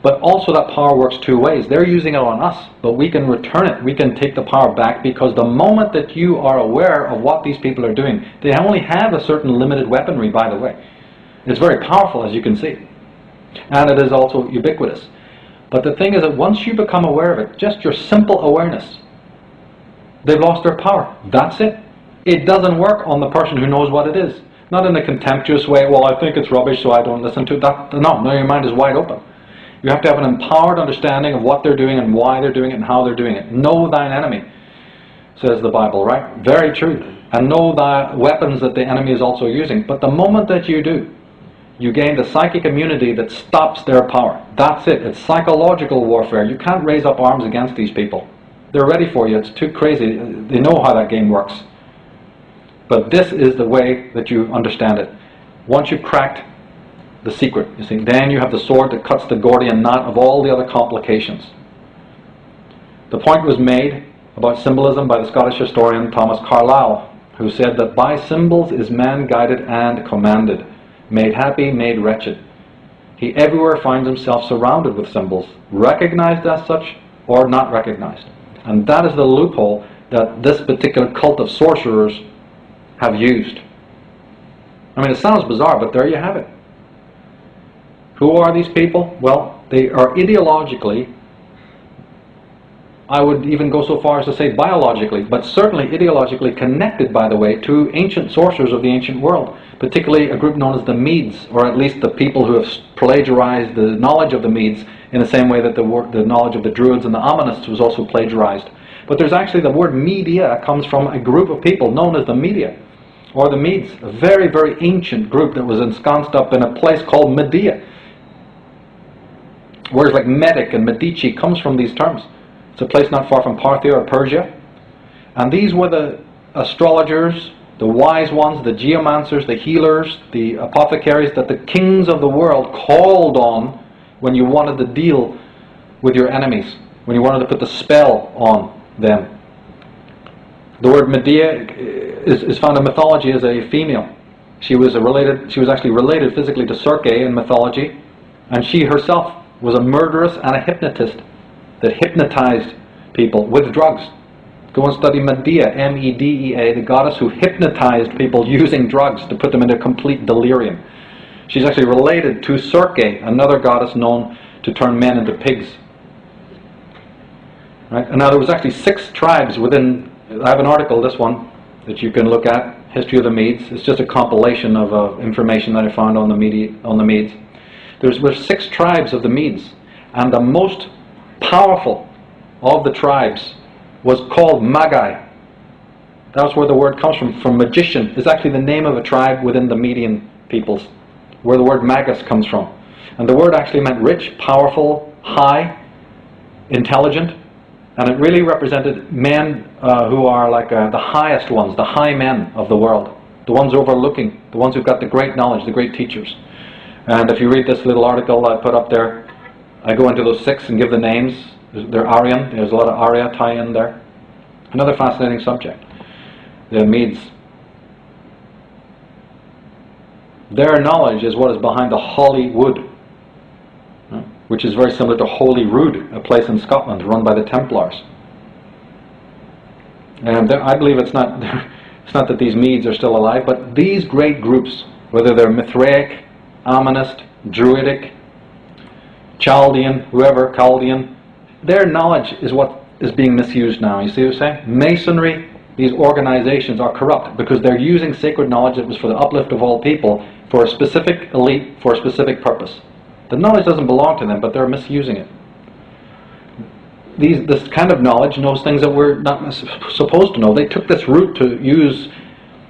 Speaker 1: But also that power works two ways. They're using it on us, but we can return it. We can take the power back, because the moment that you are aware of what these people are doing, they only have a certain limited weaponry, by the way. It's very powerful, as you can see. And it is also ubiquitous. But the thing is that once you become aware of it, just your simple awareness, they've lost their power. That's it. It doesn't work on the person who knows what it is. Not in a contemptuous way, well, I think it's rubbish, so I don't listen to it. No, your mind is wide open. You have to have an empowered understanding of what they're doing and why they're doing it and how they're doing it. Know thine enemy, says the Bible, right? Very true. And know the weapons that the enemy is also using. But the moment that you do, you gain the psychic immunity that stops their power. That's it. It's psychological warfare. You can't raise up arms against these people. They're ready for you. It's too crazy. They know how that game works. But this is the way that you understand it. Once you've cracked the secret, you see, then you have the sword that cuts the Gordian knot of all the other complications. The point was made about symbolism by the Scottish historian Thomas Carlyle, who said that by symbols is man guided and commanded, made happy, made wretched. He everywhere finds himself surrounded with symbols, recognized as such or not recognized. And that is the loophole that this particular cult of sorcerers have used. I mean, it sounds bizarre, but there you have it. Who are these people? Well, they are ideologically, I would even go so far as to say biologically, but certainly ideologically connected, by the way, to ancient sorcerers of the ancient world, particularly a group known as the Medes, or at least the people who have plagiarized the knowledge of the Medes in the same way that the knowledge of the Druids and the Omanists was also plagiarized. But there's actually, the word Media comes from a group of people known as the Media, or the Medes, a very, very ancient group that was ensconced up in a place called Medea. Words like Medic and Medici comes from these terms. It's a place not far from Parthia or Persia. And these were the astrologers, the wise ones, the geomancers, the healers, the apothecaries that the kings of the world called on when you wanted to deal with your enemies, when you wanted to put the spell on them. The word Medea is found in mythology as a female. She was actually related physically to Circe in mythology, and she herself was a murderess and a hypnotist that hypnotized people with drugs. Go and study Medea, M-E-D-E-A, the goddess who hypnotized people using drugs to put them into complete delirium. She's actually related to Circe, another goddess known to turn men into pigs. Right? And now there was actually 6 tribes within, I have an article, this one, that you can look at, History of the Medes. It's just a compilation of information that I found on the Medes. There 6 tribes of the Medes, and the most powerful of the tribes was called Magi. That's where the word comes from magician. It's actually the name of a tribe within the Median peoples, where the word magus comes from. And the word actually meant rich, powerful, high, intelligent, and it really represented men who are like the highest ones, the high men of the world, the ones overlooking, the ones who've got the great knowledge, the great teachers. And if you read this little article I put up there, I go into those 6 and give the names. They're Aryan. There's a lot of Arya tie-in there. Another fascinating subject. The Medes. Their knowledge is what is behind the Holy Wood, which is very similar to Holy Rood, a place in Scotland run by the Templars. And I believe it's not that these Medes are still alive, but these great groups, whether they're Mithraic, Amonist, Druidic, Chaldean, Chaldean, their knowledge is what is being misused now. You see what I'm saying? Masonry, these organizations are corrupt because they're using sacred knowledge that was for the uplift of all people for a specific elite, for a specific purpose. The knowledge doesn't belong to them, but they're misusing it. This kind of knowledge knows things that we're not supposed to know. They took this route to use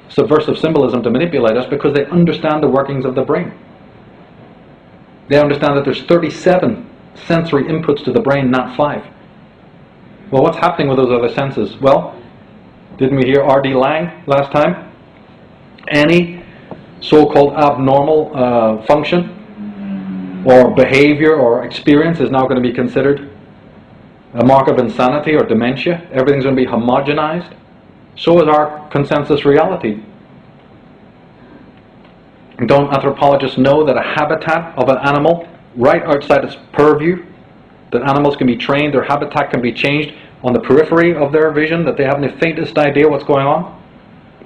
Speaker 1: subversive symbolism to manipulate us because they understand the workings of the brain. They understand that there's 37 sensory inputs to the brain, not 5. Well, what's happening with those other senses? Well, didn't we hear R.D. Laing last time? Any so-called abnormal function or behavior or experience is now going to be considered a mark of insanity or dementia. Everything's going to be homogenized. So is our consensus reality. Don't anthropologists know that a habitat of an animal right outside its purview, that animals can be trained, their habitat can be changed on the periphery of their vision, that they haven't the faintest idea what's going on?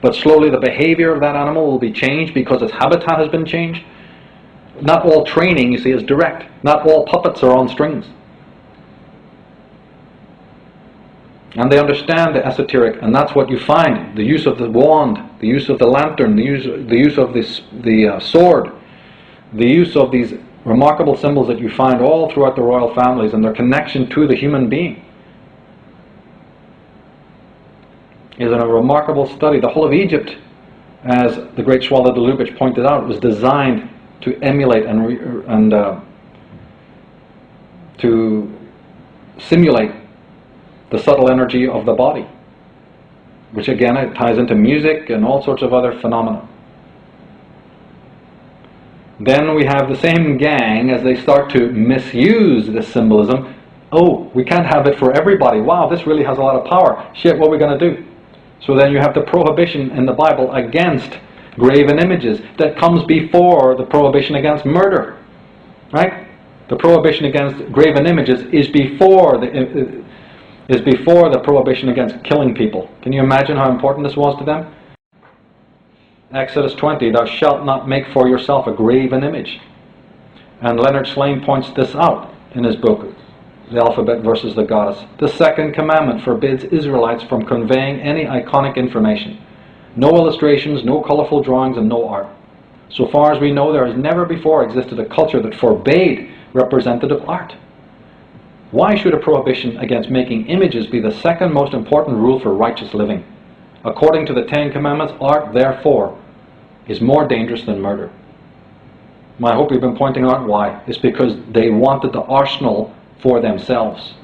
Speaker 1: But slowly the behavior of that animal will be changed because its habitat has been changed. Not all training, you see, is direct. Not all puppets are on strings. And they understand the esoteric, and that's what you find. The use of the wand, the use of the lantern, the use of the sword, the use of these remarkable symbols that you find all throughout the royal families and their connection to the human being is a remarkable study. The whole of Egypt, as the great Swallow de Lubitsch pointed out, was designed to emulate and to simulate the subtle energy of the body, which again it ties into music and all sorts of other phenomena. Then we have the same gang, as they start to misuse this symbolism. Oh, we can't have it for everybody. Wow, this really has a lot of power. Shit, what are we going to do? So then you have the prohibition in the Bible against graven images that comes before the prohibition against murder, right? The prohibition against graven images is before the prohibition against killing people. Can you imagine how important this was to them? Exodus 20, thou shalt not make for yourself a graven image. And Leonard Slane points this out in his book, The Alphabet versus the Goddess. The second commandment forbids Israelites from conveying any iconic information. No illustrations, no colorful drawings, and no art. So far as we know, there has never before existed a culture that forbade representative art. Why should a prohibition against making images be the second most important rule for righteous living? According to the Ten Commandments, art, therefore, is more dangerous than murder. I hope you've been pointing out why. It's because they wanted the arsenal for themselves.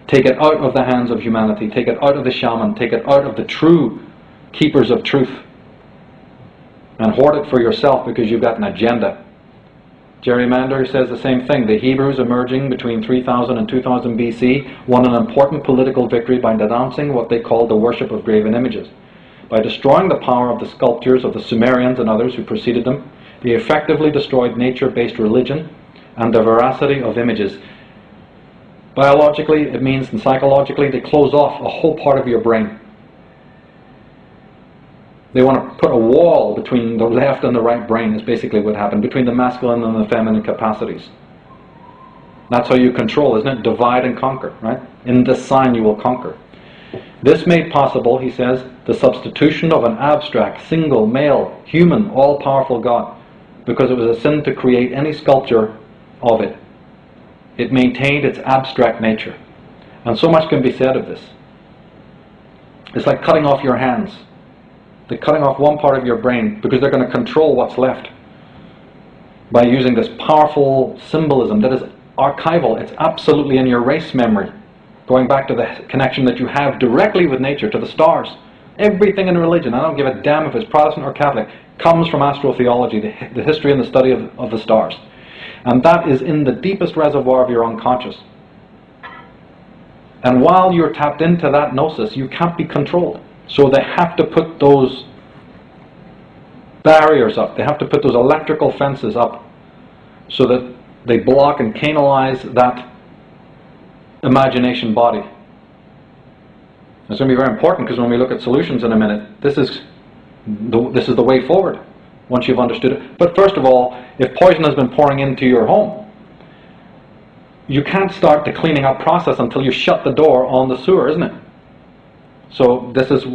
Speaker 1: Take it out of the hands of humanity. Take it out of the shaman. Take it out of the true keepers of truth. And hoard it for yourself because you've got an agenda. Jerry Mander says the same thing. The Hebrews, emerging between 3000 and 2000 BC, won an important political victory by denouncing what they called the worship of graven images. By destroying the power of the sculptures of the Sumerians and others who preceded them, they effectively destroyed nature-based religion and the veracity of images. Biologically, it means, and psychologically, they close off a whole part of your brain. They want to put a wall between the left and the right brain, is basically what happened, between the masculine and the feminine capacities. That's how you control, isn't it? Divide and conquer, right? In this sign you will conquer. This made possible, he says, the substitution of an abstract, single, male, human, all-powerful God, because it was a sin to create any sculpture of it. It maintained its abstract nature. And so much can be said of this. It's like cutting off your hands. They're cutting off one part of your brain because they're going to control what's left by using this powerful symbolism that is archival. It's absolutely in your race memory, going back to the connection that you have directly with nature, to the stars. Everything in religion, I don't give a damn if it's Protestant or Catholic, comes from astrotheology, the history and the study of the stars. And that is in the deepest reservoir of your unconscious. And while you're tapped into that gnosis, you can't be controlled. So they have to put those barriers up. They have to put those electrical fences up so that they block and canalize that imagination body. It's going to be very important because when we look at solutions in a minute, this is the way forward once you've understood it. But first of all, if poison has been pouring into your home, you can't start the cleaning up process until you shut the door on the sewer, isn't it? So this is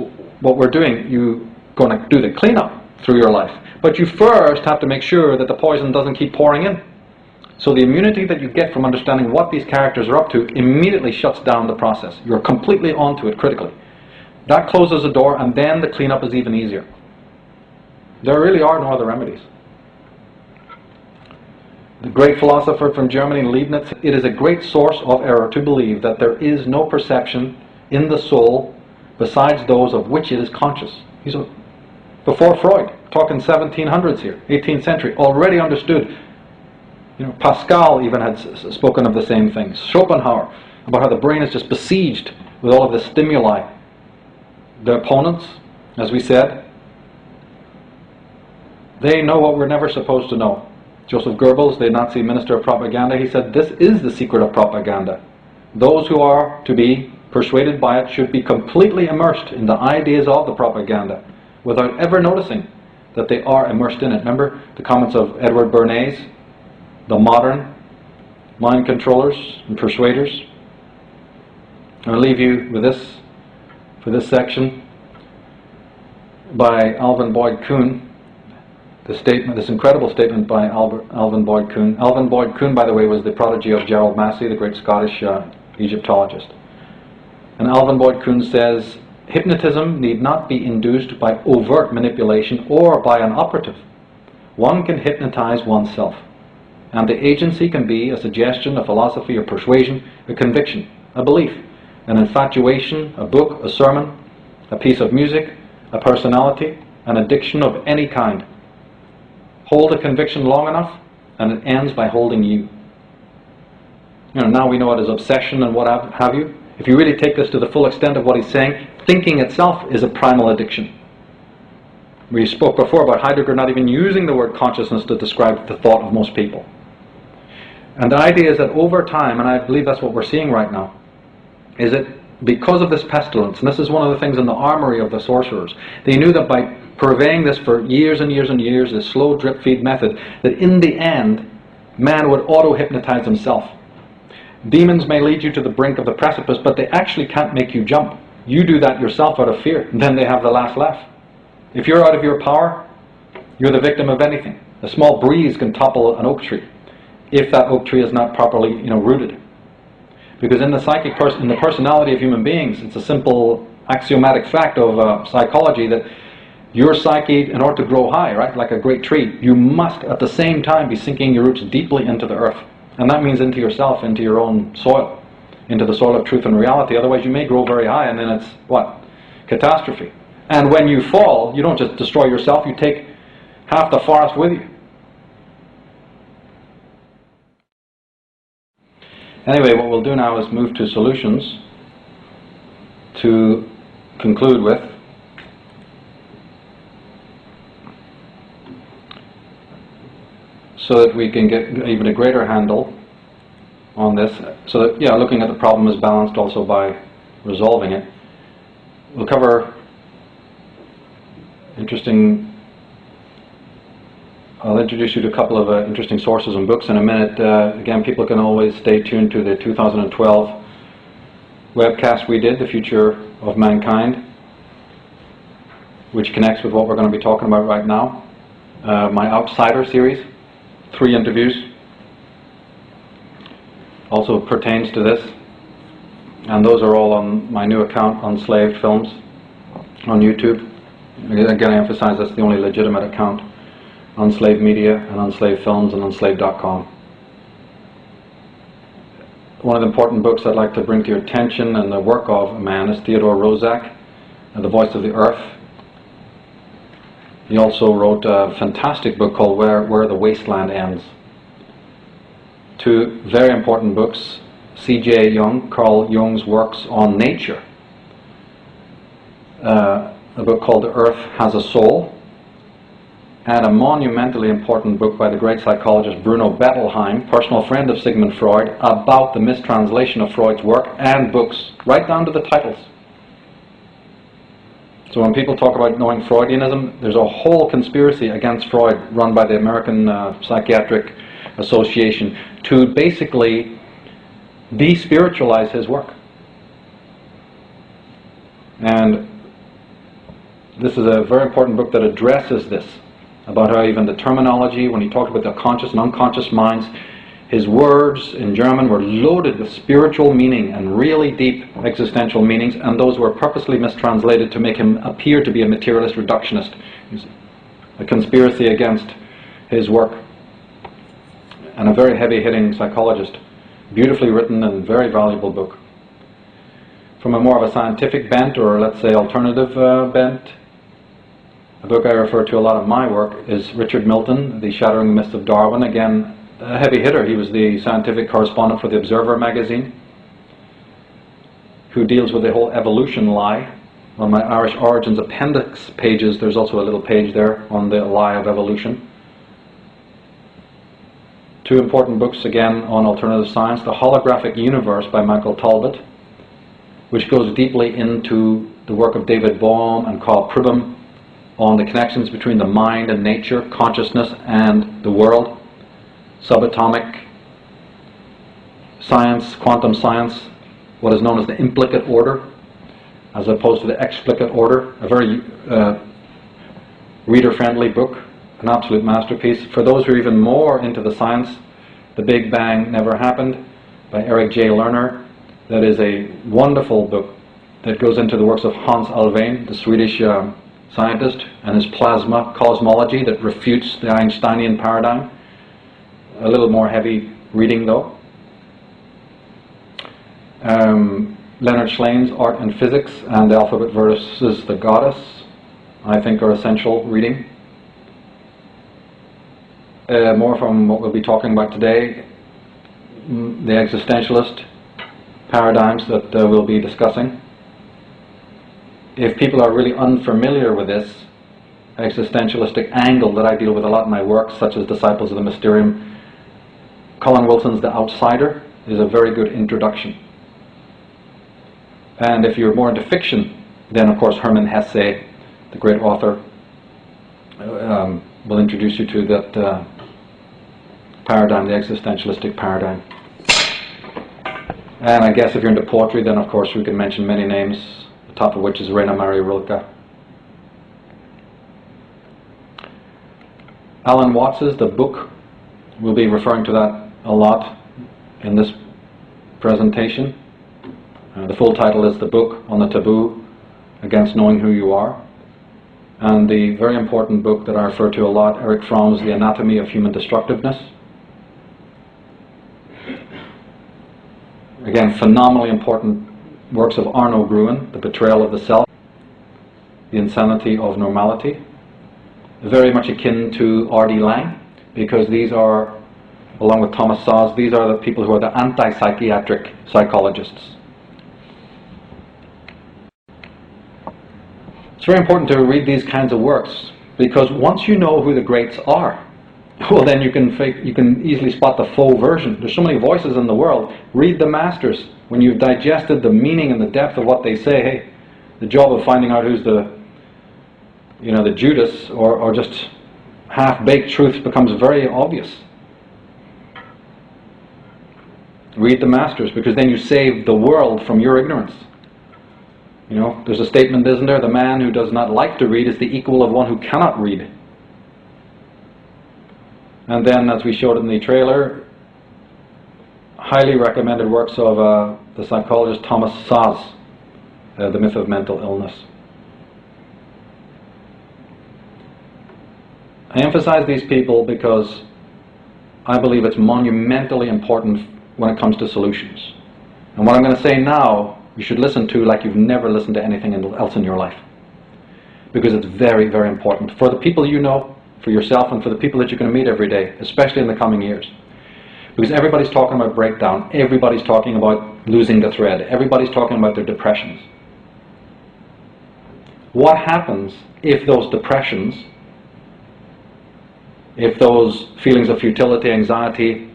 Speaker 1: what we're doing. You're going to do the cleanup through your life. But you first have to make sure that the poison doesn't keep pouring in. So the immunity that you get from understanding what these characters are up to immediately shuts down the process. You're completely onto it critically. That closes the door, and then the cleanup is even easier. There really are no other remedies. The great philosopher from Germany, Leibniz, it is a great source of error to believe that there is no perception in the soul besides those of which it is conscious. Before Freud, talking 1700s here, 18th century, already understood. Pascal even had spoken of the same things. Schopenhauer, about how the brain is just besieged with all of the stimuli. The opponents, as we said, they know what we're never supposed to know. Joseph Goebbels, the Nazi minister of propaganda, he said, this is the secret of propaganda. Those who are to be persuaded by it should be completely immersed in the ideas of the propaganda without ever noticing that they are immersed in it. Remember the comments of Edward Bernays, the modern mind controllers and persuaders? I'll leave you with this for this section by Alvin Boyd Kuhn. This incredible statement by Alvin Boyd Kuhn. Alvin Boyd Kuhn, by the way, was the prodigy of Gerald Massey, the great Scottish Egyptologist. And Alvin Boyd Kuhn says, hypnotism need not be induced by overt manipulation or by an operative. One can hypnotize oneself, and the agency can be a suggestion, a philosophy, a persuasion, a conviction, a belief, an infatuation, a book, a sermon, a piece of music, a personality, an addiction of any kind. Hold a conviction long enough, and it ends by holding you. Now we know it as obsession and what have you. If you really take this to the full extent of what he's saying, thinking itself is a primal addiction. We spoke before about Heidegger not even using the word consciousness to describe the thought of most people. And the idea is that over time, and I believe that's what we're seeing right now, is that because of this pestilence, and this is one of the things in the armory of the sorcerers, they knew that by purveying this for years and years and years, this slow drip feed method, that in the end, man would auto-hypnotize himself. Demons may lead you to the brink of the precipice, but they actually can't make you jump. You do that yourself out of fear, and then they have the last laugh. If you're out of your power, you're the victim of anything. A small breeze can topple an oak tree, if that oak tree is not properly, rooted. Because in the in the personality of human beings, it's a simple axiomatic fact of psychology that your psyche, in order to grow high, right, like a great tree, you must at the same time be sinking your roots deeply into the earth. And that means into yourself, into your own soil, into the soil of truth and reality. Otherwise you may grow very high and then it's, what? Catastrophe. And when you fall, you don't just destroy yourself, you take half the forest with you. Anyway, what we'll do now is move to solutions to conclude with. So that we can get even a greater handle on this. So that, looking at the problem is balanced also by resolving it. We'll cover I'll introduce you to a couple of interesting sources and books in a minute. Again, people can always stay tuned to the 2012 webcast we did, The Future of Mankind, which connects with what we're going to be talking about right now. My Outsider series, 3 interviews, also pertains to this, and those are all on my new account, Unslaved Films, on YouTube. Again, I emphasize that's the only legitimate account. Unslaved Media and Unslaved Films and Unslaved.com. One of the important books I'd like to bring to your attention and the work of a man is Theodore Roszak, The Voice of the Earth. He also wrote a fantastic book called Where the Wasteland Ends. 2 very important books, C.J. Jung, Carl Jung's works on nature. A book called The Earth Has a Soul, and a monumentally important book by the great psychologist Bruno Bettelheim, personal friend of Sigmund Freud, about the mistranslation of Freud's work and books, right down to the titles. So when people talk about knowing Freudianism, there's a whole conspiracy against Freud run by the American Psychiatric Association to basically de-spiritualize his work. And this is a very important book that addresses this, about how even the terminology, when he talked about the conscious and unconscious minds, his words in German were loaded with spiritual meaning and really deep existential meanings, and those were purposely mistranslated to make him appear to be a materialist reductionist. A conspiracy against his work. and a very heavy-hitting psychologist. Beautifully written and very valuable book. From a more of a scientific bent, or let's say alternative bent, a book I refer to a lot of my work is Richard Milton, The Shattering Myths of Darwin. Again, a heavy hitter. He was the scientific correspondent for the Observer magazine, who deals with the whole evolution lie. On my Irish Origins appendix pages, there's also a little page there on the lie of evolution. Two important books again on alternative science: The Holographic Universe by Michael Talbot, which goes deeply into the work of David Bohm and Carl Pribram on the connections between the mind and nature, consciousness and the world, subatomic science, quantum science, what is known as the implicate order, as opposed to the explicate order. A very reader-friendly book, an absolute masterpiece. For those who are even more into the science, The Big Bang Never Happened by Eric J. Lerner. That is a wonderful book that goes into the works of Hans Alfvén, the Swedish scientist, and his plasma cosmology that refutes the Einsteinian paradigm. A little more heavy reading though. Leonard Schlehn's Art and Physics and The Alphabet versus the Goddess, I think, are essential reading. More from what we'll be talking about today, the existentialist paradigms that we'll be discussing. If people are really unfamiliar with this existentialistic angle that I deal with a lot in my work, such as Disciples of the Mysterium, Colin Wilson's The Outsider is a very good introduction. And if you're more into fiction, then of course Hermann Hesse, the great author, will introduce you to that paradigm, the existentialistic paradigm. And I guess if you're into poetry, then of course we can mention many names, the top of which is Rainer Maria Rilke. Alan Watts's The Book, we'll be referring to that a lot in this presentation. The full title is The Book on the Taboo Against Knowing Who You Are. And the very important book that I refer to a lot, Erich Fromm's The Anatomy of Human Destructiveness. Again, phenomenally important works of Arno Gruen, The Betrayal of the Self, The Insanity of Normality. Very much akin to R.D. Laing, because these are, along with Thomas Szasz, these are the people who are the anti-psychiatric psychologists. It's very important to read these kinds of works, because once you know who the greats are, well then you can easily spot the faux version. There's so many voices in the world. Read the masters. When you've digested the meaning and the depth of what they say, hey, the job of finding out who's the Judas or just half-baked truth becomes very obvious. Read the masters, because then you save the world from your ignorance. You know, there's a statement, isn't there? The man who does not like to read is the equal of one who cannot read. And then, as we showed in the trailer, highly recommended works of the psychologist Thomas Szasz, The Myth of Mental Illness. I emphasize these people because I believe it's monumentally important when it comes to solutions. And what I'm going to say now, you should listen to like you've never listened to anything else in your life. Because it's very, very important for the people you know, for yourself, and for the people that you're going to meet every day, especially in the coming years. Because everybody's talking about breakdown, everybody's talking about losing the thread, everybody's talking about their depressions. What happens if those depressions, if those feelings of futility, anxiety,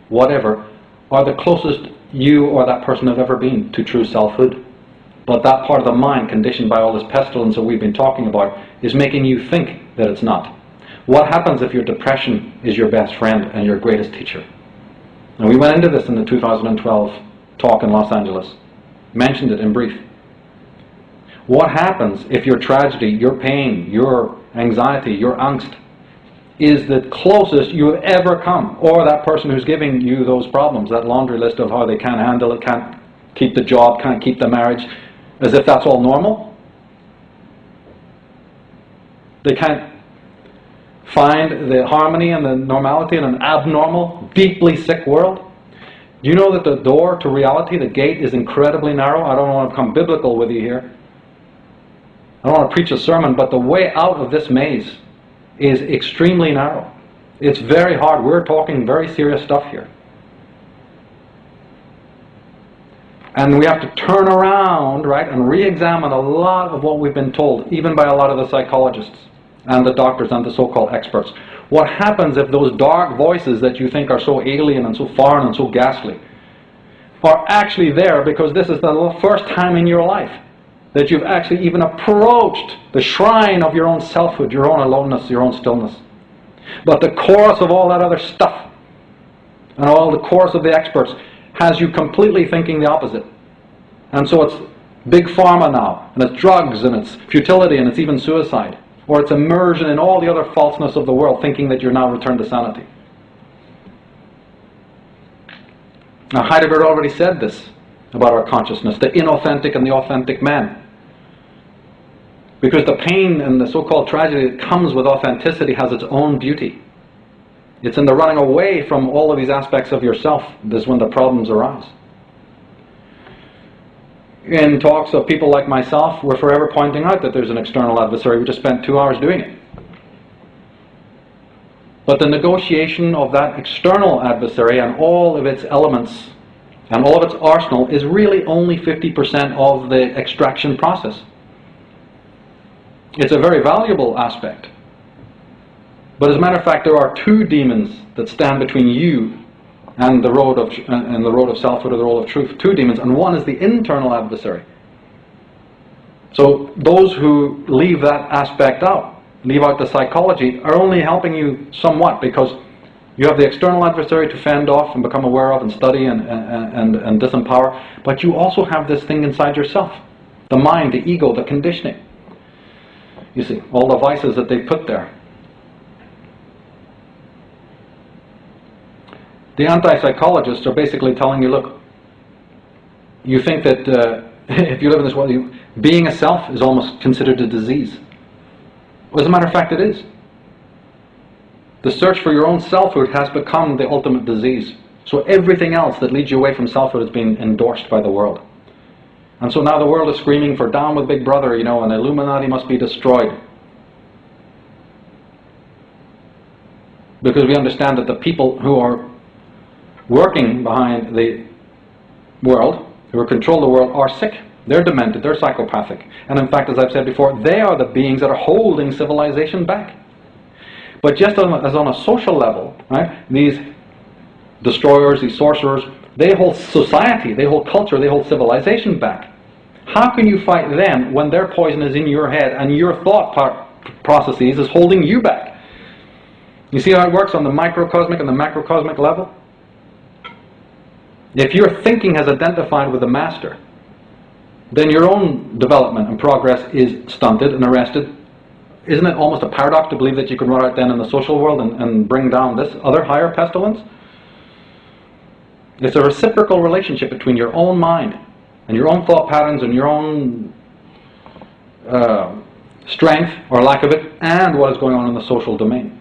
Speaker 1: whatever, are the closest you or that person have ever been to true selfhood? But that part of the mind, conditioned by all this pestilence that we've been talking about, is making you think that it's not. What happens if your depression is your best friend and your greatest teacher? And we went into this in the 2012 talk in Los Angeles. Mentioned it in brief. What happens if your tragedy, your pain, your anxiety, your angst is the closest you have ever come, or that person who's giving you those problems, that laundry list of how they can't handle it, can't keep the job, can't keep the marriage, as if that's all normal? They can't find the harmony and the normality in an abnormal, deeply sick world? Do you know that the door to reality, the gate, is incredibly narrow? I don't want to become biblical with you here. I don't want to preach a sermon, but the way out of this maze is extremely narrow. It's very hard. We're talking very serious stuff here. And we have to turn around, right, and re-examine a lot of what we've been told, even by a lot of the psychologists and the doctors and the so-called experts. What happens if those dark voices that you think are so alien and so foreign and so ghastly are actually there because this is the first time in your life that you've actually even approached the shrine of your own selfhood, your own aloneness, your own stillness. But the chorus of all that other stuff and all the chorus of the experts has you completely thinking the opposite. And so it's big pharma now, and it's drugs, and it's futility, and it's even suicide. Or it's immersion in all the other falseness of the world, thinking that you're now returned to sanity. Now Heidegger already said this about our consciousness, the inauthentic and the authentic man. Because the pain and the so-called tragedy that comes with authenticity has its own beauty. It's in the running away from all of these aspects of yourself that's when the problems arise. In talks of people like myself, we're forever pointing out that there's an external adversary. We just spent 2 hours doing it. But the negotiation of that external adversary and all of its elements and all of its arsenal is really only 50% of the extraction process. It's a very valuable aspect. But as a matter of fact, there are 2 demons that stand between you and the road of selfhood or the road of truth. 2 demons, and one is the internal adversary. So those who leave that aspect out, leave out the psychology, are only helping you somewhat, because you have the external adversary to fend off and become aware of and study and disempower, but you also have this thing inside yourself, the mind, the ego, the conditioning. You see, all the vices that they put there. The anti-psychologists are basically telling you, look, you think that if you live in this world, being a self is almost considered a disease. Well, as a matter of fact, it is. The search for your own selfhood has become the ultimate disease. So everything else that leads you away from selfhood has been endorsed by the world. And so now the world is screaming for down with Big Brother, and Illuminati must be destroyed. Because we understand that the people who are working behind the world, who control the world, are sick. They're demented, they're psychopathic. And in fact, as I've said before, they are the beings that are holding civilization back. But just as on a social level, right, these destroyers, these sorcerers, they hold society, they hold culture, they hold civilization back. How can you fight them when their poison is in your head and your thought processes is holding you back? You see how it works on the microcosmic and the macrocosmic level? If your thinking has identified with the master, then your own development and progress is stunted and arrested. Isn't it almost a paradox to believe that you can run out then in the social world and bring down this other higher pestilence? It's a reciprocal relationship between your own mind and your own thought patterns and your own strength or lack of it and what is going on in the social domain.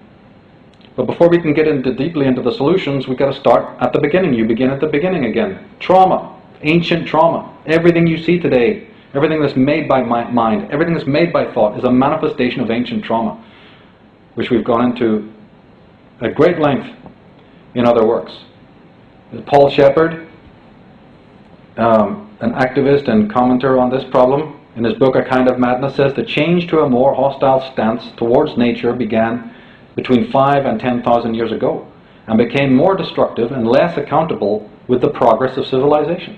Speaker 1: But before we can get deeply into the solutions, we've got to start at the beginning. You begin at the beginning again. Trauma, ancient trauma. Everything you see today, everything that's made by mind, everything that's made by thought is a manifestation of ancient trauma, which we've gone into at great length in other works. Paul Shepard, an activist and commentator on this problem, in his book A Kind of Madness, says the change to a more hostile stance towards nature began between 5,000 and 10,000 years ago, and became more destructive and less accountable with the progress of civilization.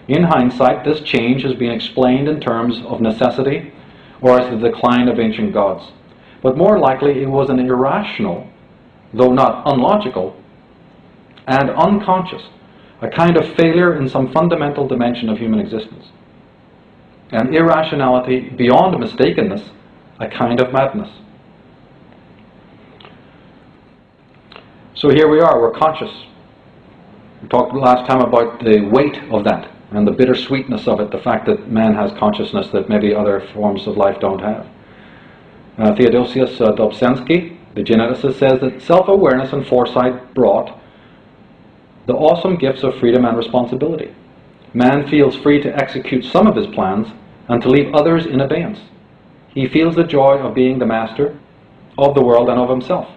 Speaker 1: In hindsight, this change has been explained in terms of necessity or as the decline of ancient gods. But more likely it was an irrational, though not unlogical, and unconscious, a kind of failure in some fundamental dimension of human existence. An irrationality beyond mistakenness, a kind of madness. So here we are, we're conscious. We talked last time about the weight of that and the bittersweetness of it, the fact that man has consciousness that maybe other forms of life don't have. Theodosius Dobzhansky, The geneticist says that self-awareness and foresight brought the awesome gifts of freedom and responsibility. Man feels free to execute some of his plans and to leave others in abeyance. He feels the joy of being the master of the world and of himself.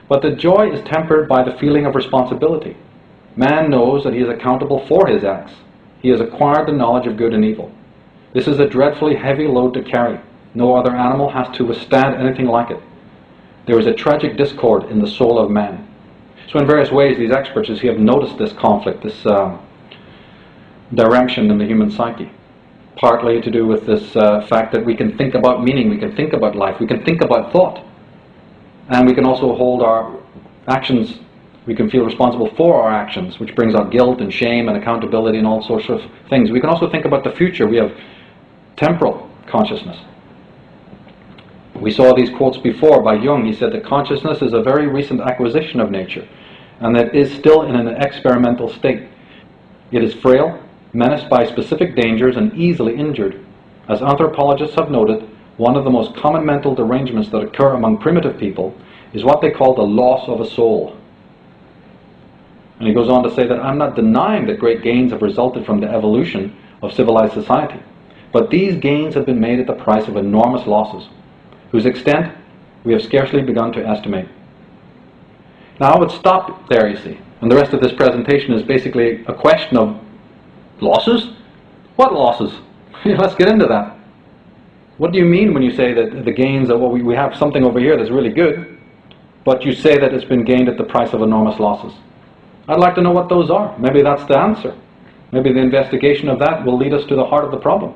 Speaker 1: But the joy is tempered by the feeling of responsibility. Man knows that he is accountable for his acts. He has acquired the knowledge of good and evil. This is a dreadfully heavy load to carry. No other animal has to withstand anything like it. There is a tragic discord in the soul of man. So in various ways, these experts, as you have noticed this conflict, this direction in the human psyche. Partly to do with this fact that we can think about meaning, we can think about life, we can think about thought. And we can also hold our actions, we can feel responsible for our actions, which brings out guilt and shame and accountability and all sorts of things. We can also think about the future. We have temporal consciousness. We saw these quotes before by Jung. He said that consciousness is a very recent acquisition of nature, and that it is still in an experimental state. It is frail, menaced by specific dangers, and easily injured. As anthropologists have noted, one of the most common mental derangements that occur among primitive people is what they call the loss of a soul. And he goes on to say that I'm not denying that great gains have resulted from the evolution of civilized society, but these gains have been made at the price of enormous losses, whose extent we have scarcely begun to estimate. Now I would stop there, you see, and the rest of this presentation is basically a question of losses? What losses? Let's get into that. What do you mean when you say that the gains of what we have something over here that's really good, but you say that it's been gained at the price of enormous losses? I'd like to know what those are. Maybe that's the answer. Maybe the investigation of that will lead us to the heart of the problem.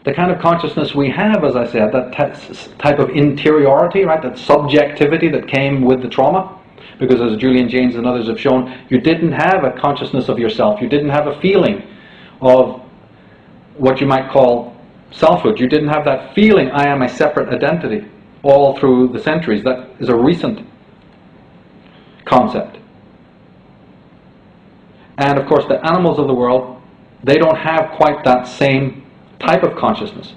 Speaker 1: The kind of consciousness we have, as I said, that type of interiority, right, that subjectivity that came with the trauma, because as Julian Jaynes and others have shown, you didn't have a consciousness of yourself. You didn't have a feeling of what you might call selfhood. You didn't have that feeling, I am a separate identity, all through the centuries. That is a recent concept. And of course the animals of the world, they don't have quite that same type of consciousness.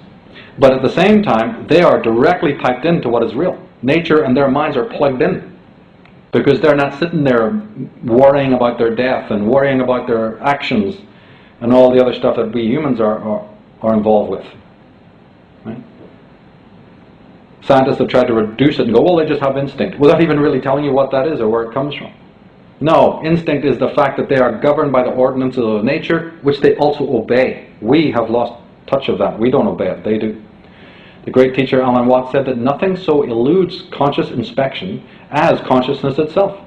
Speaker 1: But at the same time, they are directly typed into what is real. Nature and their minds are plugged in, because they're not sitting there worrying about their death and worrying about their actions and all the other stuff that we humans are involved with. Right? Scientists have tried to reduce it and go, well, they just have instinct, without even really telling you what that is or where it comes from. No, instinct is the fact that they are governed by the ordinances of nature, which they also obey. We have lost touch of that. We don't obey it, they do. The great teacher Alan Watts said that nothing so eludes conscious inspection as consciousness itself.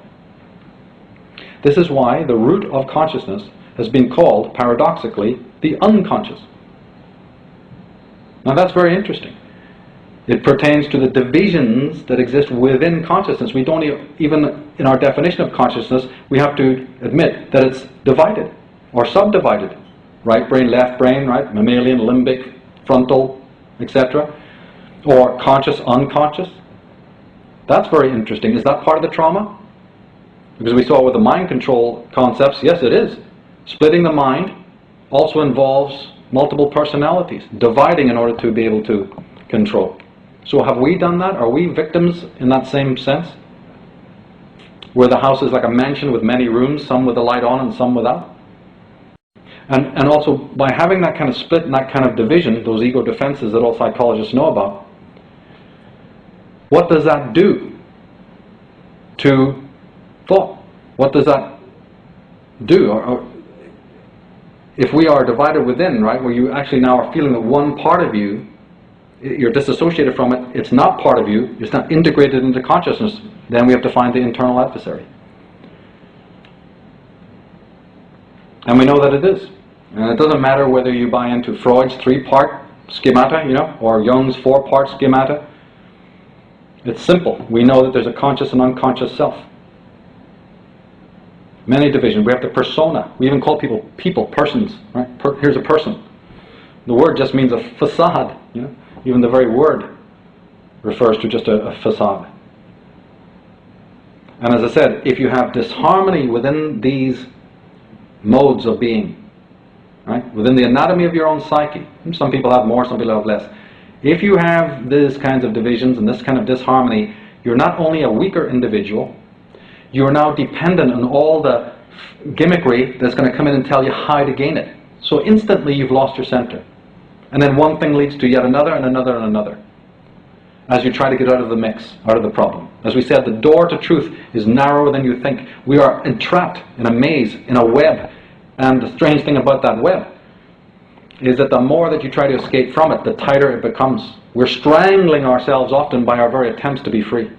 Speaker 1: This is why the root of consciousness has been called, paradoxically, the unconscious. Now that's very interesting. It pertains to the divisions that exist within consciousness. We don't even, in our definition of consciousness, we have to admit that it's divided or subdivided. Right brain, left brain, right? Mammalian, limbic, frontal, etc. Or conscious, unconscious. That's very interesting. Is that part of the trauma? Because we saw with the mind control concepts, yes it is. Splitting the mind also involves multiple personalities, dividing in order to be able to control. So have we done that? Are we victims in that same sense? Where the house is like a mansion with many rooms, some with the light on and some without? And also, by having that kind of split and that kind of division, those ego defenses that all psychologists know about, what does that do to thought? What does that do? Or if we are divided within, right, where you actually now are feeling that one part of you, you're disassociated from it, it's not part of you, it's not integrated into consciousness, then we have to find the internal adversary. And we know that it is. And it doesn't matter whether you buy into Freud's 3-part schemata, or Jung's 4-part schemata. It's simple. We know that there's a conscious and unconscious self. Many divisions. We have the persona. We even call people persons. Right? Here's a person. The word just means a facade. Even the very word refers to just a facade. And as I said, if you have disharmony within these modes of being, right, within the anatomy of your own psyche, some people have more, some people have less. If you have these kinds of divisions and this kind of disharmony, you're not only a weaker individual, you're now dependent on all the gimmickry that's going to come in and tell you how to gain it. So instantly you've lost your center. And then one thing leads to yet another and another and another, as you try to get out of the mix, out of the problem. As we said, the door to truth is narrower than you think. We are entrapped in a maze, in a web. And the strange thing about that web is that the more that you try to escape from it, the tighter it becomes. We're strangling ourselves often by our very attempts to be free.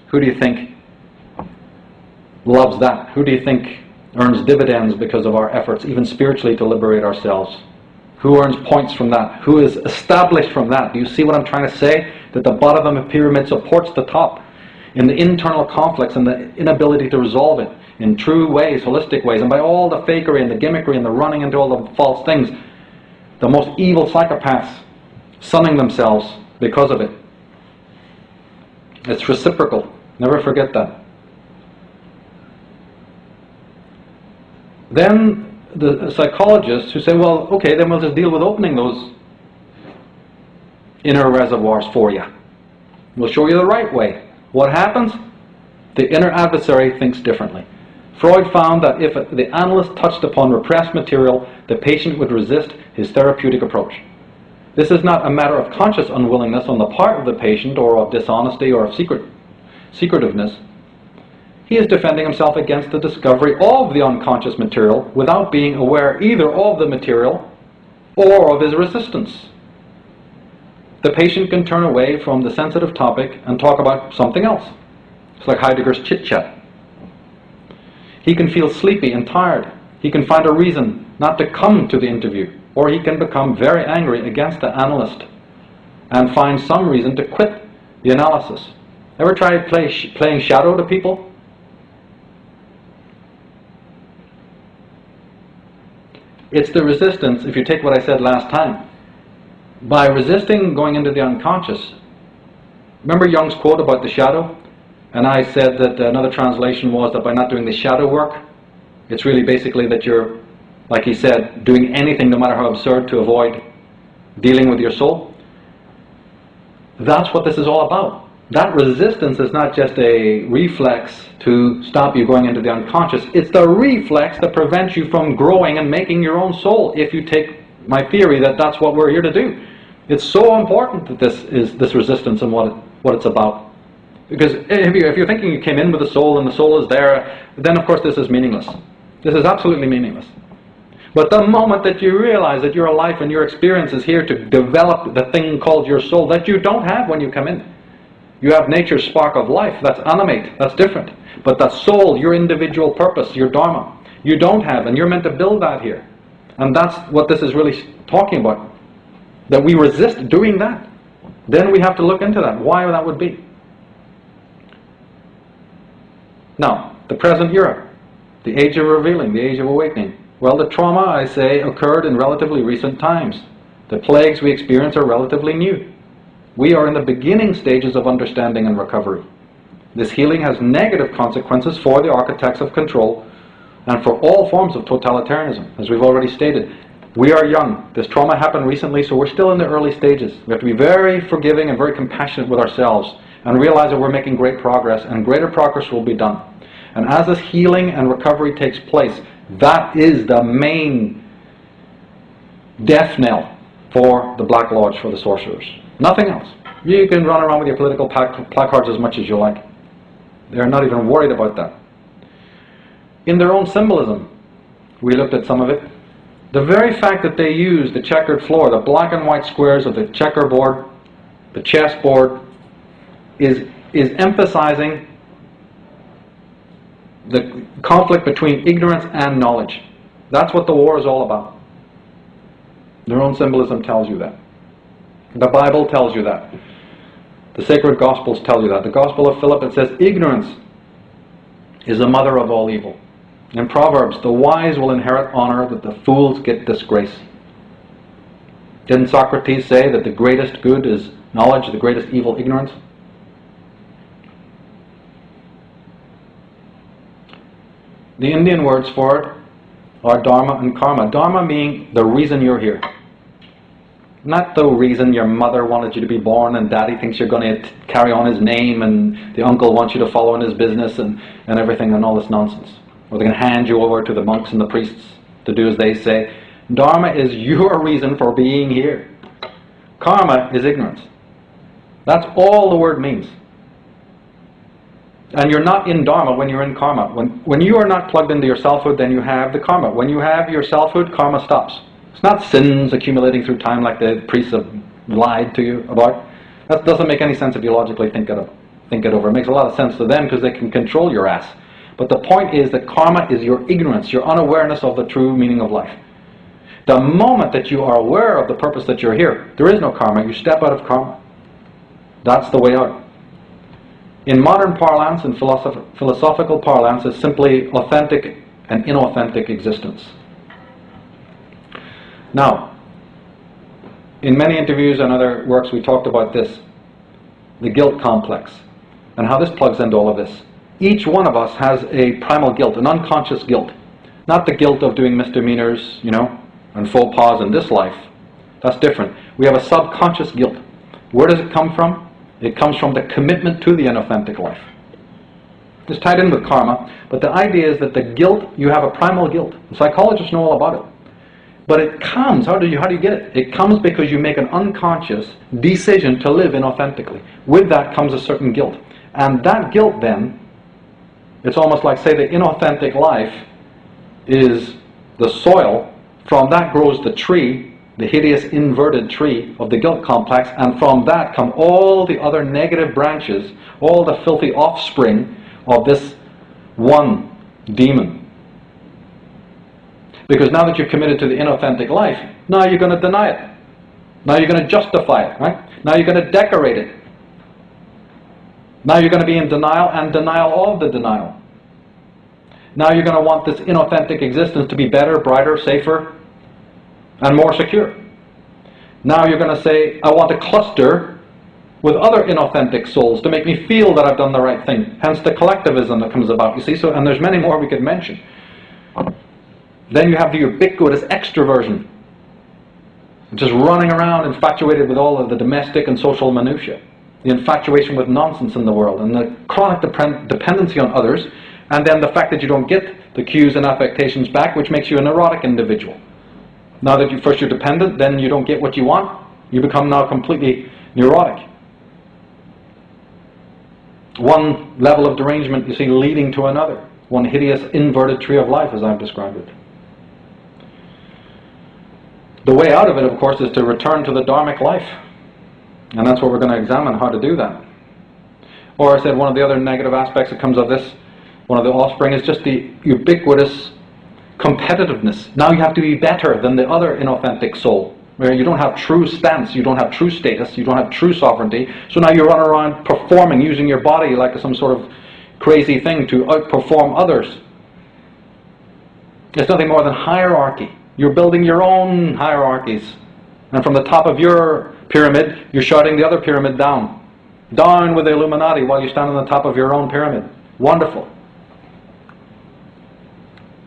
Speaker 1: Who do you think loves that? Who do you think earns dividends because of our efforts, even spiritually, to liberate ourselves? Who earns points from that? Who is established from that? Do you see what I'm trying to say? That the bottom of the pyramid supports the top in the internal conflicts and the inability to resolve it in true ways, holistic ways, and by all the fakery and the gimmickry and the running into all the false things. The most evil psychopaths sunning themselves because of it. It's reciprocal. Never forget that. Then the psychologists who say, well, okay, then we'll just deal with opening those inner reservoirs for you. We'll show you the right way. What happens? The inner adversary thinks differently. Freud found that if the analyst touched upon repressed material, the patient would resist his therapeutic approach. This is not a matter of conscious unwillingness on the part of the patient, or of dishonesty, or of secretiveness. He is defending himself against the discovery of the unconscious material without being aware either of the material or of his resistance. The patient can turn away from the sensitive topic and talk about something else. It's like Heidegger's chit-chat. He can feel sleepy and tired. He can find a reason not to come to the interview, or he can become very angry against the analyst and find some reason to quit the analysis. Ever tried playing shadow to people? It's the resistance, if you take what I said last time. By resisting going into the unconscious, remember Jung's quote about the shadow? And I said that another translation was that by not doing the shadow work, it's really basically that you're, like he said, doing anything, no matter how absurd, to avoid dealing with your soul. That's what this is all about. That resistance is not just a reflex to stop you going into the unconscious. It's the reflex that prevents you from growing and making your own soul, if you take my theory that that's what we're here to do. It's so important that this resistance and what it's about. Because if you're thinking you came in with the soul and the soul is there, then of course this is meaningless. This is absolutely meaningless. But the moment that you realize that your life and your experience is here to develop the thing called your soul that you don't have when you come in. You have nature's spark of life, that's animate, that's different. But that soul, your individual purpose, your dharma, you don't have, and you're meant to build that here. And that's what this is really talking about. That we resist doing that. Then we have to look into that, why that would be. Now, the present era, the age of revealing, the age of awakening. Well, the trauma, I say, occurred in relatively recent times. The plagues we experience are relatively new. We are in the beginning stages of understanding and recovery. This healing has negative consequences for the architects of control and for all forms of totalitarianism, as we've already stated. We are young. This trauma happened recently, so we're still in the early stages. We have to be very forgiving and very compassionate with ourselves and realize that we're making great progress, and greater progress will be done. And as this healing and recovery takes place, that is the main death knell for the Black Lodge, for the sorcerers. Nothing else. You can run around with your political placards as much as you like. They're not even worried about that. In their own symbolism, we looked at some of it. The very fact that they use the checkered floor, the black and white squares of the checkerboard, the chessboard, is emphasizing the conflict between ignorance and knowledge. That's what the war is all about. Their own symbolism tells you that. The Bible tells you that. The sacred Gospels tell you that. The Gospel of Philip, it says, ignorance is the mother of all evil. In Proverbs, the wise will inherit honor, that the fools get disgrace. Didn't Socrates say that the greatest good is knowledge, the greatest evil ignorance? The Indian words for it are dharma and karma. Dharma meaning the reason you're here. Not the reason your mother wanted you to be born and daddy thinks you're going to carry on his name and the uncle wants you to follow in his business and everything and all this nonsense. Or they're going to hand you over to the monks and the priests to do as they say. Dharma is your reason for being here. Karma is ignorance. That's all the word means. And you're not in Dharma when you're in karma. When you are not plugged into your selfhood, then you have the karma. When you have your selfhood, karma stops. It's not sins accumulating through time like the priests have lied to you about. That doesn't make any sense if you logically think it over. It makes a lot of sense to them because they can control your ass. But the point is that karma is your ignorance, your unawareness of the true meaning of life. The moment that you are aware of the purpose that you're here, there is no karma. You step out of karma. That's the way out. In modern parlance, in philosophical parlance, it's simply authentic and inauthentic existence. Now, in many interviews and other works we talked about this, the guilt complex, and how this plugs into all of this. Each one of us has a primal guilt, an unconscious guilt. Not the guilt of doing misdemeanors, and faux pas in this life. That's different. We have a subconscious guilt. Where does it come from? It comes from the commitment to the inauthentic life. It's tied in with karma, but the idea is that the guilt, you have a primal guilt. Psychologists know all about it. But it comes, how do you get it? It comes because you make an unconscious decision to live inauthentically. With that comes a certain guilt. And that guilt then, it's almost like, say, the inauthentic life is the soil. From that grows the tree, the hideous inverted tree of the guilt complex, and from that come all the other negative branches, all the filthy offspring of this one demon. Because now that you're committed to the inauthentic life, now you're going to deny it. Now you're going to justify it, right? Now you're going to decorate it. Now you're going to be in denial and denial of the denial. Now you're going to want this inauthentic existence to be better, brighter, safer, and more secure. Now you're going to say, I want to cluster with other inauthentic souls to make me feel that I've done the right thing. Hence the collectivism that comes about. You see, and there's many more we could mention. Then you have the ubiquitous extroversion, just running around infatuated with all of the domestic and social minutiae. The infatuation with nonsense in the world, and the chronic dependency on others, and then the fact that you don't get the cues and affectations back, which makes you a neurotic individual. Now that you're dependent, then you don't get what you want, you become now completely neurotic. One level of derangement, you see, leading to another. One hideous inverted tree of life, as I've described it. The way out of it, of course, is to return to the dharmic life. And that's what we're going to examine, how to do that. Or I said one of the other negative aspects that comes of this, one of the offspring, is just the ubiquitous competitiveness. Now you have to be better than the other inauthentic soul. Where you don't have true stance, you don't have true status, you don't have true sovereignty. So now you run around performing, using your body like some sort of crazy thing to outperform others. It's nothing more than hierarchy. You're building your own hierarchies. And from the top of your pyramid, you're shouting the other pyramid down. Down with the Illuminati while you stand on the top of your own pyramid. Wonderful.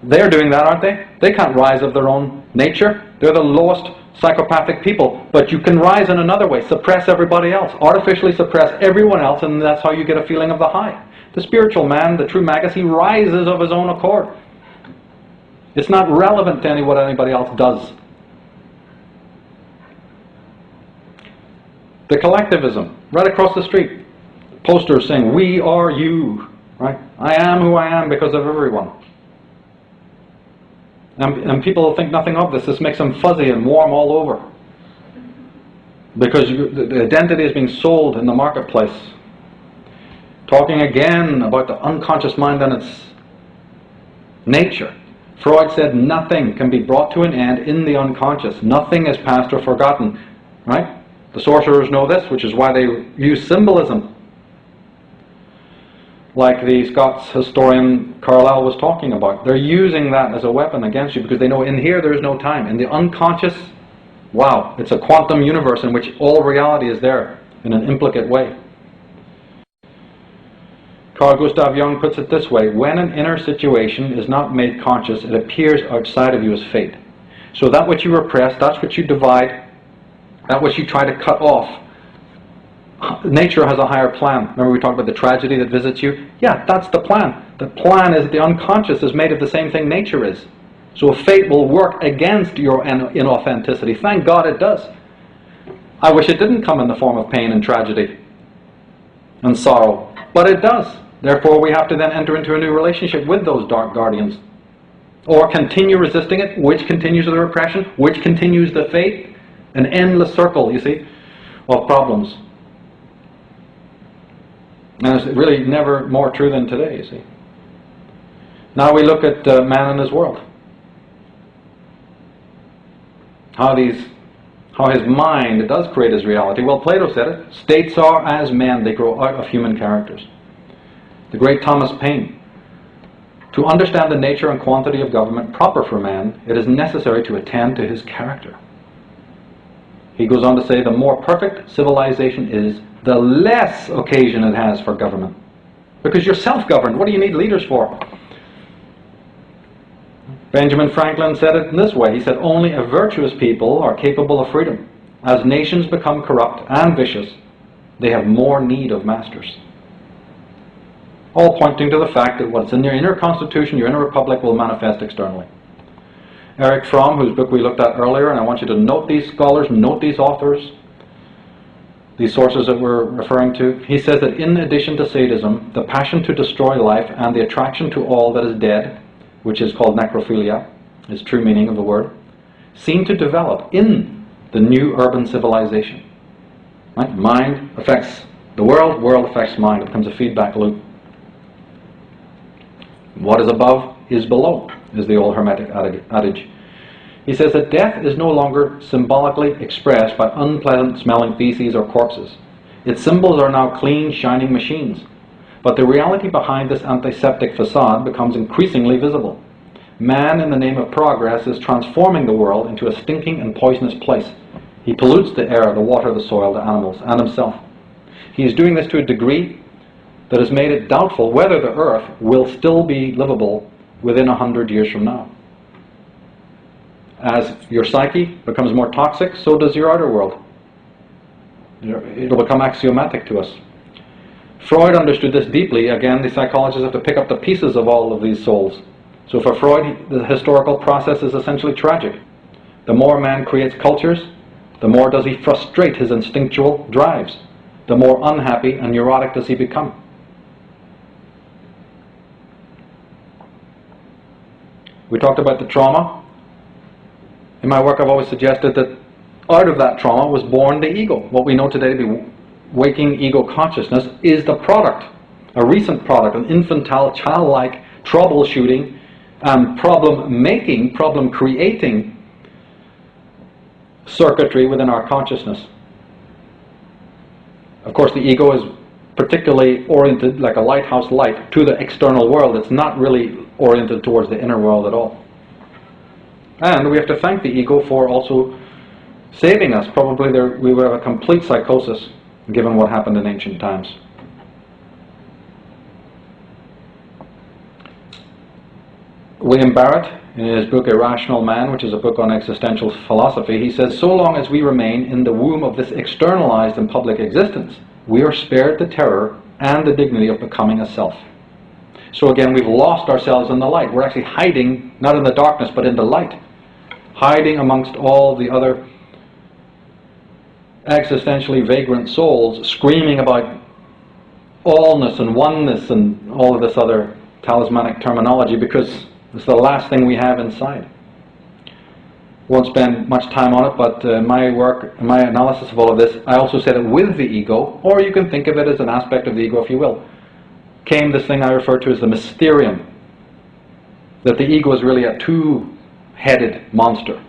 Speaker 1: They're doing that, aren't they? They can't rise of their own nature. They're the lowest psychopathic people. But you can rise in another way. Suppress everybody else. Artificially suppress everyone else, and that's how you get a feeling of the high. The spiritual man, the true magus, he rises of his own accord. It's not relevant to what anybody else does. The collectivism, right across the street. Posters saying, we are you. Right? I am who I am because of everyone. And people think nothing of this. This makes them fuzzy and warm all over. Because the identity is being sold in the marketplace. Talking again about the unconscious mind and its nature. Freud said nothing can be brought to an end in the unconscious. Nothing is past or forgotten. Right? The sorcerers know this, which is why they use symbolism. Like the Scots historian Carlyle was talking about. They're using that as a weapon against you because they know in here there is no time. In the unconscious, wow, it's a quantum universe in which all reality is there in an implicate way. Carl Gustav Jung puts it this way: when an inner situation is not made conscious, it appears outside of you as fate. So that which you repress, that's what you divide that which you try to cut off. Nature has a higher plan. Remember we talked about the tragedy that visits you? Yeah, that's the plan. The plan is the unconscious is made of the same thing nature is. So fate will work against your inauthenticity. Thank God it does. I wish it didn't come in the form of pain and tragedy and sorrow, but it does. Therefore we have to then enter into a new relationship with those dark guardians. Or continue resisting it, which continues the repression, which continues the fate. An endless circle, you see, of problems. And it's really never more true than today, you see. Now we look at man and his world. How his mind does create his reality. Well, Plato said it. States are as men, they grow out of human characters. The great Thomas Paine. To understand the nature and quantity of government proper for man, it is necessary to attend to his character. He goes on to say, the more perfect civilization is, the less occasion it has for government. Because you're self-governed. What do you need leaders for? Benjamin Franklin said it in this way. He said, only a virtuous people are capable of freedom. As nations become corrupt and vicious, they have more need of masters. All pointing to the fact that what's in your inner constitution, your inner republic, will manifest externally. Erich Fromm, whose book we looked at earlier, and I want you to note these scholars, note these authors, these sources that we're referring to, he says that in addition to sadism, the passion to destroy life and the attraction to all that is dead, which is called necrophilia, is true meaning of the word, seem to develop in the new urban civilization. Right? Mind affects the world, world affects mind. It becomes a feedback loop. What is above is below, is the old Hermetic adage. He says that death is no longer symbolically expressed by unpleasant smelling feces or corpses. Its symbols are now clean, shining machines. But the reality behind this antiseptic facade becomes increasingly visible. Man, in the name of progress, is transforming the world into a stinking and poisonous place. He pollutes the air, the water, the soil, the animals, and himself. He is doing this to a degree that has made it doubtful whether the earth will still be livable within 100 years from now. As your psyche becomes more toxic, so does your outer world. It'll become axiomatic to us. Freud understood this deeply. Again, the psychologists have to pick up the pieces of all of these souls. So for Freud, the historical process is essentially tragic. The more man creates cultures, the more does he frustrate his instinctual drives. The more unhappy and neurotic does he become. We talked about the trauma. In my work I've always suggested that out of that trauma was born the ego. What we know today to be waking ego consciousness is the product, a recent product, an infantile, childlike troubleshooting and problem-making, problem-creating circuitry within our consciousness. Of course, the ego is particularly oriented, like a lighthouse light, to the external world. It's not really oriented towards the inner world at all. And we have to thank the ego for also saving us. Probably we would have a complete psychosis given what happened in ancient times. William Barrett, in his book Irrational Man, which is a book on existential philosophy, he says, so long as we remain in the womb of this externalized and public existence, we are spared the terror and the dignity of becoming a self. So again, we've lost ourselves in the light. We're actually hiding, not in the darkness, but in the light. Hiding amongst all the other existentially vagrant souls, screaming about allness and oneness and all of this other talismanic terminology, because it's the last thing we have inside. Won't spend much time on it, but my work, my analysis of all of this, I also said it with the ego, or you can think of it as an aspect of the ego if you will, came this thing I refer to as the mysterium. That the ego is really a two-headed monster.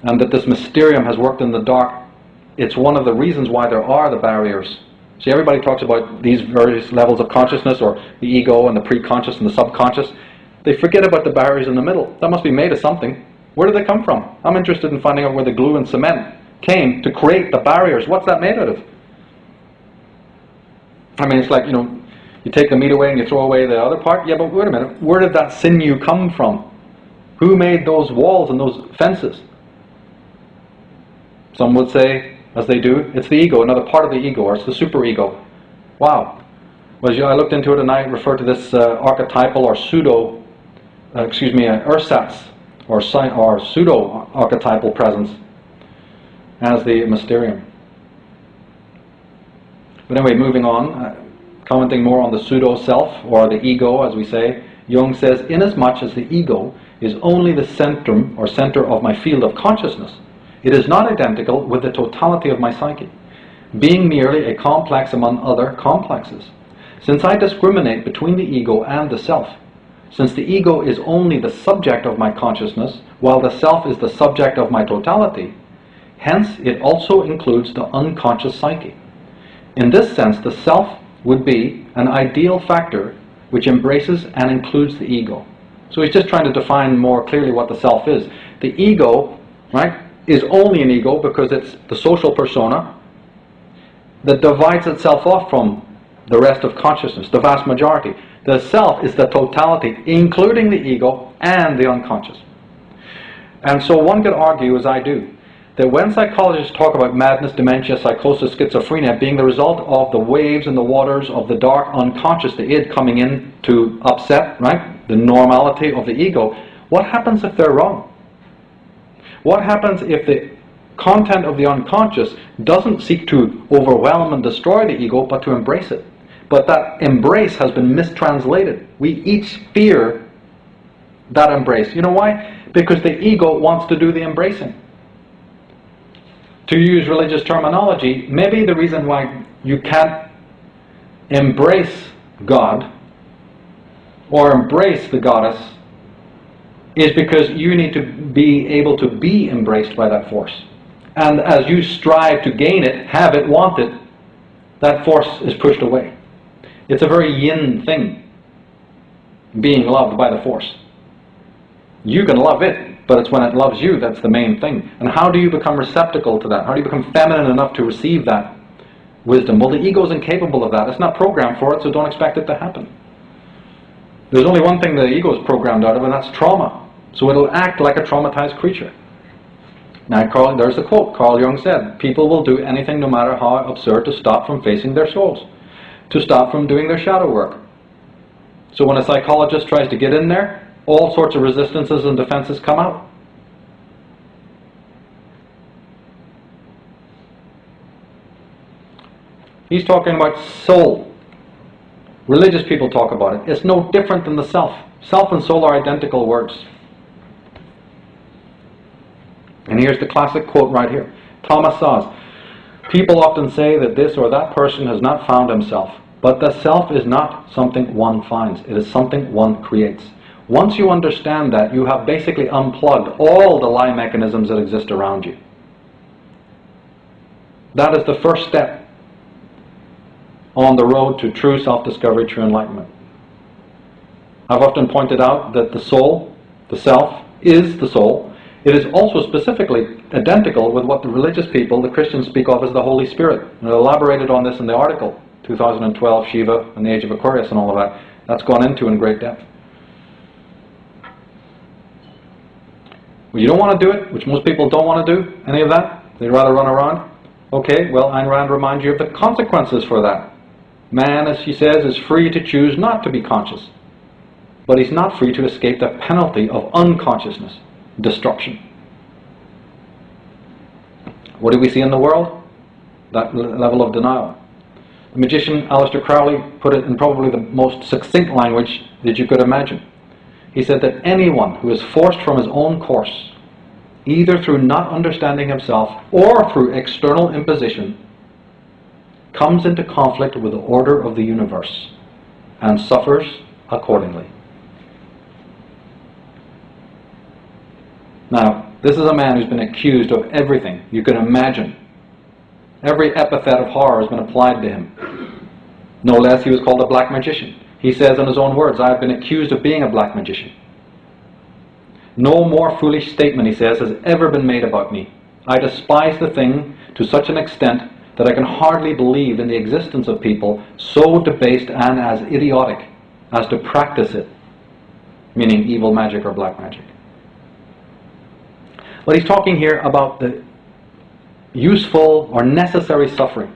Speaker 1: And that this mysterium has worked in the dark. It's one of the reasons why there are the barriers. See, everybody talks about these various levels of consciousness, or the ego and the pre-conscious and the subconscious. They forget about the barriers in the middle. That must be made of something. Where did they come from? I'm interested in finding out where the glue and cement came to create the barriers. What's that made out of? I mean, it's like, you take the meat away and you throw away the other part. Yeah, but wait a minute. Where did that sinew come from? Who made those walls and those fences? Some would say, as they do, it's the ego, another part of the ego, or it's the superego. Wow. Well, I looked into it and I refer to this archetypal or ersatz, or pseudo-archetypal presence as the mysterium. But anyway, moving on, commenting more on the pseudo-self, or the ego, as we say, Jung says, inasmuch as the ego is only the centrum or center of my field of consciousness, it is not identical with the totality of my psyche, being merely a complex among other complexes. Since I discriminate between the ego and the self, since the ego is only the subject of my consciousness, while the self is the subject of my totality, hence it also includes the unconscious psyche. In this sense, the self would be an ideal factor which embraces and includes the ego. So he's just trying to define more clearly what the self is. The ego, right, is only an ego because it's the social persona that divides itself off from the rest of consciousness, the vast majority. The self is the totality, including the ego and the unconscious. And so one could argue, as I do, that when psychologists talk about madness, dementia, psychosis, schizophrenia being the result of the waves and the waters of the dark unconscious, the id coming in to upset, right, the normality of the ego, what happens if they're wrong? What happens if the content of the unconscious doesn't seek to overwhelm and destroy the ego, but to embrace it? But that embrace has been mistranslated. We each fear that embrace. You know why? Because the ego wants to do the embracing. To use religious terminology, maybe the reason why you can't embrace God or embrace the goddess is because you need to be able to be embraced by that force. And as you strive to gain it, have it, want it, that force is pushed away. It's a very yin thing, being loved by the force. You can love it, but it's when it loves you that's the main thing. And how do you become receptacle to that? How do you become feminine enough to receive that wisdom? Well, the ego is incapable of that. It's not programmed for it, so don't expect it to happen. There's only one thing the ego is programmed out of, and that's trauma. So it'll act like a traumatized creature. Now, there's the quote. Carl Jung said, people will do anything, no matter how absurd, to stop from facing their souls, to stop from doing their shadow work. So when a psychologist tries to get in there, all sorts of resistances and defenses come out. He's talking about soul. Religious people talk about it. It's no different than the self. Self and soul are identical words. And here's the classic quote right here. Thomas Saz. People often say that this or that person has not found himself. But the self is not something one finds. It is something one creates. Once you understand that, you have basically unplugged all the lie mechanisms that exist around you. That is the first step on the road to true self-discovery, true enlightenment. I've often pointed out that the soul, the self, is the soul. It is also specifically identical with what the religious people, the Christians, speak of as the Holy Spirit. And I elaborated on this in the article, 2012, Shiva and the Age of Aquarius and all of that. That's gone into in great depth. Well, you don't want to do it, which most people don't want to do, any of that. They'd rather run around. Okay, well, Ayn Rand reminds you of the consequences for that. Man, as she says, is free to choose not to be conscious. But he's not free to escape the penalty of unconsciousness, destruction. What do we see in the world? That level of denial. The magician Aleister Crowley put it in probably the most succinct language that you could imagine. He said that anyone who is forced from his own course, either through not understanding himself or through external imposition, comes into conflict with the order of the universe and suffers accordingly. Now, this is a man who's been accused of everything you can imagine. Every epithet of horror has been applied to him. No less, he was called a black magician. He says in his own words, I have been accused of being a black magician. No more foolish statement, he says, has ever been made about me. I despise the thing to such an extent that I can hardly believe in the existence of people so debased and as idiotic as to practice it, meaning evil magic or black magic. But he's talking here about the useful or necessary suffering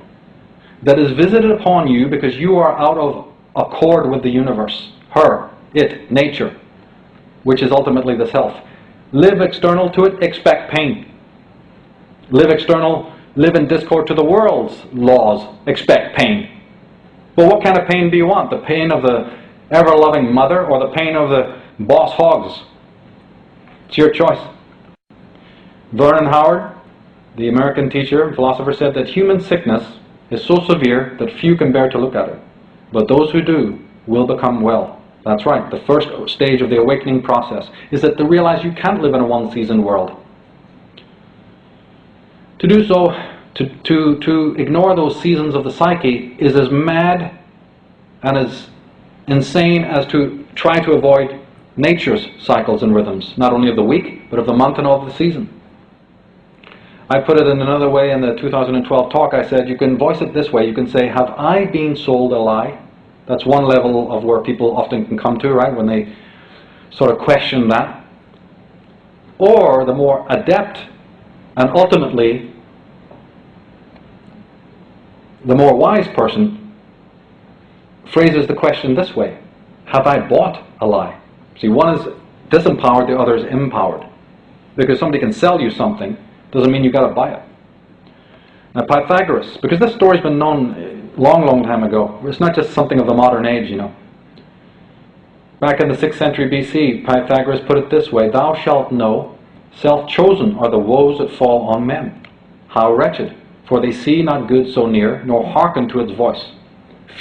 Speaker 1: that is visited upon you because you are out of accord with the universe, her, it, nature, which is ultimately the self. Live external to it, expect pain. Live in discord to the world's laws, expect pain. Well, what kind of pain do you want? The pain of the ever-loving mother or the pain of the boss hogs? It's your choice. Vernon Howard, the American teacher and philosopher, said that human sickness is so severe that few can bear to look at it, but those who do will become well. That's right. The first stage of the awakening process is that to realize you can't live in a one-season world. To do so, to ignore those seasons of the psyche, is as mad and as insane as to try to avoid nature's cycles and rhythms, not only of the week, but of the month and of the season. I put it in another way in the 2012 talk. I said, you can voice it this way. You can say, have I been sold a lie? That's one level of where people often can come to, right, when they sort of question that. Or the more adept and ultimately the more wise person phrases the question this way: have I bought a lie? See, one is disempowered, the other is empowered. Because somebody can sell you something doesn't mean you've got to buy it. Now, Pythagoras, because this story's been known long time ago. It's not just something of the modern age, you know. Back in the 6th century BC, Pythagoras put it this way: thou shalt know, self-chosen are the woes that fall on men. How wretched! For they see not good so near, nor hearken to its voice.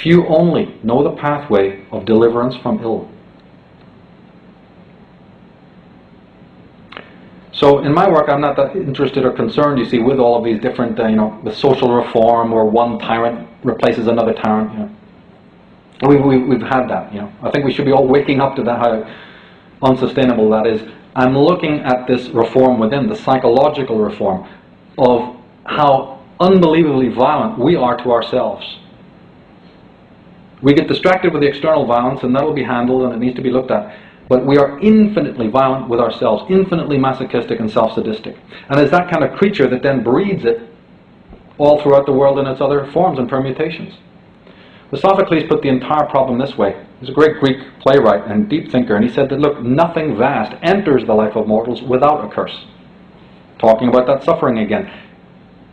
Speaker 1: Few only know the pathway of deliverance from ill. So in my work, I'm not that interested or concerned, you see, with all of these different, the social reform where one tyrant replaces another tyrant. We've had that. I think we should be all waking up to that, how unsustainable that is. I'm looking at this reform within, the psychological reform, of how unbelievably violent we are to ourselves. We get distracted with the external violence, and that'll be handled, and it needs to be looked at. But we are infinitely violent with ourselves, infinitely masochistic and self-sadistic. And it's that kind of creature that then breeds it all throughout the world in its other forms and permutations. But Sophocles put the entire problem this way. He's a great Greek playwright and deep thinker, and he said that, look, nothing vast enters the life of mortals without a curse. Talking about that suffering again.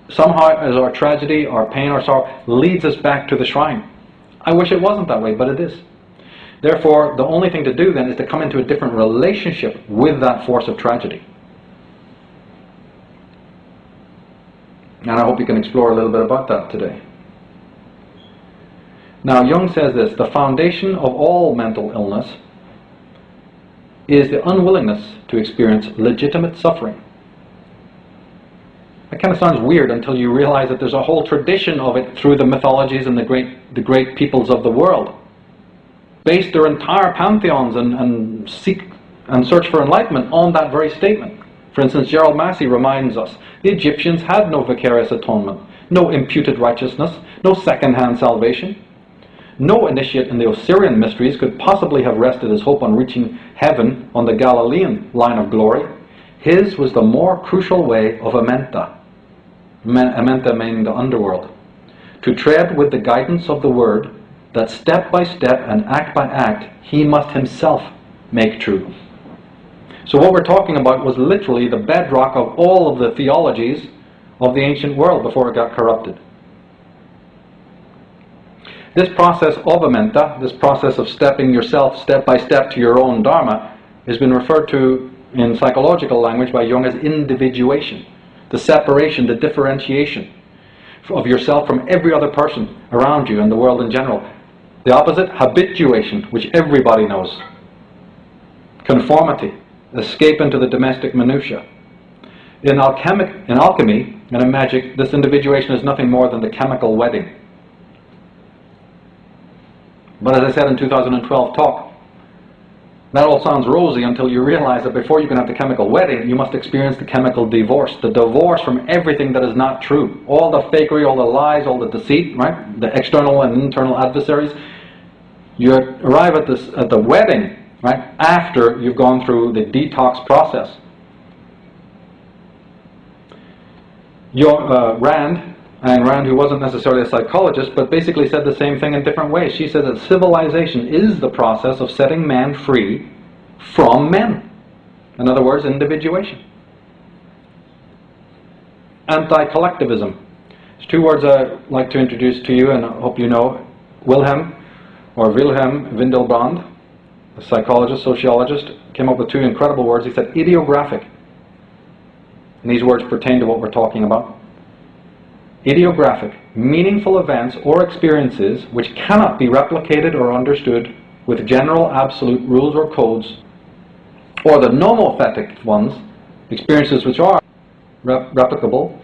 Speaker 1: Somehow, as our tragedy, our pain, our sorrow leads us back to the shrine. I wish it wasn't that way, but it is. Therefore, the only thing to do then is to come into a different relationship with that force of tragedy. And I hope you can explore a little bit about that today. Now, Jung says this: the foundation of all mental illness is the unwillingness to experience legitimate suffering. That kind of sounds weird until you realize that there's a whole tradition of it through the mythologies and the great peoples of the world. Based their entire pantheons and seek and search for enlightenment on that very statement. For instance, Gerald Massey reminds us, the Egyptians had no vicarious atonement, no imputed righteousness, no second-hand salvation. No initiate in the Osirian mysteries could possibly have rested his hope on reaching heaven on the Galilean line of glory. His was the more crucial way of Amenta. Amenta meaning the underworld. To tread with the guidance of the word, that step by step and act by act, he must himself make true. So what we're talking about was literally the bedrock of all of the theologies of the ancient world before it got corrupted. This process of Amenta, this process of stepping yourself step by step to your own Dharma, has been referred to in psychological language by Jung as individuation, the separation, the differentiation of yourself from every other person around you and the world in general. The opposite, habituation, which everybody knows. Conformity, escape into the domestic minutiae. In alchemy and in magic, this individuation is nothing more than the chemical wedding. But as I said in 2012 talk, that all sounds rosy until you realize that before you can have the chemical wedding, you must experience the chemical divorce. The divorce from everything that is not true. All the fakery, all the lies, all the deceit, right? The external and internal adversaries. You arrive at the wedding, right, after you've gone through the detox process. Ayn Rand, who wasn't necessarily a psychologist, but basically said the same thing in different ways. She said that civilization is the process of setting man free from men. In other words, individuation. Anti-collectivism. There's two words I'd like to introduce to you, and I hope you know. Wilhelm Windelband, a psychologist, sociologist, came up with two incredible words. He said ideographic. And these words pertain to what we're talking about. Ideographic, meaningful events or experiences which cannot be replicated or understood with general absolute rules or codes, or the nomothetic ones, experiences which are replicable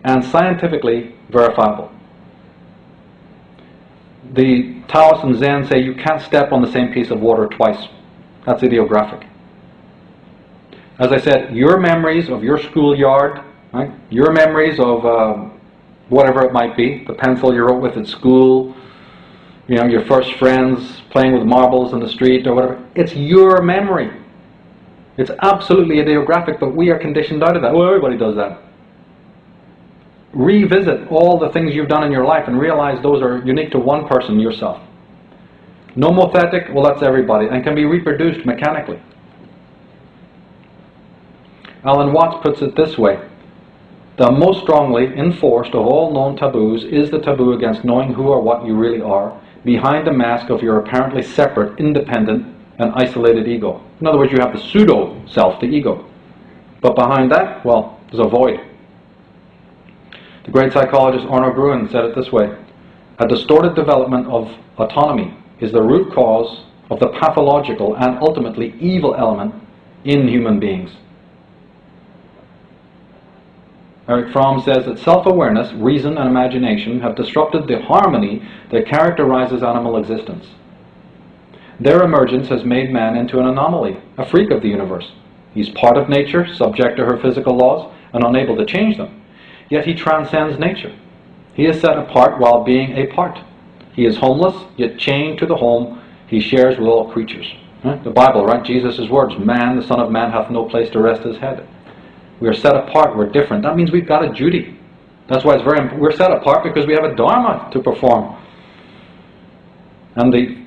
Speaker 1: and scientifically verifiable. The Taoists and Zen say you can't step on the same piece of water twice. That's ideographic. As I said, your memories of your schoolyard, right? Your memories of whatever it might be, the pencil you wrote with at school, you know, your first friends playing with marbles in the street or whatever, it's your memory. It's absolutely ideographic, but we are conditioned out of that. Well, everybody does that. Revisit all the things you've done in your life and realize those are unique to one person, yourself. Nomothetic, well, that's everybody, and can be reproduced mechanically. Alan Watts puts it this way: the most strongly enforced of all known taboos is the taboo against knowing who or what you really are behind the mask of your apparently separate, independent, and isolated ego. In other words, you have the pseudo-self, the ego. But behind that, well, there's a void. The great psychologist Arno Gruen said it this way: a distorted development of autonomy is the root cause of the pathological and ultimately evil element in human beings. Erich Fromm says that self-awareness, reason, and imagination have disrupted the harmony that characterizes animal existence. Their emergence has made man into an anomaly, a freak of the universe. He's part of nature, subject to her physical laws, and unable to change them. Yet he transcends nature. He is set apart while being a part. He is homeless, yet chained to the home he shares with all creatures. The Bible, right? Jesus' words, man, the Son of Man, hath no place to rest his head. We are set apart, we're different. That means we've got a duty. That's why it's very important. We're set apart because we have a dharma to perform. And the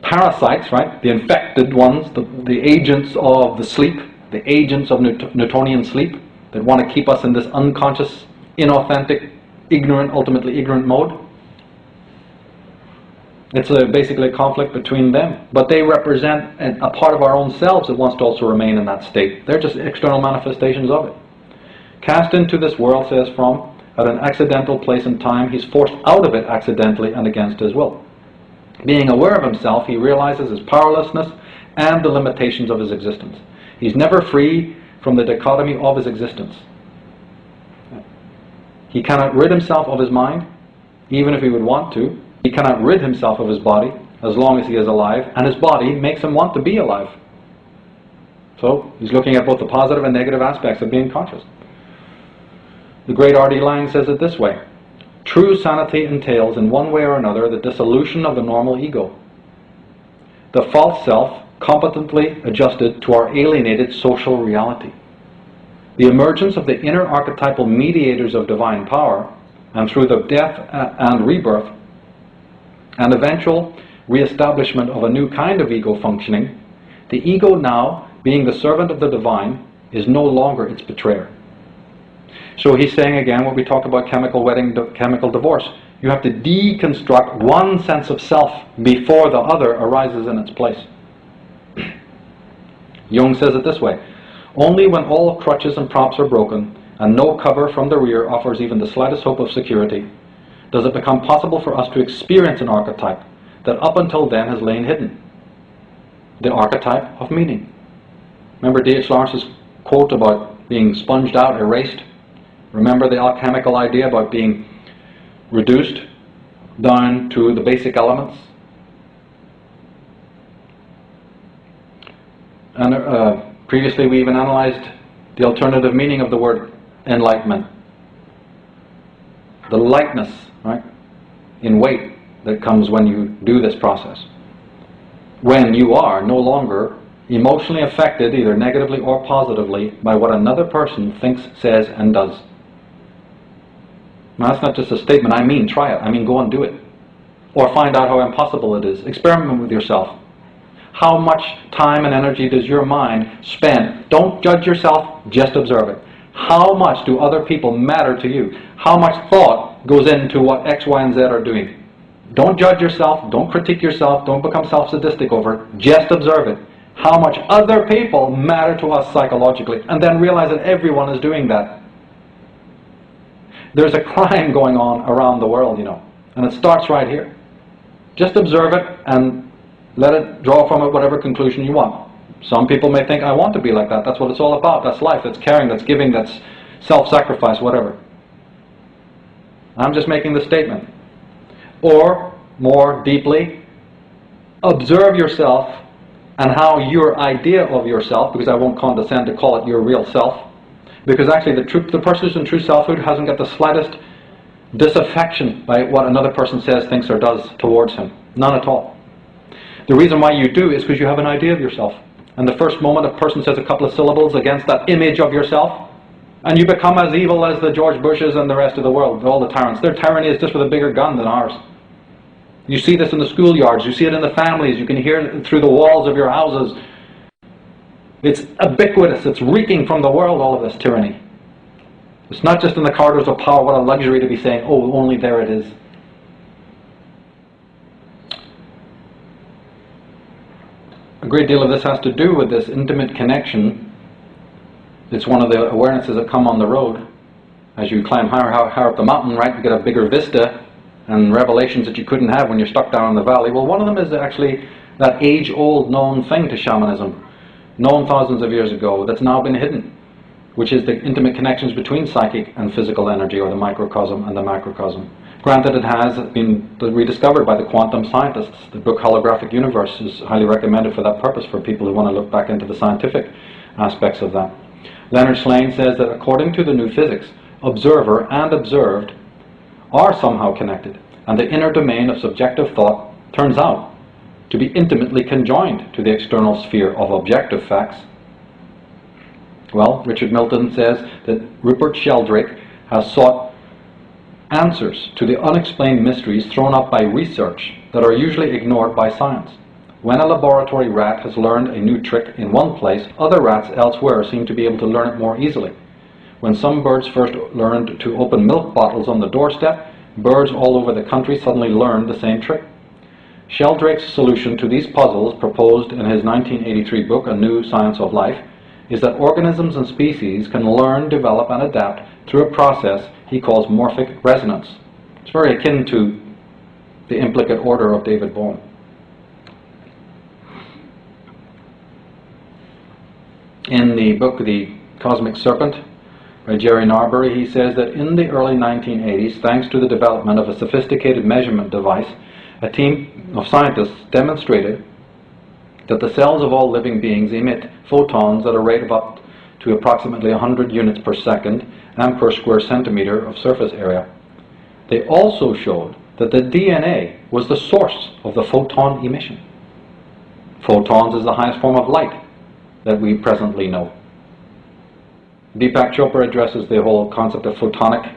Speaker 1: parasites, right, the infected ones, the agents of the sleep, the agents of Newtonian sleep, that want to keep us in this unconscious, inauthentic, ignorant, ultimately ignorant mode. It's basically a conflict between them. But they represent a part of our own selves that wants to also remain in that state. They're just external manifestations of it. Cast into this world, says Fromm, at an accidental place and time, he's forced out of it accidentally and against his will. Being aware of himself, he realizes his powerlessness and the limitations of his existence. He's never free from the dichotomy of his existence. He cannot rid himself of his mind, even if he would want to. He cannot rid himself of his body, as long as he is alive, and his body makes him want to be alive. So, he's looking at both the positive and negative aspects of being conscious. The great R.D. Laing says it this way: true sanity entails, in one way or another, the dissolution of the normal ego. The false self, competently adjusted to our alienated social reality. The emergence of the inner archetypal mediators of divine power, and through the death and rebirth, and eventual re-establishment of a new kind of ego functioning, the ego now, being the servant of the divine, is no longer its betrayer. So he's saying again what we talked about chemical wedding, chemical divorce. You have to deconstruct one sense of self before the other arises in its place. Jung says it this way: only when all crutches and props are broken and no cover from the rear offers even the slightest hope of security does it become possible for us to experience an archetype that up until then has lain hidden. The archetype of meaning. Remember D.H. Lawrence's quote about being sponged out, erased? Remember the alchemical idea about being reduced down to the basic elements? And previously we even analyzed the alternative meaning of the word enlightenment. The lightness, right, in weight that comes when you do this process. When you are no longer emotionally affected, either negatively or positively, by what another person thinks, says, and does. Now, that's not just a statement. I mean, try it. I mean, go and do it. Or find out how impossible it is. Experiment with yourself. How much time and energy does your mind spend? Don't judge yourself, just observe it. How much do other people matter to you? How much thought goes into what X, Y, and Z are doing? Don't judge yourself, don't critique yourself, don't become self-sadistic over it. Just observe it. How much other people matter to us psychologically. And then realize that everyone is doing that. There's a crime going on around the world, you know. And it starts right here. Just observe it and let it draw from it whatever conclusion you want. Some people may think, I want to be like that. That's what it's all about. That's life. That's caring. That's giving. That's self-sacrifice, whatever. I'm just making the statement. Or, more deeply, observe yourself and how your idea of yourself, because I won't condescend to call it your real self, because actually the person in true selfhood hasn't got the slightest disaffection by what another person says, thinks, or does towards him. None at all. The reason why you do is because you have an idea of yourself. And the first moment a person says a couple of syllables against that image of yourself, and you become as evil as the George Bushes and the rest of the world, all the tyrants. Their tyranny is just with a bigger gun than ours. You see this in the schoolyards, you see it in the families, you can hear it through the walls of your houses. It's ubiquitous, it's reeking from the world, all of this tyranny. It's not just in the corridors of power. What a luxury to be saying, oh, only there it is. A great deal of this has to do with this intimate connection. It's one of the awarenesses that come on the road. As you climb higher up the mountain, right, you get a bigger vista and revelations that you couldn't have when you're stuck down in the valley. Well, one of them is actually that age-old known thing to shamanism, known thousands of years ago, that's now been hidden, which is the intimate connections between psychic and physical energy, or the microcosm and the macrocosm. Granted, it has been rediscovered by the quantum scientists. The book Holographic Universe is highly recommended for that purpose, for people who want to look back into the scientific aspects of that. Leonard Slane says that according to the new physics, observer and observed are somehow connected, and the inner domain of subjective thought turns out to be intimately conjoined to the external sphere of objective facts. Well, Richard Milton says that Rupert Sheldrake has sought answers to the unexplained mysteries thrown up by research that are usually ignored by science. When a laboratory rat has learned a new trick in one place, other rats elsewhere seem to be able to learn it more easily. When some birds first learned to open milk bottles on the doorstep, birds all over the country suddenly learned the same trick. Sheldrake's solution to these puzzles, proposed in his 1983 book, A New Science of Life, is that organisms and species can learn, develop, and adapt through a process he calls morphic resonance. It's very akin to the implicate order of David Bohm. In the book The Cosmic Serpent by Jerry Narbury, he says that in the early 1980s, thanks to the development of a sophisticated measurement device, a team of scientists demonstrated that the cells of all living beings emit photons at a rate of up to approximately 100 units per second and per square centimeter of surface area. They also showed that the DNA was the source of the photon emission. Photons is the highest form of light that we presently know. Deepak Chopra addresses the whole concept of photonic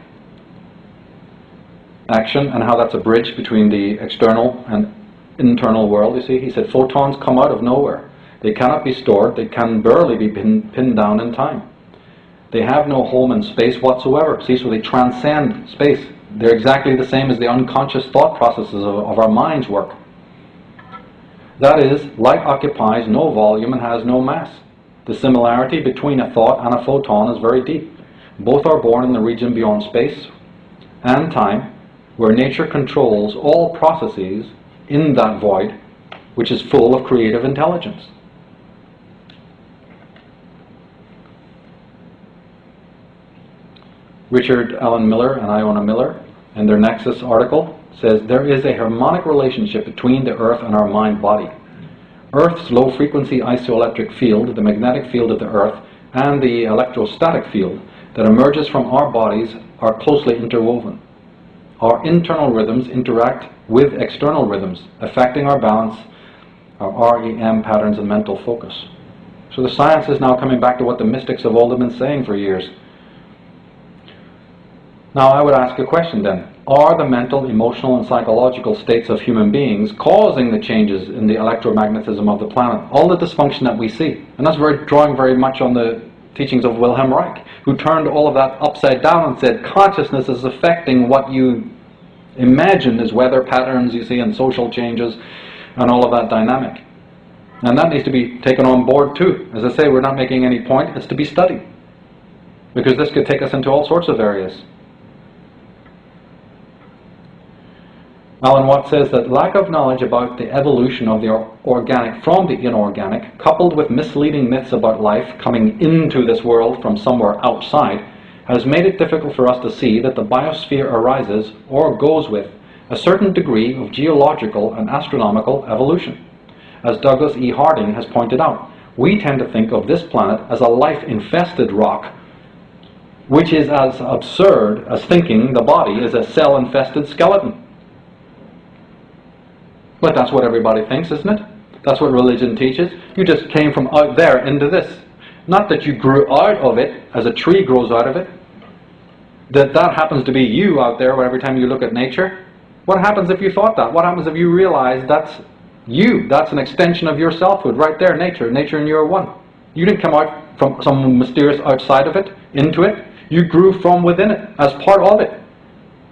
Speaker 1: action and how that's a bridge between the external and internal world, you see. He said photons come out of nowhere. They cannot be stored. They can barely be pinned down in time. They have no home in space whatsoever. See, so they transcend space. They're exactly the same as the unconscious thought processes of our minds work. That is, light occupies no volume and has no mass. The similarity between a thought and a photon is very deep. Both are born in the region beyond space and time, where nature controls all processes in that void, which is full of creative intelligence. Richard Allen Miller and Iona Miller, in their Nexus article, says there is a harmonic relationship between the Earth and our mind-body. Earth's low-frequency isoelectric field, the magnetic field of the Earth, and the electrostatic field that emerges from our bodies are closely interwoven. Our internal rhythms interact with external rhythms, affecting our balance, our REM patterns, and mental focus. So the science is now coming back to what the mystics have all been saying for years. Now I would ask a question then. Are the mental, emotional and psychological states of human beings causing the changes in the electromagnetism of the planet? All the dysfunction that we see. And that's drawing very much on the teachings of Wilhelm Reich, who turned all of that upside down and said consciousness is affecting what you imagine as weather patterns you see and social changes and all of that dynamic. And that needs to be taken on board too. As I say, we're not making any point, it's to be studied. Because this could take us into all sorts of areas. Alan Watts says that lack of knowledge about the evolution of the organic from the inorganic, coupled with misleading myths about life coming into this world from somewhere outside, has made it difficult for us to see that the biosphere arises, or goes with, a certain degree of geological and astronomical evolution. As Douglas E. Harding has pointed out, we tend to think of this planet as a life-infested rock, which is as absurd as thinking the body is a cell-infested skeleton. But that's what everybody thinks, isn't it? That's what religion teaches. You just came from out there into this. Not that you grew out of it, as a tree grows out of it. That happens to be you out there every time you look at nature. What happens if you thought that? What happens if you realize that's you? That's an extension of your selfhood, right there, nature. Nature and you are one. You didn't come out from some mysterious outside of it, into it. You grew from within it, as part of it.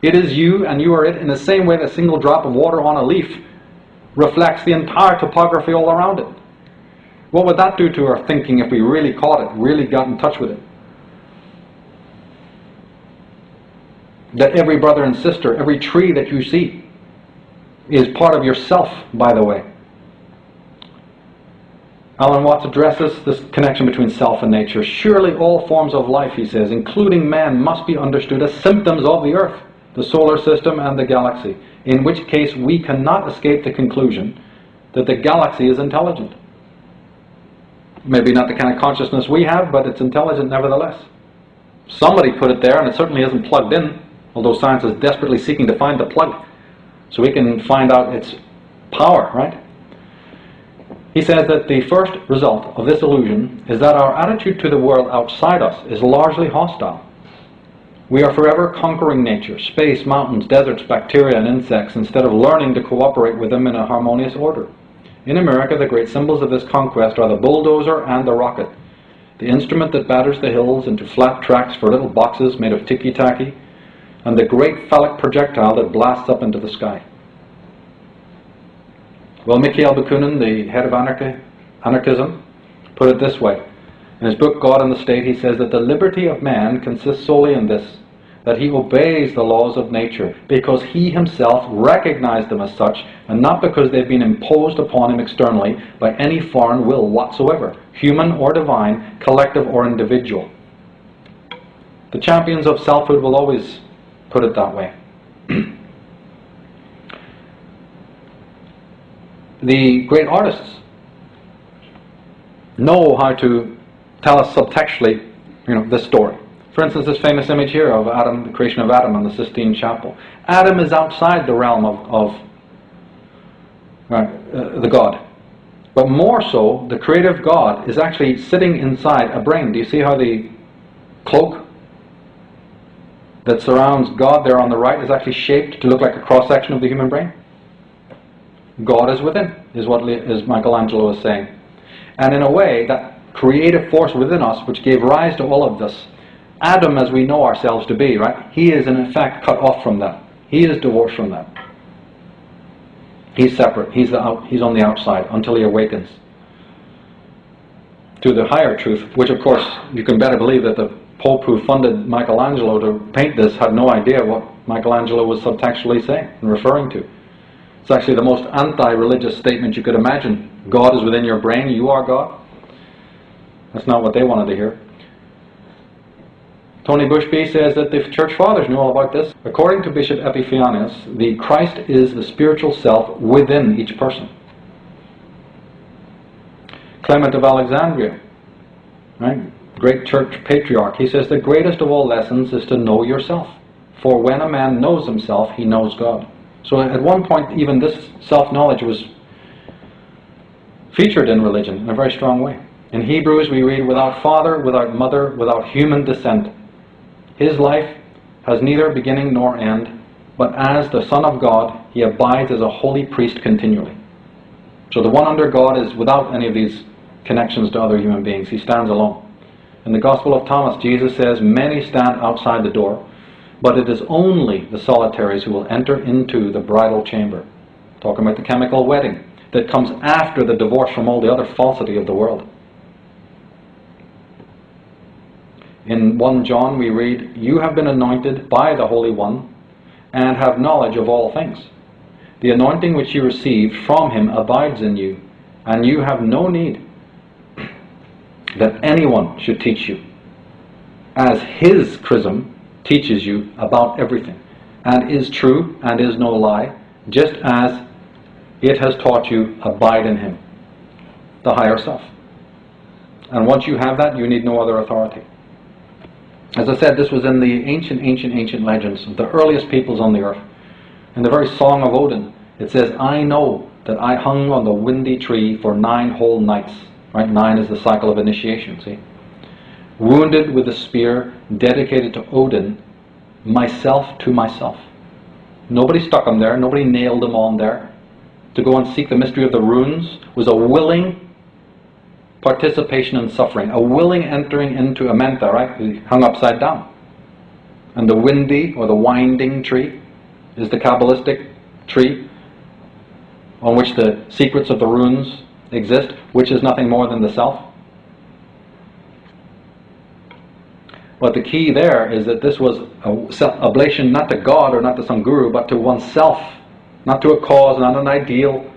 Speaker 1: It is you and you are it in the same way that a single drop of water on a leaf reflects the entire topography all around it. What would that do to our thinking if we really caught it, really got in touch with it? That every brother and sister, every tree that you see is part of yourself, by the way. Alan Watts addresses this connection between self and nature. Surely all forms of life, he says, including man, must be understood as symptoms of the earth, the solar system and the galaxy, in which case we cannot escape the conclusion that the galaxy is intelligent. Maybe not the kind of consciousness we have, but it's intelligent nevertheless. Somebody put it there, and it certainly isn't plugged in, although science is desperately seeking to find the plug, so we can find out its power, right? He says that the first result of this illusion is that our attitude to the world outside us is largely hostile. We are forever conquering nature, space, mountains, deserts, bacteria and insects, instead of learning to cooperate with them in a harmonious order. In America, the great symbols of this conquest are the bulldozer and the rocket, the instrument that batters the hills into flat tracks for little boxes made of ticky-tacky, and the great phallic projectile that blasts up into the sky. Well, Mikhail Bakunin, the head of anarchism, put it this way. In his book, God and the State, he says that the liberty of man consists solely in this, that he obeys the laws of nature because he himself recognized them as such, and not because they've been imposed upon him externally by any foreign will whatsoever, human or divine, collective or individual. The champions of selfhood will always put it that way. The great artists know how to tell us subtextually, this story. For instance, this famous image here of Adam, the creation of Adam in the Sistine Chapel. Adam is outside the realm of the God. But more so, the creative God is actually sitting inside a brain. Do you see how the cloak that surrounds God there on the right is actually shaped to look like a cross-section of the human brain? God is within, is what Michelangelo is saying. And in a way, that creative force within us, which gave rise to all of this, Adam, as we know ourselves to be, right? He is in effect cut off from that. He is divorced from that. He's separate. He's on the outside until he awakens to the higher truth, which of course you can better believe that the Pope who funded Michelangelo to paint this had no idea what Michelangelo was subtextually saying and referring to. It's actually the most anti-religious statement you could imagine. God is within your brain, you are God. That's not what they wanted to hear. Tony Bushby says that the Church Fathers knew all about this. According to Bishop Epiphanius, the Christ is the spiritual self within each person. Clement of Alexandria, right? Great church patriarch, he says the greatest of all lessons is to know yourself. For when a man knows himself, he knows God. So at one point, even this self-knowledge was featured in religion in a very strong way. In Hebrews we read, without father, without mother, without human descent. His life has neither beginning nor end, but as the Son of God, he abides as a holy priest continually. So the one under God is without any of these connections to other human beings. He stands alone. In the Gospel of Thomas, Jesus says, many stand outside the door, but it is only the solitaries who will enter into the bridal chamber. Talking about the chemical wedding that comes after the divorce from all the other falsity of the world. In 1 John we read, you have been anointed by the Holy One and have knowledge of all things. The anointing which you received from him abides in you, and you have no need that anyone should teach you, as his chrism teaches you about everything, and is true and is no lie, just as it has taught you, abide in him, the higher self. And once you have that, you need no other authority. As I said, this was in the ancient legends of the earliest peoples on the earth. In the very Song of Odin, it says, I know that I hung on the windy tree for 9 whole nights. Right? 9 is the cycle of initiation, see? Wounded with a spear, dedicated to Odin, myself to myself. Nobody stuck him there, nobody nailed him on there. To go and seek the mystery of the runes was a willing participation in suffering, a willing entering into a mentha, right? He hung upside down. And the windy or the winding tree is the Kabbalistic tree on which the secrets of the runes exist, which is nothing more than the self. But the key there is that this was an oblation not to God or not to some guru, but to oneself, not to a cause, not an ideal.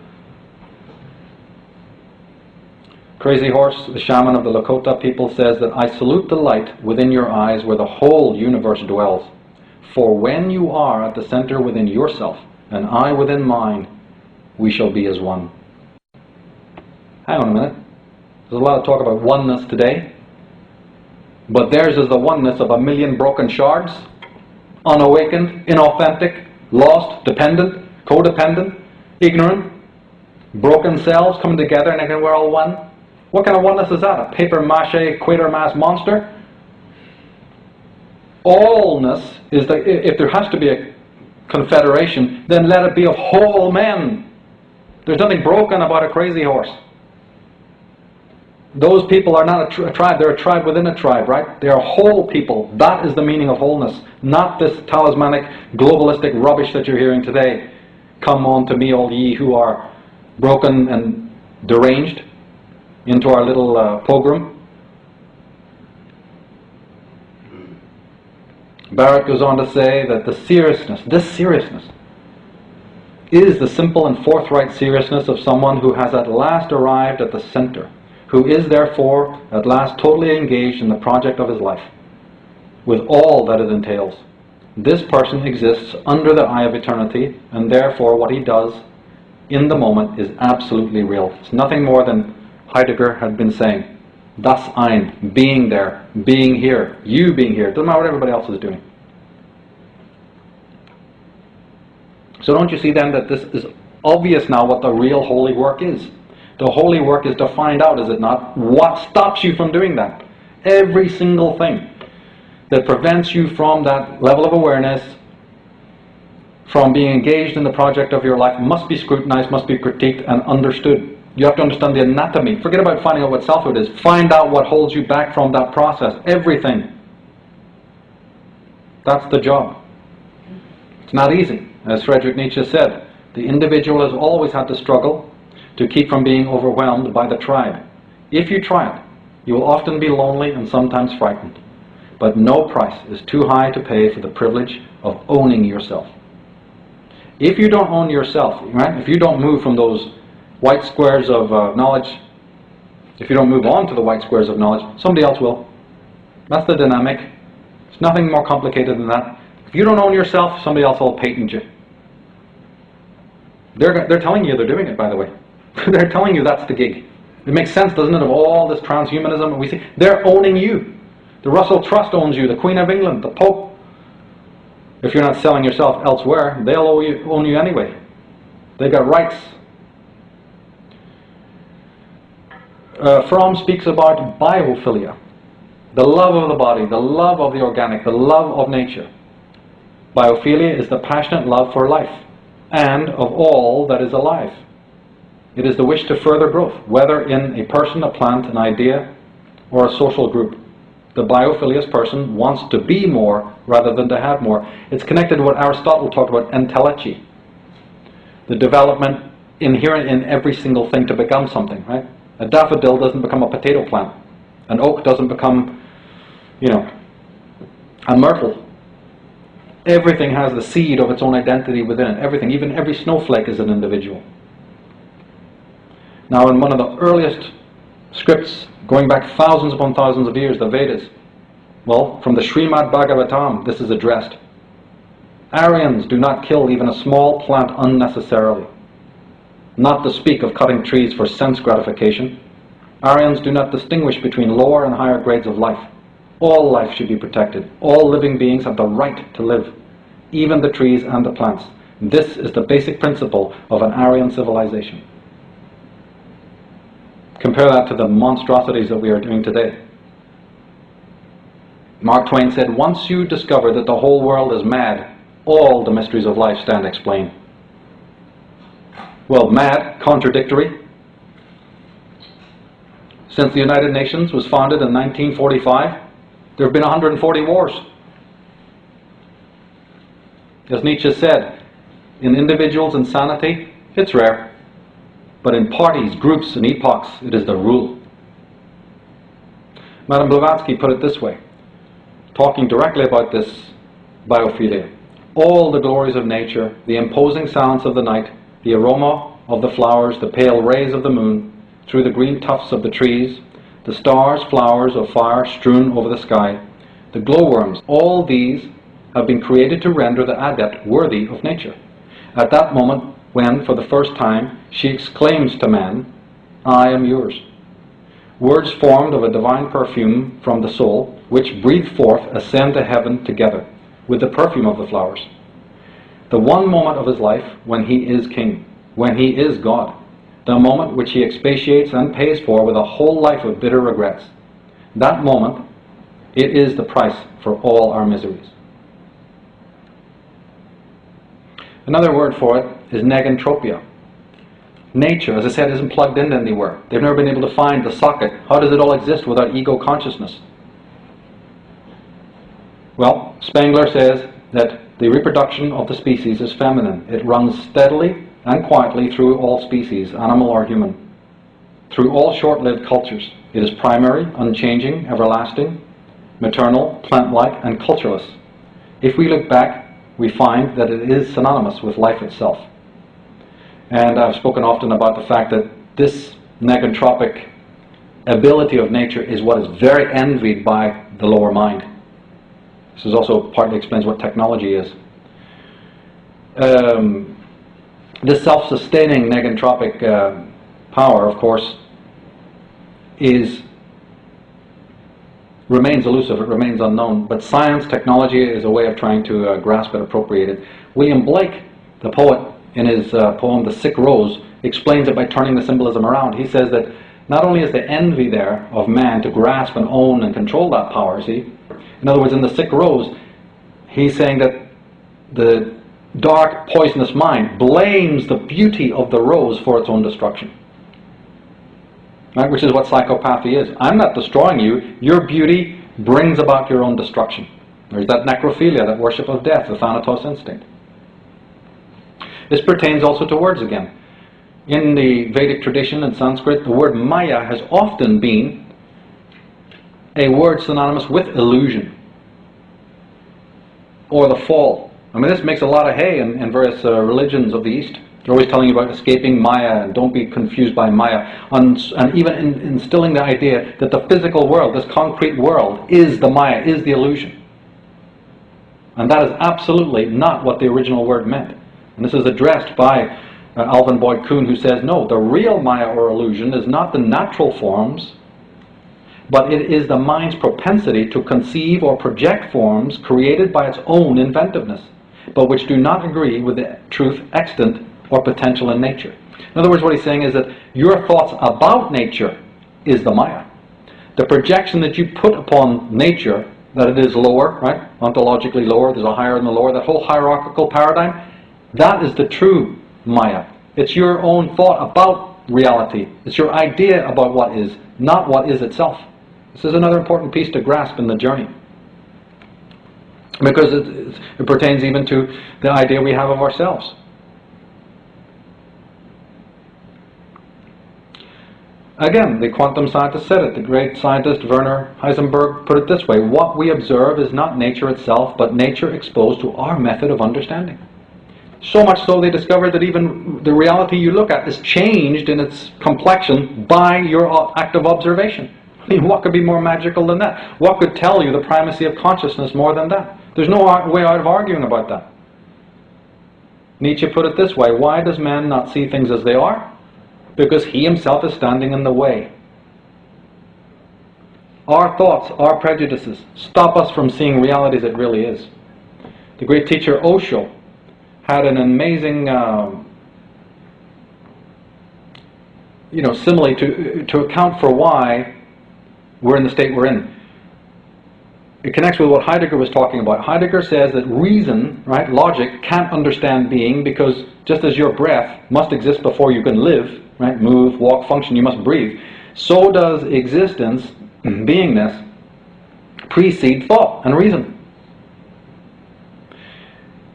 Speaker 1: Crazy Horse, the shaman of the Lakota people, says that I salute the light within your eyes where the whole universe dwells. For when you are at the center within yourself, and I within mine, we shall be as one. Hang on a minute. There's a lot of talk about oneness today. But theirs is the oneness of 1,000,000 broken shards, unawakened, inauthentic, lost, dependent, codependent, ignorant, broken cells coming together and thinking we're all one. What kind of oneness is that? A paper-mache, Quatermass monster? Allness is that if there has to be a confederation, then let it be of whole men. There's nothing broken about a crazy horse. Those people are not a tribe, they're a tribe within a tribe, right? They are whole people. That is the meaning of wholeness, not this talismanic, globalistic rubbish that you're hearing today. Come unto me, all ye who are broken and deranged, into our little program. Barrett goes on to say that this seriousness, is the simple and forthright seriousness of someone who has at last arrived at the center, who is therefore at last totally engaged in the project of his life, with all that it entails. This person exists under the eye of eternity, and therefore what he does in the moment is absolutely real. It's nothing more than Heidegger had been saying, Das Ein, being there, being here, you being here. It doesn't matter what everybody else is doing. So don't you see then that this is obvious now what the real holy work is? The holy work is to find out, is it not, what stops you from doing that. Every single thing that prevents you from that level of awareness, from being engaged in the project of your life, must be scrutinized, must be critiqued and understood. You have to understand the anatomy. Forget about finding out what selfhood is. Find out what holds you back from that process. Everything. That's the job. It's not easy. As Friedrich Nietzsche said, the individual has always had to struggle to keep from being overwhelmed by the tribe. If you try it, you will often be lonely and sometimes frightened. But no price is too high to pay for the privilege of owning yourself. If you don't own yourself, right? If you don't move from those white squares of knowledge, if you don't move on to the white squares of knowledge, somebody else will. That's the dynamic. It's nothing more complicated than that. If you don't own yourself, somebody else will patent you. They're telling you they're doing it, by the way. They're telling you that's the gig. It makes sense, doesn't it, of all this transhumanism we see. They're owning you. The Russell Trust owns you, the Queen of England, the Pope. If you're not selling yourself elsewhere, they'll own you anyway. They've got rights. Fromm speaks about biophilia, the love of the body, the love of the organic, the love of nature. Biophilia is the passionate love for life and of all that is alive. It is the wish to further growth, whether in a person, a plant, an idea, or a social group. The biophilious person wants to be more rather than to have more. It's connected to what Aristotle talked about, entelechy. The development inherent in every single thing to become something, right? A daffodil doesn't become a potato plant. An oak doesn't become, a myrtle. Everything has the seed of its own identity within it. Everything, even every snowflake is an individual. Now, in one of the earliest scripts, going back thousands upon thousands of years, the Vedas, well, from the Srimad Bhagavatam, this is addressed. Aryans do not kill even a small plant unnecessarily, not to speak of cutting trees for sense gratification. Aryans do not distinguish between lower and higher grades of life. All life should be protected. All living beings have the right to live, even the trees and the plants. This is the basic principle of an Aryan civilization. Compare that to the monstrosities that we are doing today. Mark Twain said, "Once you discover that the whole world is mad, all the mysteries of life stand explained." Well, mad, contradictory. Since the United Nations was founded in 1945, there have been 140 wars. As Nietzsche said, in individuals, insanity, it's rare. But in parties, groups, and epochs, it is the rule. Madame Blavatsky put it this way, talking directly about this biophilia. All the glories of nature, the imposing silence of the night, the aroma of the flowers, the pale rays of the moon, through the green tufts of the trees, the stars, flowers of fire strewn over the sky, the glowworms, all these have been created to render the adept worthy of nature. At that moment, when, for the first time, she exclaims to man, "I am yours." Words formed of a divine perfume from the soul, which breathed forth, ascend to heaven together with the perfume of the flowers. The one moment of his life when he is king, when he is God, the moment which he expiates and pays for with a whole life of bitter regrets. That moment, it is the price for all our miseries. Another word for it is negentropia. Nature, as I said, isn't plugged in anywhere. They've never been able to find the socket. How does it all exist without ego consciousness? Well, Spengler says that the reproduction of the species is feminine. It runs steadily and quietly through all species, animal or human, through all short-lived cultures. It is primary, unchanging, everlasting, maternal, plant-like, and cultureless. If we look back, we find that it is synonymous with life itself. And I've spoken often about the fact that this negentropic ability of nature is what is very envied by the lower mind. This is also partly explains what technology is. This self-sustaining negentropic power, of course, remains elusive, it remains unknown, but science, technology is a way of trying to grasp it, appropriate it. William Blake, the poet, in his poem The Sick Rose, explains it by turning the symbolism around. He says that not only is the envy there of man to grasp and own and control that power, see? In other words, in The Sick Rose, he's saying that the dark, poisonous mind blames the beauty of the rose for its own destruction. Right? Which is what psychopathy is. I'm not destroying you. Your beauty brings about your own destruction. There's that necrophilia, that worship of death, the thanatos instinct. This pertains also to words again. In the Vedic tradition in Sanskrit, the word maya has often been a word synonymous with illusion or the fall. I mean, this makes a lot of hay in various religions of the East. They're always telling you about escaping Maya and don't be confused by Maya. And even instilling the idea that the physical world, this concrete world, is the Maya, is the illusion. And that is absolutely not what the original word meant. And this is addressed by Alvin Boyd Kuhn, who says, no, the real Maya or illusion is not the natural forms, but it is the mind's propensity to conceive or project forms created by its own inventiveness, but which do not agree with the truth extant or potential in nature. In other words, what he's saying is that your thoughts about nature is the Maya. The projection that you put upon nature, that it is lower, right? Ontologically lower, there's a higher and the lower. That whole hierarchical paradigm, that is the true Maya. It's your own thought about reality. It's your idea about what is, not what is itself. This is another important piece to grasp in the journey. Because it pertains even to the idea we have of ourselves. Again, the quantum scientist said it. The great scientist Werner Heisenberg put it this way: what we observe is not nature itself, but nature exposed to our method of understanding. So much so they discovered that even the reality you look at is changed in its complexion by your act of observation. I mean, what could be more magical than that? What could tell you the primacy of consciousness more than that? There's no way out of arguing about that. Nietzsche put it this way: why does man not see things as they are? Because he himself is standing in the way. Our thoughts, our prejudices, stop us from seeing reality as it really is. The great teacher Osho had an amazing simile to account for why we're in the state we're in. It connects with what Heidegger was talking about. Heidegger says that reason, right, logic, can't understand being, because just as your breath must exist before you can live, right, move, walk, function, you must breathe, so does existence, beingness, precede thought and reason.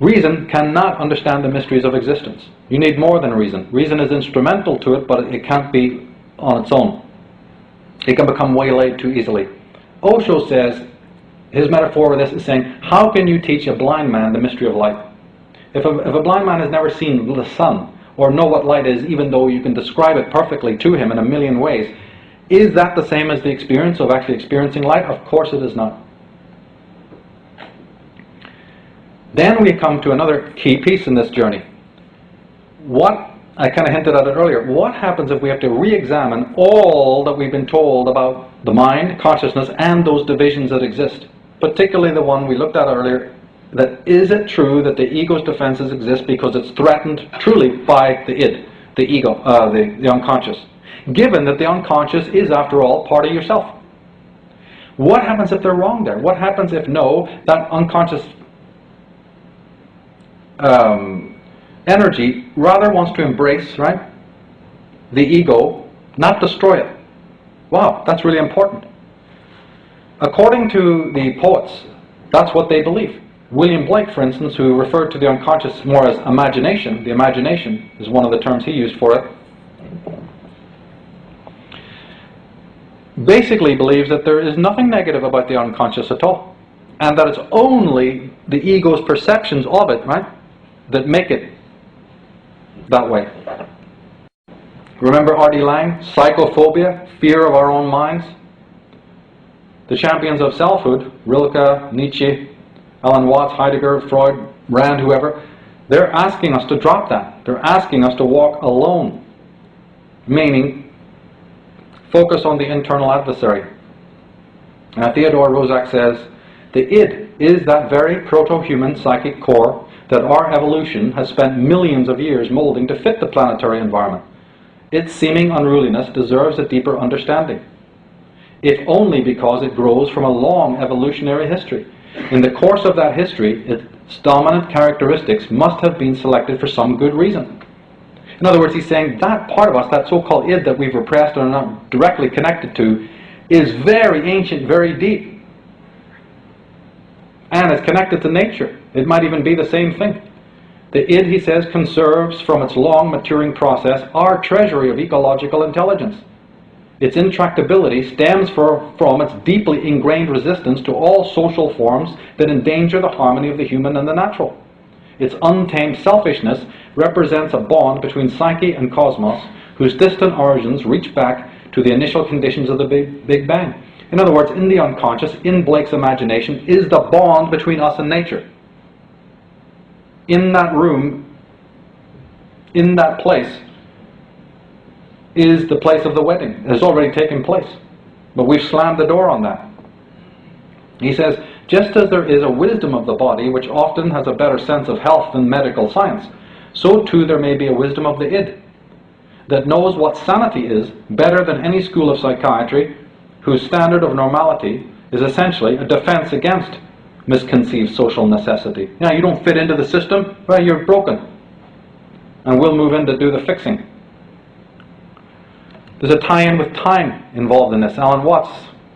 Speaker 1: Reason cannot understand the mysteries of existence. You need more than reason. Reason is instrumental to it, but it can't be on its own. It can become waylaid too easily. Osho says, his metaphor of this is saying, how can you teach a blind man the mystery of light? If a blind man has never seen the sun, or know what light is, even though you can describe it perfectly to him in a million ways, is that the same as the experience of actually experiencing light? Of course it is not. Then we come to another key piece in this journey. I kind of hinted at it earlier. What happens if we have to re-examine all that we've been told about the mind, consciousness, and those divisions that exist? Particularly the one we looked at earlier, that is it true that the ego's defenses exist because it's threatened truly by the id, the ego, the unconscious, given that the unconscious is, after all, part of yourself? What happens if they're wrong there? What happens if that unconscious energy rather wants to embrace, right, the ego, not destroy it? Wow, that's really important. According to the poets, that's what they believe. William Blake, for instance, who referred to the unconscious more as imagination, the imagination is one of the terms he used for it, basically believes that there is nothing negative about the unconscious at all, and that it's only the ego's perceptions of it, right, that make it that way. Remember R.D. Laing, psychophobia, fear of our own minds? The champions of selfhood, Rilke, Nietzsche, Alan Watts, Heidegger, Freud, Rand, whoever, they're asking us to drop that. They're asking us to walk alone, meaning focus on the internal adversary. Theodore Roszak says, the id is that very proto-human psychic core that our evolution has spent millions of years molding to fit the planetary environment. Its seeming unruliness deserves a deeper understanding, if only because it grows from a long evolutionary history. In the course of that history, its dominant characteristics must have been selected for some good reason. In other words, he's saying that part of us, that so-called id that we've repressed and are not directly connected to, is very ancient, very deep. And it's connected to nature. It might even be the same thing. The id, he says, conserves from its long maturing process our treasury of ecological intelligence. Its intractability stems from its deeply ingrained resistance to all social forms that endanger the harmony of the human and the natural. Its untamed selfishness represents a bond between psyche and cosmos, whose distant origins reach back to the initial conditions of the Big Bang. In other words, in the unconscious, in Blake's imagination, is the bond between us and nature. In that room, in that place, is the place of the wedding. It has already taken place, but we've slammed the door on that. He says, just as there is a wisdom of the body which often has a better sense of health than medical science, so too there may be a wisdom of the id that knows what sanity is better than any school of psychiatry, whose standard of normality is essentially a defense against misconceived social necessity. Yeah, you don't fit into the system, well, you're broken. And we'll move in to do the fixing. There's a tie-in with time involved in this. Alan Watts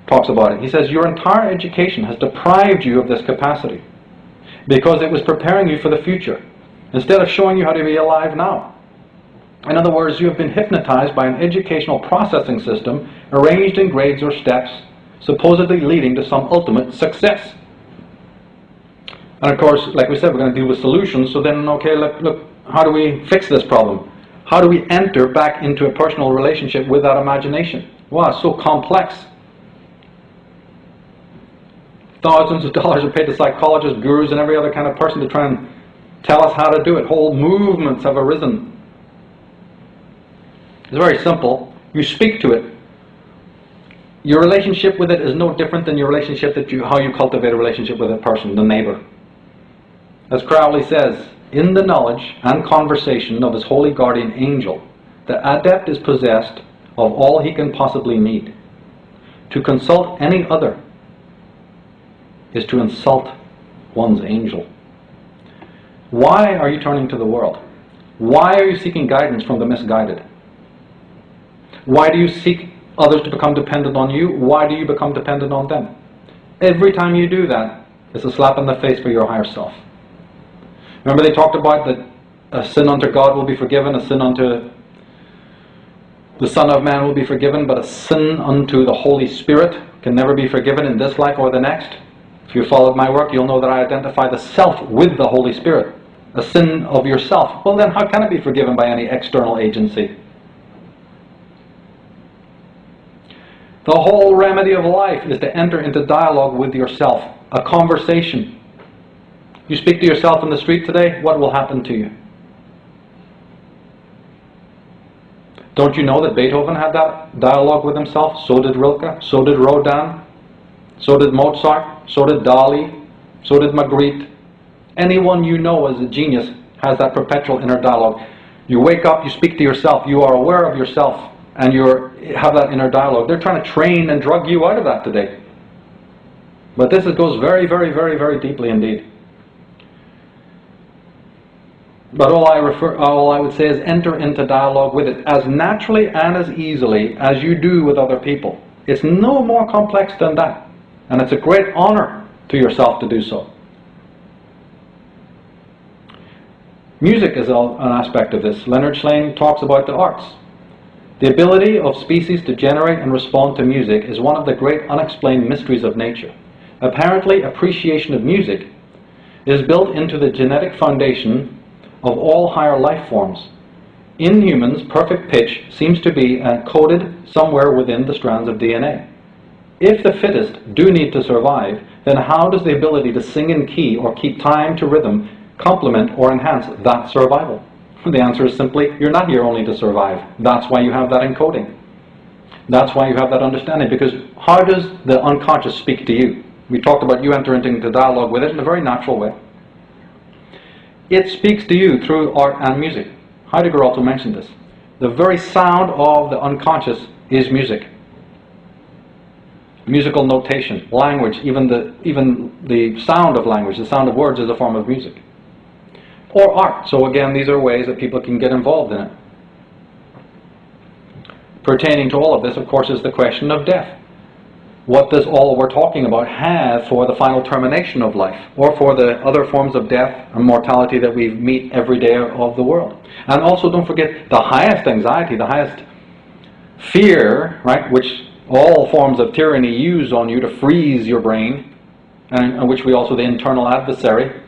Speaker 1: talks about it. He says, your entire education has deprived you of this capacity because it was preparing you for the future instead of showing you how to be alive now. In other words, you have been hypnotized by an educational processing system arranged in grades or steps, supposedly leading to some ultimate success. And of course, like we said, we're going to deal with solutions. So then, okay, look, how do we fix this problem? How do we enter back into a personal relationship with that imagination? Wow, it's so complex. Thousands of dollars are paid to psychologists, gurus, and every other kind of person to try and tell us how to do it. Whole movements have arisen. It's very simple. You speak to it. Your relationship with it is no different than your relationship how you cultivate a relationship with a person, the neighbor. As Crowley says, in the knowledge and conversation of his holy guardian angel, the adept is possessed of all he can possibly need. To consult any other is to insult one's angel. Why are you turning to the world? Why are you seeking guidance from the misguided? Why do you seek others to become dependent on you? Why do you become dependent on them? Every time you do that, it's a slap in the face for your higher self. Remember they talked about that a sin unto God will be forgiven, a sin unto the Son of Man will be forgiven, but a sin unto the Holy Spirit can never be forgiven in this life or the next. If you followed my work, you'll know that I identify the self with the Holy Spirit. A sin of yourself. Well then, how can it be forgiven by any external agency? The whole remedy of life is to enter into dialogue with yourself. A conversation. You speak to yourself in the street today, what will happen to you? Don't you know that Beethoven had that dialogue with himself? So did Rilke, so did Rodin, so did Mozart, so did Dali, so did Magritte. Anyone you know as a genius has that perpetual inner dialogue. You wake up, you speak to yourself, you are aware of yourself, and you have that inner dialogue. They're trying to train and drug you out of that today. But this goes very, very, very, very deeply indeed. But all I would say is enter into dialogue with it as naturally and as easily as you do with other people. It's no more complex than that. And it's a great honor to yourself to do so. Music is an aspect of this. Leonard Shlain talks about the arts. The ability of species to generate and respond to music is one of the great unexplained mysteries of nature. Apparently, appreciation of music is built into the genetic foundation of all higher life forms. In humans, perfect pitch seems to be coded somewhere within the strands of DNA. If the fittest do need to survive, then how does the ability to sing in key or keep time to rhythm complement or enhance that survival? The answer is simply, you're not here only to survive. That's why you have that encoding. That's why you have that understanding, because how does the unconscious speak to you? We talked about you entering into dialogue with it in a very natural way. It speaks to you through art and music. Heidegger also mentioned this. The very sound of the unconscious is music. Musical notation, language, even the sound of language, the sound of words is a form of music. Or art. So again, these are ways that people can get involved in it. Pertaining to all of this, of course, is the question of death. What does all we're talking about have for the final termination of life, or for the other forms of death and mortality that we meet every day of the world? And also don't forget the highest anxiety, the highest fear, right, which all forms of tyranny use on you to freeze your brain, and which we also the internal adversary.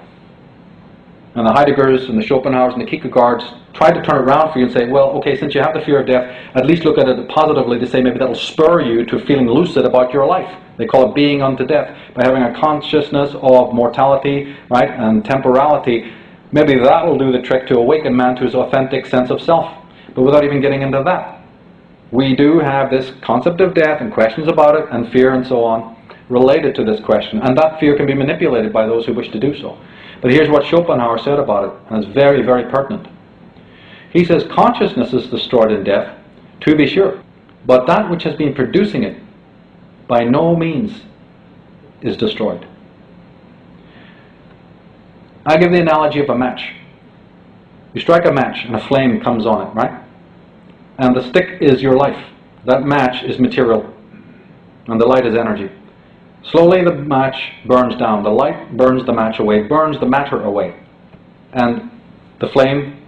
Speaker 1: And the Heideggers and the Schopenhauers and the Kierkegaards tried to turn it around for you and say, well, okay, since you have the fear of death, at least look at it positively to say maybe that'll spur you to feeling lucid about your life. They call it being unto death. By having a consciousness of mortality, right, and temporality, maybe that will do the trick to awaken man to his authentic sense of self. But without even getting into that, we do have this concept of death and questions about it and fear and so on related to this question. And that fear can be manipulated by those who wish to do so. But here's what Schopenhauer said about it, and it's very, very pertinent. He says, consciousness is destroyed in death, to be sure, but that which has been producing it by no means is destroyed. I give the analogy of a match. You strike a match and a flame comes on it, right? And the stick is your life. That match is material. And the light is energy. Slowly the match burns down. The light burns the match away, burns the matter away. And the flame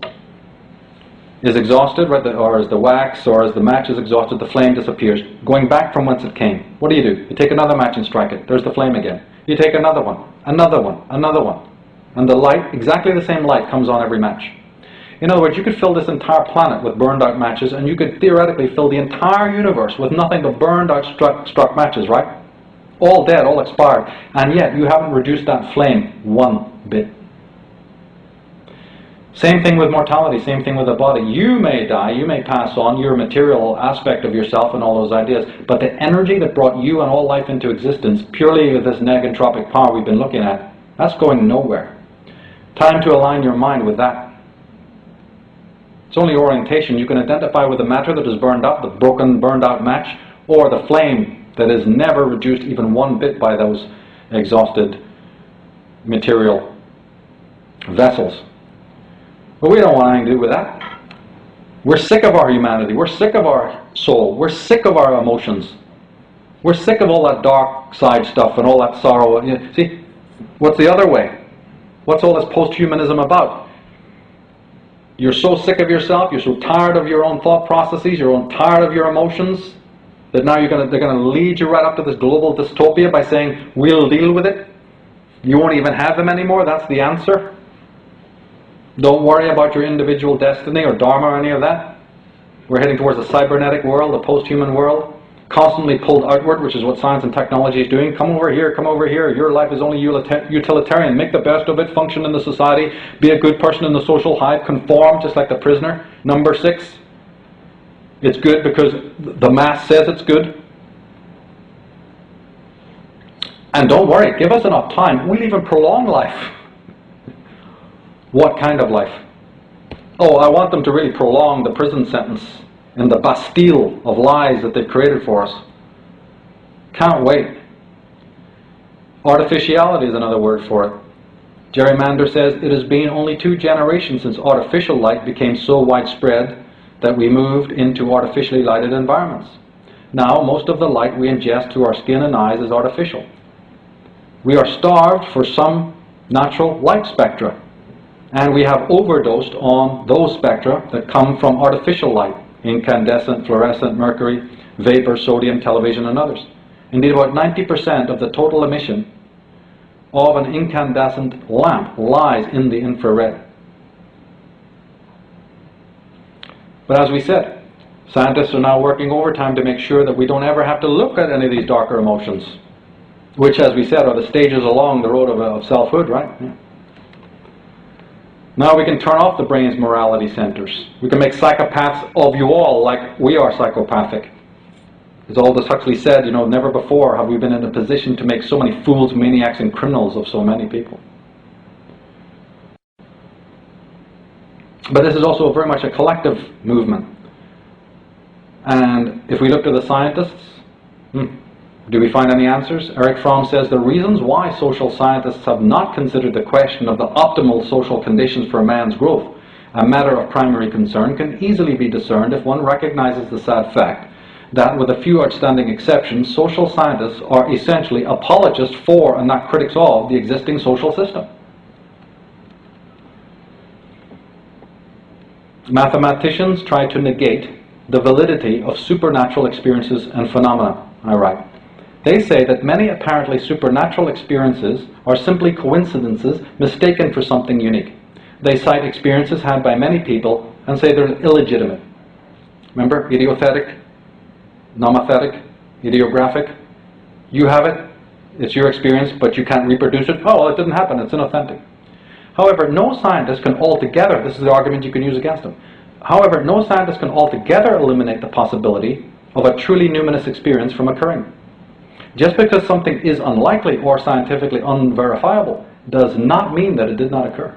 Speaker 1: is exhausted, right? Or as the wax or as the match is exhausted, the flame disappears, going back from whence it came. What do? You take another match and strike it. There's the flame again. You take another one, another one, another one. And the light, exactly the same light, comes on every match. In other words, you could fill this entire planet with burned out matches, and you could theoretically fill the entire universe with nothing but burned out struck matches, right? All dead, all expired. And yet you haven't reduced that flame one bit. Same thing with mortality, same thing with the body. You may die, you may pass on your material aspect of yourself and all those ideas, but the energy that brought you and all life into existence, purely with this negentropic power we've been looking at, that's going nowhere. Time to align your mind with that. It's only orientation. You can identify with the matter that is burned up, the broken, burned out match, or the flame that is never reduced even one bit by those exhausted material vessels. But we don't want anything to do with that. We're sick of our humanity. We're sick of our soul. We're sick of our emotions. We're sick of all that dark side stuff and all that sorrow. See, what's the other way? What's all this post-humanism about? You're so sick of yourself, you're so tired of your own thought processes, you're tired of your emotions, that now they're going to lead you right up to this global dystopia by saying, we'll deal with it. You won't even have them anymore, that's the answer. Don't worry about your individual destiny or dharma or any of that. We're heading towards a cybernetic world, a post-human world, constantly pulled outward, which is what science and technology is doing. Come over here, your life is only utilitarian. Make the best of it, function in the society, be a good person in the social hive, conform just like the prisoner. Number 6. It's good because the mass says it's good. And don't worry, give us enough time. We'll even prolong life. What kind of life? Oh, I want them to really prolong the prison sentence and the Bastille of lies that they've created for us. Can't wait. Artificiality is another word for it. Jerry Mander says, it has been only 2 generations since artificial light became so widespread that we moved into artificially lighted environments. Now, most of the light we ingest through our skin and eyes is artificial. We are starved for some natural light spectra, and we have overdosed on those spectra that come from artificial light, incandescent, fluorescent, mercury, vapor, sodium, television, and others. Indeed, about 90% of the total emission of an incandescent lamp lies in the infrared. But as we said, scientists are now working overtime to make sure that we don't ever have to look at any of these darker emotions, which, as we said, are the stages along the road of selfhood, right? Yeah. Now we can turn off the brain's morality centers. We can make psychopaths of you all like we are psychopathic. As Aldous Huxley said, never before have we been in a position to make so many fools, maniacs, and criminals of so many people. But this is also very much a collective movement. And if we look to the scientists, do we find any answers? Eric Fromm says the reasons why social scientists have not considered the question of the optimal social conditions for man's growth a matter of primary concern can easily be discerned if one recognizes the sad fact that, with a few outstanding exceptions, social scientists are essentially apologists for and not critics of the existing social system. Mathematicians try to negate the validity of supernatural experiences and phenomena, I write. They say that many apparently supernatural experiences are simply coincidences mistaken for something unique. They cite experiences had by many people and say they're illegitimate. Remember, idiothetic, nomothetic, ideographic. You have it, it's your experience, but you can't reproduce it. Oh, well, it didn't happen, it's inauthentic. However, no scientist can altogether, this is the argument you can use against them, however, no scientist can altogether eliminate the possibility of a truly numinous experience from occurring. Just because something is unlikely or scientifically unverifiable does not mean that it did not occur.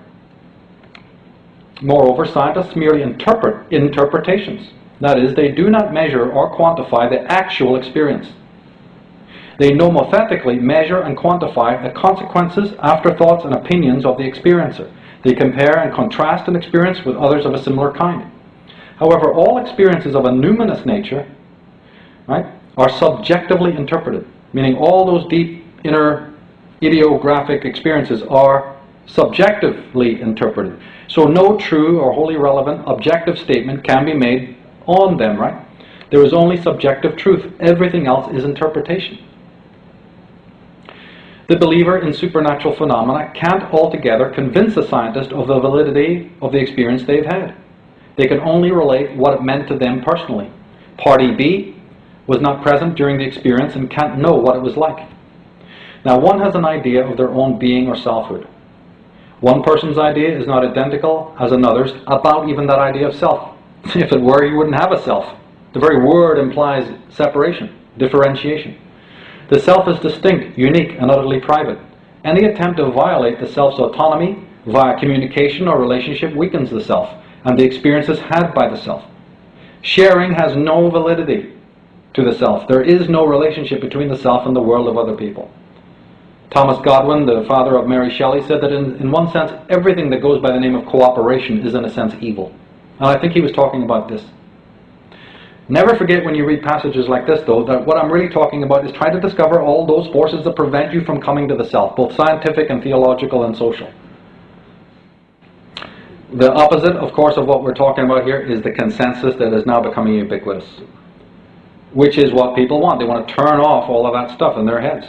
Speaker 1: Moreover, scientists merely interpret interpretations. That is, they do not measure or quantify the actual experience. They nomothetically measure and quantify the consequences, afterthoughts, and opinions of the experiencer. They compare and contrast an experience with others of a similar kind. However, all experiences of a numinous nature, right, are subjectively interpreted, meaning all those deep inner ideographic experiences are subjectively interpreted. So no true or wholly relevant objective statement can be made on them, right? There is only subjective truth. Everything else is interpretation. The believer in supernatural phenomena can't altogether convince a scientist of the validity of the experience they've had. They can only relate what it meant to them personally. Party B was not present during the experience and can't know what it was like. Now, one has an idea of their own being or selfhood. One person's idea is not identical as another's about even that idea of self. If it were, you wouldn't have a self. The very word implies separation, differentiation. The self is distinct, unique, and utterly private. Any attempt to violate the self's autonomy via communication or relationship weakens the self and the experiences had by the self. Sharing has no validity to the self. There is no relationship between the self and the world of other people. Thomas Godwin, the father of Mary Shelley, said that in one sense, everything that goes by the name of cooperation is in a sense evil. And I think he was talking about this. Never forget when you read passages like this, though, that what I'm really talking about is try to discover all those forces that prevent you from coming to the self, both scientific and theological and social. The opposite, of course, of what we're talking about here is the consensus that is now becoming ubiquitous, which is what people want. They want to turn off all of that stuff in their heads.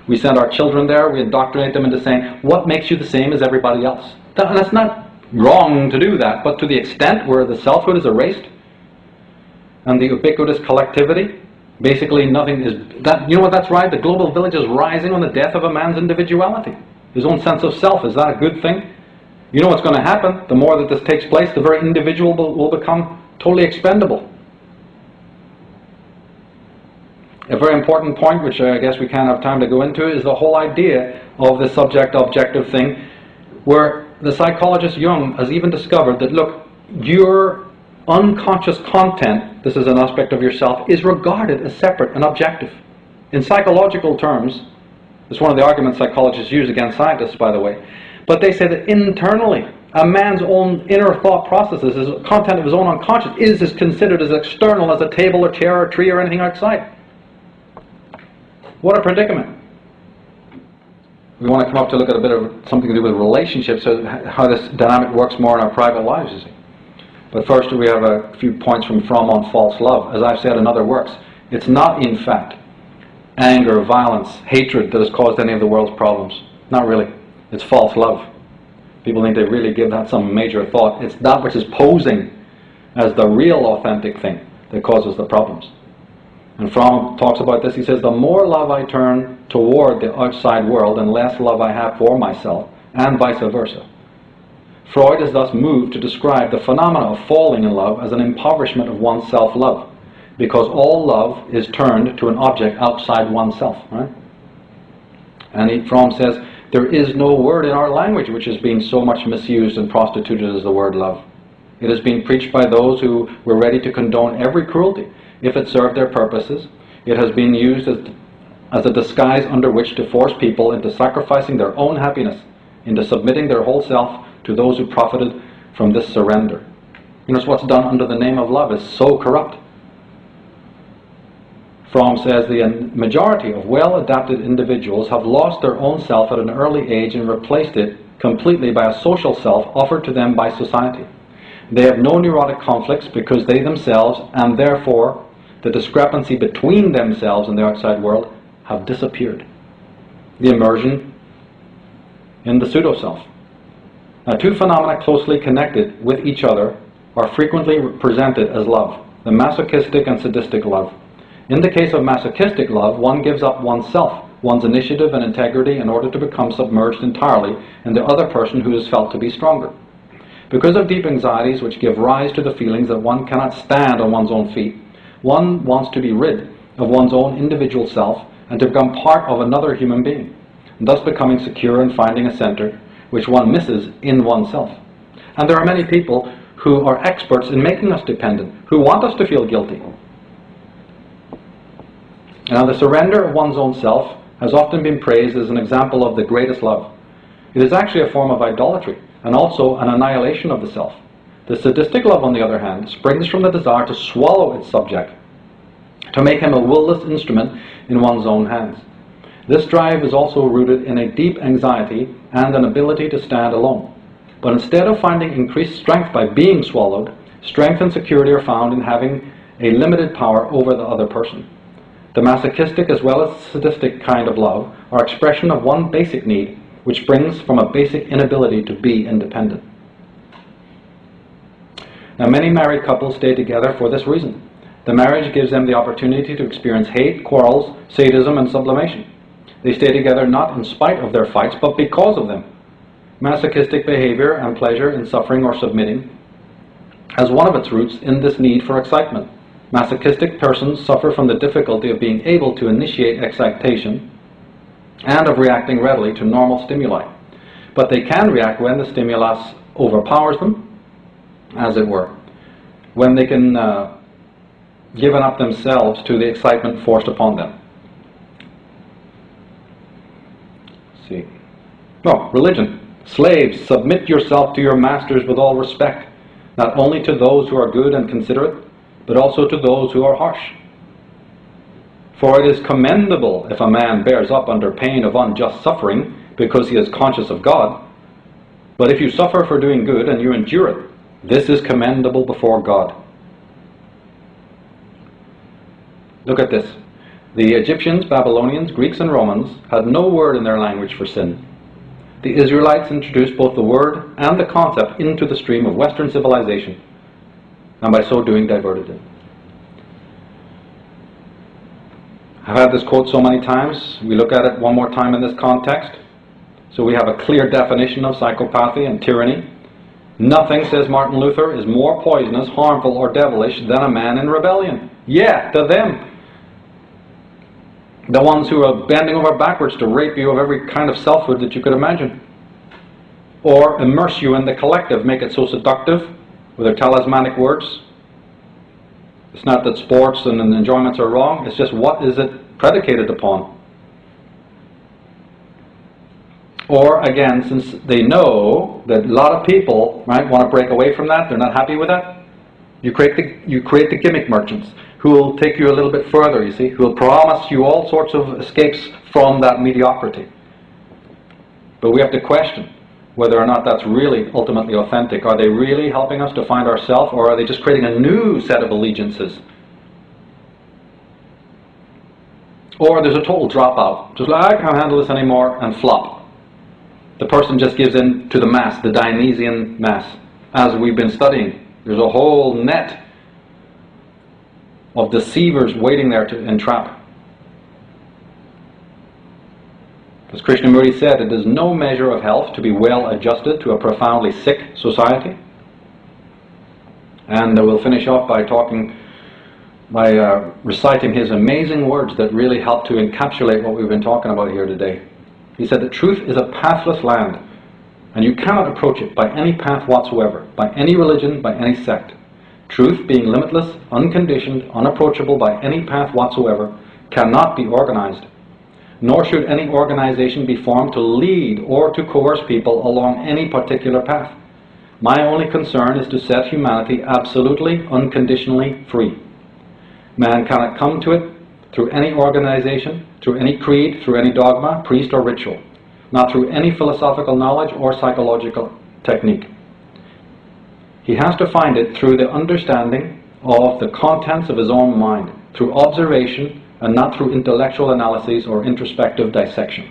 Speaker 1: We send our children there, we indoctrinate them into saying, what makes you the same as everybody else? And that's not wrong to do that, but to the extent where the selfhood is erased, and the ubiquitous collectivity, basically nothing is... that. You know what, that's right, the global village is rising on the death of a man's individuality. His own sense of self. Is that a good thing? You know what's going to happen? The more that this takes place, the very individual will become totally expendable. A very important point, which I guess we can't have time to go into, is the whole idea of the subject-objective thing, where the psychologist Jung has even discovered that, look, your unconscious content, this is an aspect of yourself, is regarded as separate and objective. In psychological terms, it's one of the arguments psychologists use against scientists, by the way, but they say that internally, a man's own inner thought processes, his content of his own unconscious, is as considered as external as a table or chair or tree or anything outside. What a predicament. We want to come up to look at a bit of something to do with relationships, so how this dynamic works more in our private lives, you see. But first we have a few points from Fromm on false love. As I've said in other works, it's not in fact anger, violence, hatred that has caused any of the world's problems. Not really. It's false love. People need to really give that some major thought. It's that which is posing as the real authentic thing that causes the problems. And Fromm talks about this. He says, the more love I turn toward the outside world and less love I have for myself, and vice versa. Freud is thus moved to describe the phenomena of falling in love as an impoverishment of one's self-love, because all love is turned to an object outside oneself, right? And Fromm says, there is no word in our language which is being so much misused and prostituted as the word love. It is being preached by those who were ready to condone every cruelty if it served their purposes. It has been used as a disguise under which to force people into sacrificing their own happiness, into submitting their whole self to those who profited from this surrender. You know, what's done under the name of love is so corrupt. Fromm says the majority of well-adapted individuals have lost their own self at an early age and replaced it completely by a social self offered to them by society. They have no neurotic conflicts because they themselves, and therefore the discrepancy between themselves and the outside world, have disappeared. The immersion in the pseudo-self. Now, two phenomena closely connected with each other are frequently presented as love, the masochistic and sadistic love. In the case of masochistic love, one gives up oneself, one's initiative and integrity in order to become submerged entirely in the other person who is felt to be stronger. Because of deep anxieties which give rise to the feelings that one cannot stand on one's own feet, one wants to be rid of one's own individual self and to become part of another human being, thus becoming secure and finding a center which one misses in oneself. And there are many people who are experts in making us dependent, who want us to feel guilty. Now, the surrender of one's own self has often been praised as an example of the greatest love. It is actually a form of idolatry and also an annihilation of the self. The sadistic love, on the other hand, springs from the desire to swallow its subject, to make him a will-less instrument in one's own hands. This drive is also rooted in a deep anxiety and an ability to stand alone. But instead of finding increased strength by being swallowed, strength and security are found in having a limited power over the other person. The masochistic as well as sadistic kind of love are expression of one basic need, which springs from a basic inability to be independent. Now, many married couples stay together for this reason. The marriage gives them the opportunity to experience hate, quarrels, sadism, and sublimation. They stay together not in spite of their fights, but because of them. Masochistic behavior and pleasure in suffering or submitting has one of its roots in this need for excitement. Masochistic persons suffer from the difficulty of being able to initiate excitation and of reacting readily to normal stimuli. But they can react when the stimulus overpowers them, as it were, when they can give up themselves to the excitement forced upon them. Let's see. No, religion. Slaves, submit yourself to your masters with all respect, not only to those who are good and considerate, but also to those who are harsh. For it is commendable if a man bears up under pain of unjust suffering, because he is conscious of God. But if you suffer for doing good and you endure it, this is commendable before God. Look at this. The Egyptians, Babylonians, Greeks, and Romans had no word in their language for sin. The Israelites introduced both the word and the concept into the stream of Western civilization, and by so doing diverted it. I've had this quote so many times. We look at it one more time in this context. So we have a clear definition of psychopathy and tyranny. Nothing, says Martin Luther, is more poisonous, harmful, or devilish than a man in rebellion. Yeah, to them. The ones who are bending over backwards to rape you of every kind of selfhood that you could imagine. Or immerse you in the collective, make it so seductive with their talismanic words. It's not that sports and enjoyments are wrong, it's just what is it predicated upon. Or again, since they know that a lot of people, right, want to break away from that, they're not happy with that, you create the gimmick merchants who will take you a little bit further, you see, who will promise you all sorts of escapes from that mediocrity. But we have to question whether or not that's really ultimately authentic. Are they really helping us to find ourselves, or are they just creating a new set of allegiances? Or there's a total dropout, just like, I can't handle this anymore, and flop. The person just gives in to the mass, the Dionysian mass. As we've been studying, there's a whole net of deceivers waiting there to entrap. As Krishnamurti said, it is no measure of health to be well adjusted to a profoundly sick society. And we'll finish off by reciting his amazing words that really help to encapsulate what we've been talking about here today. He said that truth is a pathless land, and you cannot approach it by any path whatsoever, by any religion, by any sect. Truth, being limitless, unconditioned, unapproachable by any path whatsoever, cannot be organized. Nor should any organization be formed to lead or to coerce people along any particular path. My only concern is to set humanity absolutely, unconditionally free. Man cannot come to it through any organization, through any creed, through any dogma, priest, or ritual, not through any philosophical knowledge or psychological technique. He has to find it through the understanding of the contents of his own mind, through observation, and not through intellectual analyses or introspective dissection.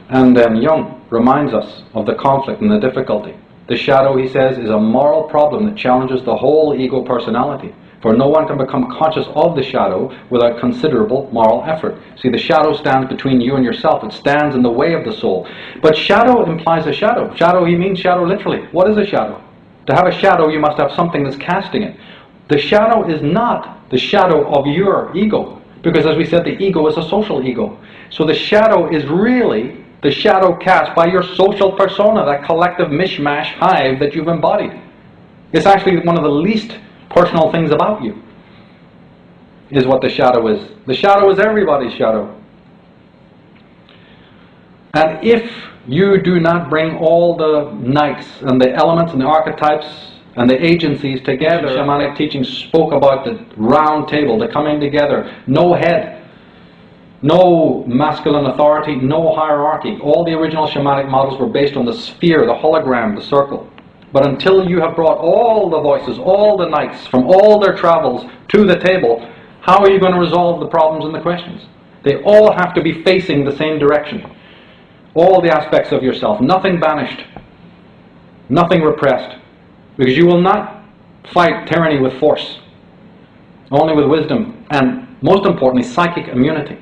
Speaker 1: And Jung reminds us of the conflict and the difficulty. The shadow, he says, is a moral problem that challenges the whole ego personality. For no one can become conscious of the shadow without considerable moral effort. See, the shadow stands between you and yourself. It stands in the way of the soul. But shadow implies a shadow. Shadow, he means shadow literally. What is a shadow? To have a shadow, you must have something that's casting it. The shadow is not the shadow of your ego, because as we said, the ego is a social ego. So the shadow is really the shadow cast by your social persona, that collective mishmash hive that you've embodied. It's actually one of the least personal things about you, is what the shadow is. The shadow is everybody's shadow. And if you do not bring all the knights and the elements and the archetypes and the agencies together, shamanic teaching spoke about the round table, the coming together, no head, no masculine authority, no hierarchy. All the original shamanic models were based on the sphere, the hologram, the circle. But until you have brought all the voices, all the knights from all their travels to the table, how are you going to resolve the problems and the questions? They all have to be facing the same direction. All the aspects of yourself, nothing banished, nothing repressed, because you will not fight tyranny with force, only with wisdom, and most importantly, psychic immunity.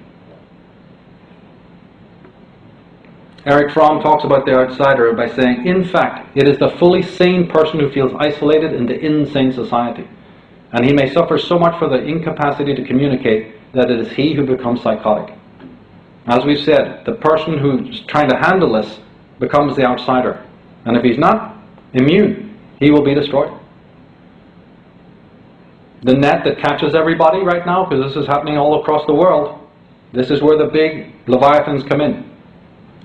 Speaker 1: Eric Fromm talks about the outsider by saying, in fact, it is the fully sane person who feels isolated in the insane society. And he may suffer so much for the incapacity to communicate that it is he who becomes psychotic. As we've said, the person who's trying to handle this becomes the outsider. And if he's not immune, he will be destroyed. The net that catches everybody right now, because this is happening all across the world, this is where the big leviathans come in.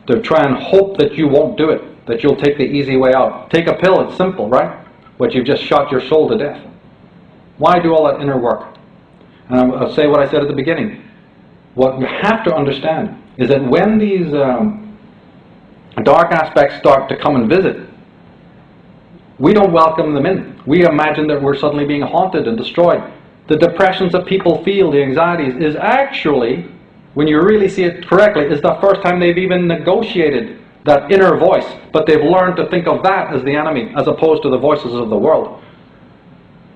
Speaker 1: To try and hope that you won't do it, that you'll take the easy way out. Take a pill, it's simple, right? But you've just shot your soul to death. Why do all that inner work? And I'll say what I said at the beginning. What you have to understand is that when these dark aspects start to come and visit, we don't welcome them in. We imagine that we're suddenly being haunted and destroyed. The depressions that people feel, the anxieties, is actually, when you really see it correctly, is the first time they've even negotiated that inner voice, but they've learned to think of that as the enemy, as opposed to the voices of the world.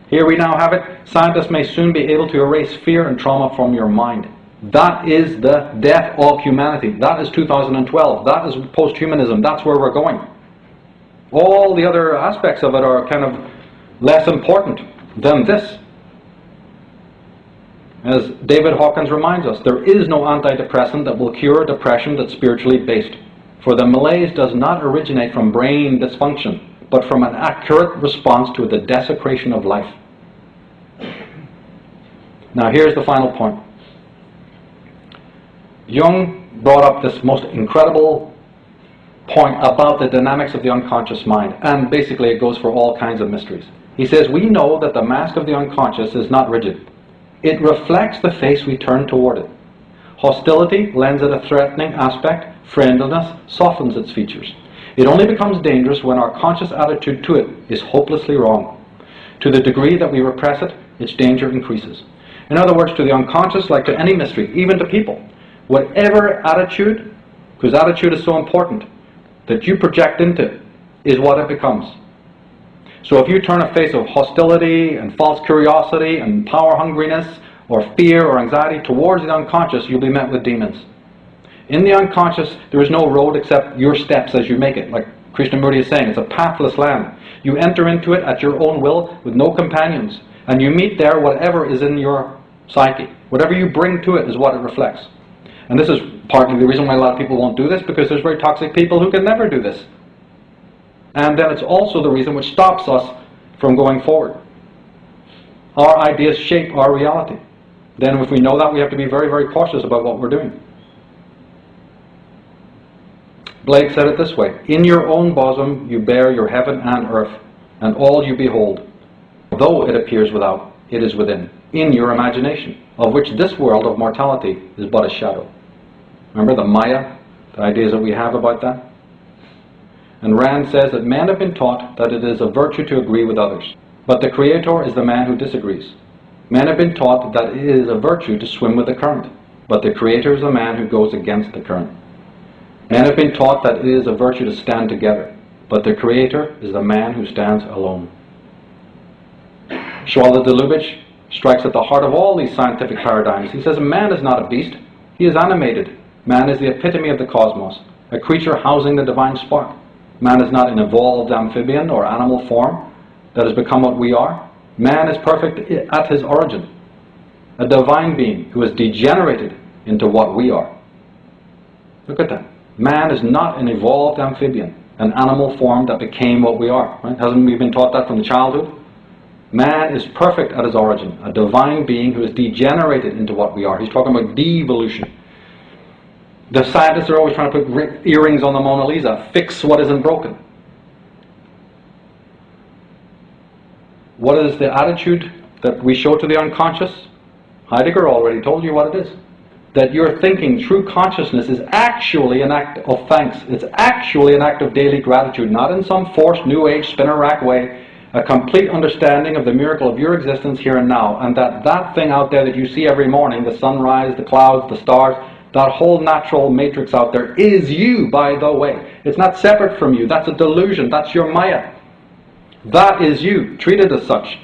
Speaker 1: Here we now have it. Scientists may soon be able to erase fear and trauma from your mind. That is the death of humanity. That is 2012. That is post-humanism. That's where we're going. All the other aspects of it are kind of less important than this. As David Hawkins reminds us, there is no antidepressant that will cure depression that's spiritually based. For the malaise does not originate from brain dysfunction, but from an accurate response to the desecration of life. Now here's the final point. Jung brought up this most incredible point about the dynamics of the unconscious mind, and basically it goes for all kinds of mysteries. He says, we know that the mask of the unconscious is not rigid. It reflects the face we turn toward it. Hostility lends it a threatening aspect. Friendliness softens its features. It only becomes dangerous when our conscious attitude to it is hopelessly wrong. To the degree that we repress it, its danger increases. In other words, to the unconscious, like to any mystery, even to people, whatever attitude, because attitude is so important, that you project into it, is what it becomes. So if you turn a face of hostility and false curiosity and power hungriness or fear or anxiety towards the unconscious, you'll be met with demons. In the unconscious, there is no road except your steps as you make it. Like Krishnamurti is saying, it's a pathless land. You enter into it at your own will with no companions, and you meet there whatever is in your psyche. Whatever you bring to it is what it reflects. And this is partly the reason why a lot of people won't do this, because there's very toxic people who can never do this. And then it's also the reason which stops us from going forward. Our ideas shape our reality. Then if we know that, we have to be very, very cautious about what we're doing. Blake said it this way, in your own bosom you bear your heaven and earth, and all you behold. Though it appears without, it is within, in your imagination, of which this world of mortality is but a shadow. Remember the Maya, the ideas that we have about that? And Rand says that men have been taught that it is a virtue to agree with others, but the Creator is the man who disagrees. Men have been taught that it is a virtue to swim with the current, but the Creator is the man who goes against the current. Men have been taught that it is a virtue to stand together, but the Creator is the man who stands alone. Shwala Delubich strikes at the heart of all these scientific paradigms. He says man is not a beast, he is animated. Man is the epitome of the cosmos, a creature housing the divine spark. Man is not an evolved amphibian or animal form that has become what we are. Man is perfect at his origin, a divine being who has degenerated into what we are. Look at that. Man is not an evolved amphibian, an animal form that became what we are. Right? Hasn't we been taught that from childhood? Man is perfect at his origin, a divine being who is degenerated into what we are. He's talking about devolution. The scientists are always trying to put earrings on the Mona Lisa, fix what isn't broken. What is the attitude that we show to the unconscious? Heidegger already told you what it is. That your thinking, true consciousness, is actually an act of thanks. It's actually an act of daily gratitude, not in some forced New Age spinner rack way. A complete understanding of the miracle of your existence here and now, and that thing out there that you see every morning, the sunrise, the clouds, the stars, that whole natural matrix out there is you, by the way. It's not separate from you. That's a delusion. That's your Maya. That is you. Treat it as such.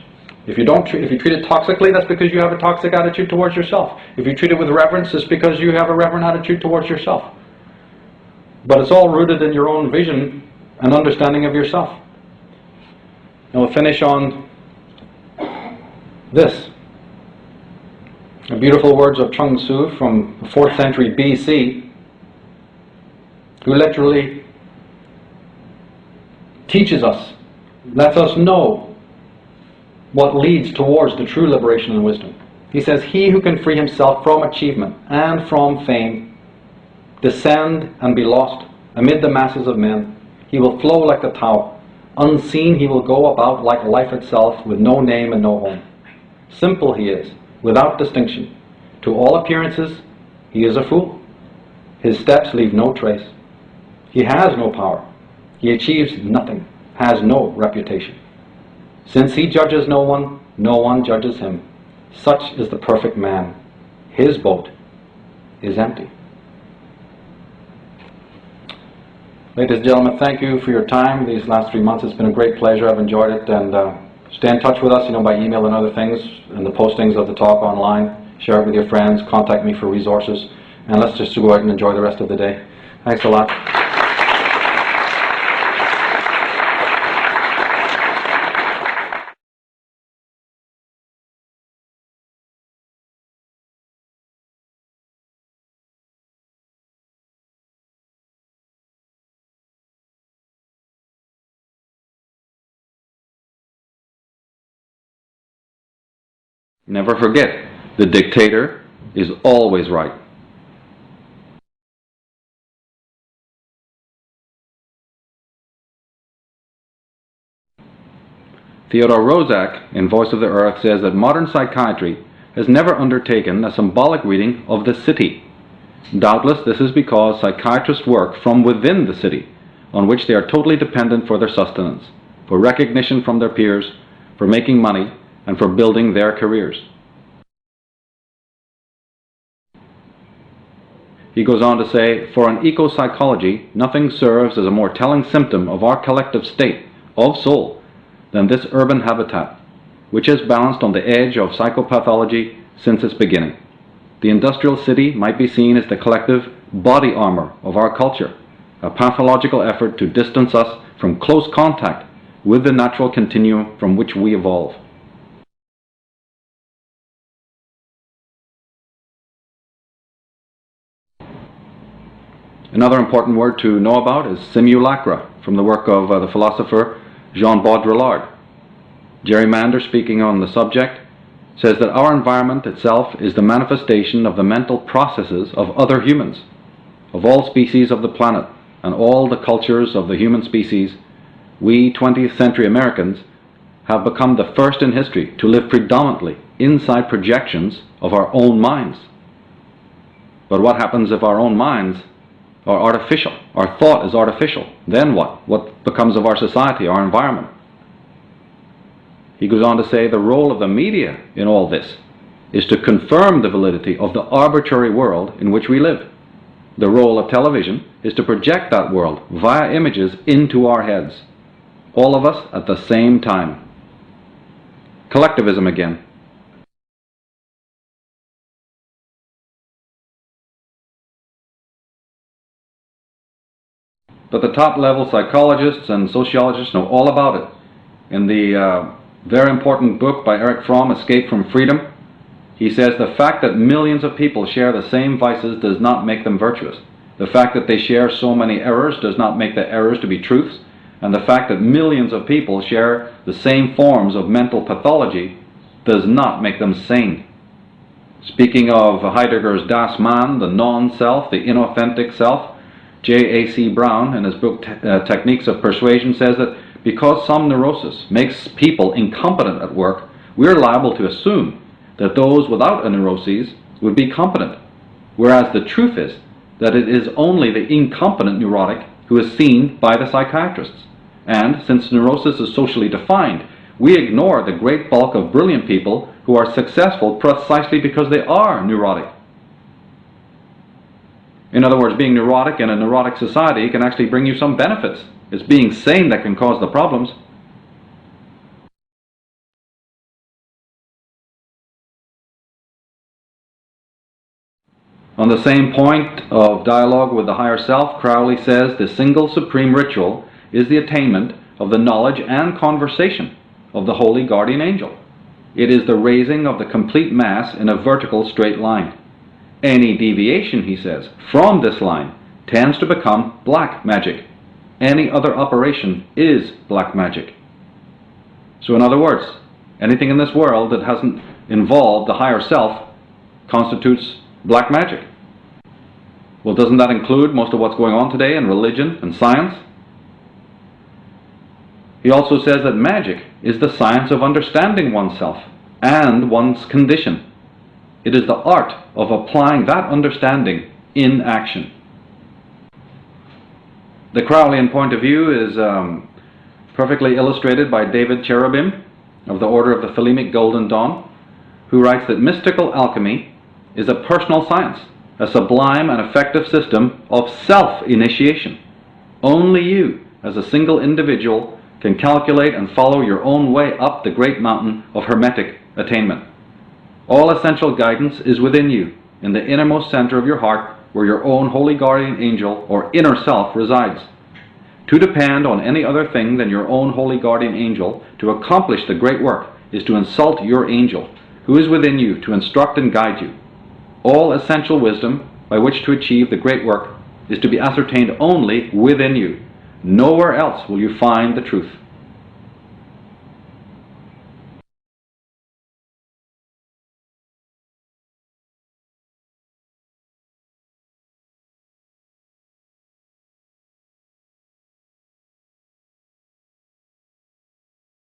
Speaker 1: If you treat it toxically, that's because you have a toxic attitude towards yourself. If you treat it with reverence, it's because you have a reverent attitude towards yourself. But it's all rooted in your own vision and understanding of yourself. And we'll finish on this. The beautiful words of Chuang Tzu from the 4th century BC, who literally teaches us, lets us know what leads towards the true liberation and wisdom. He says, "He who can free himself from achievement and from fame, descend and be lost amid the masses of men, he will flow like the Tao. Unseen he will go about like life itself, with no name and no home. Simple he is, without distinction. To all appearances, he is a fool. His steps leave no trace. He has no power. He achieves nothing, has no reputation. Since he judges no one judges him. Such is the perfect man. His boat is empty." Ladies and gentlemen, thank you for your time these last 3 months. It's been a great pleasure. I've enjoyed it. And stay in touch with us, by email and other things, and the postings of the talk online. Share it with your friends. Contact me for resources. And let's just go out and enjoy the rest of the day. Thanks a lot. Never forget, the dictator is always right. Theodore Roszak, in Voice of the Earth, says that modern psychiatry has never undertaken a symbolic reading of the city. Doubtless this is because psychiatrists work from within the city, on which they are totally dependent for their sustenance, for recognition from their peers, for making money, and for building their careers. He goes on to say, "For an eco-psychology, nothing serves as a more telling symptom of our collective state of soul than this urban habitat, which has balanced on the edge of psychopathology since its beginning. The industrial city might be seen as the collective body armor of our culture, a pathological effort to distance us from close contact with the natural continuum from which we evolve." Another important word to know about is simulacra, from the work of the philosopher Jean Baudrillard. Jerry Mander, speaking on the subject, says that our environment itself is the manifestation of the mental processes of other humans, of all species of the planet, and all the cultures of the human species. We 20th century Americans have become the first in history to live predominantly inside projections of our own minds. But what happens if our own minds are artificial? Our thought is artificial. Then what? What becomes of our society, our environment? He goes on to say the role of the media in all this is to confirm the validity of the arbitrary world in which we live. The role of television is to project that world via images into our heads, all of us at the same time. Collectivism again. But the top-level psychologists and sociologists know all about it. In the very important book by Erich Fromm, Escape from Freedom, he says the fact that millions of people share the same vices does not make them virtuous. The fact that they share so many errors does not make the errors to be truths. and the fact that millions of people share the same forms of mental pathology does not make them sane. Speaking of Heidegger's Das Man, the non-self, the inauthentic self, J.A.C. Brown, in his book Techniques of Persuasion, says that because some neurosis makes people incompetent at work, we're liable to assume that those without a neuroses would be competent, whereas the truth is that it is only the incompetent neurotic who is seen by the psychiatrists. And since neurosis is socially defined, we ignore the great bulk of brilliant people who are successful precisely because they are neurotic. In other words, being neurotic in a neurotic society can actually bring you some benefits. It's being sane that can cause the problems. On the same point of dialogue with the higher self, Crowley says the single supreme ritual is the attainment of the knowledge and conversation of the holy guardian angel. It is the raising of the complete mass in a vertical straight line. Any deviation, he says, from this line tends to become black magic. Any other operation is black magic. So in other words, anything in this world that hasn't involved the higher self constitutes black magic. Well, doesn't that include most of what's going on today in religion and science? He also says that magic is the science of understanding oneself and one's condition. It is the art of applying that understanding in action. The Crowleyan point of view is perfectly illustrated by David Cherubim of the Order of the Thelemic Golden Dawn, who writes that mystical alchemy is a personal science, a sublime and effective system of self-initiation. Only you, as a single individual, can calculate and follow your own way up the great mountain of hermetic attainment. All essential guidance is within you, in the innermost center of your heart, where your own holy guardian angel or inner self resides. To depend on any other thing than your own holy guardian angel to accomplish the great work is to insult your angel, who is within you to instruct and guide you. All essential wisdom by which to achieve the great work is to be ascertained only within you. Nowhere else will you find the truth.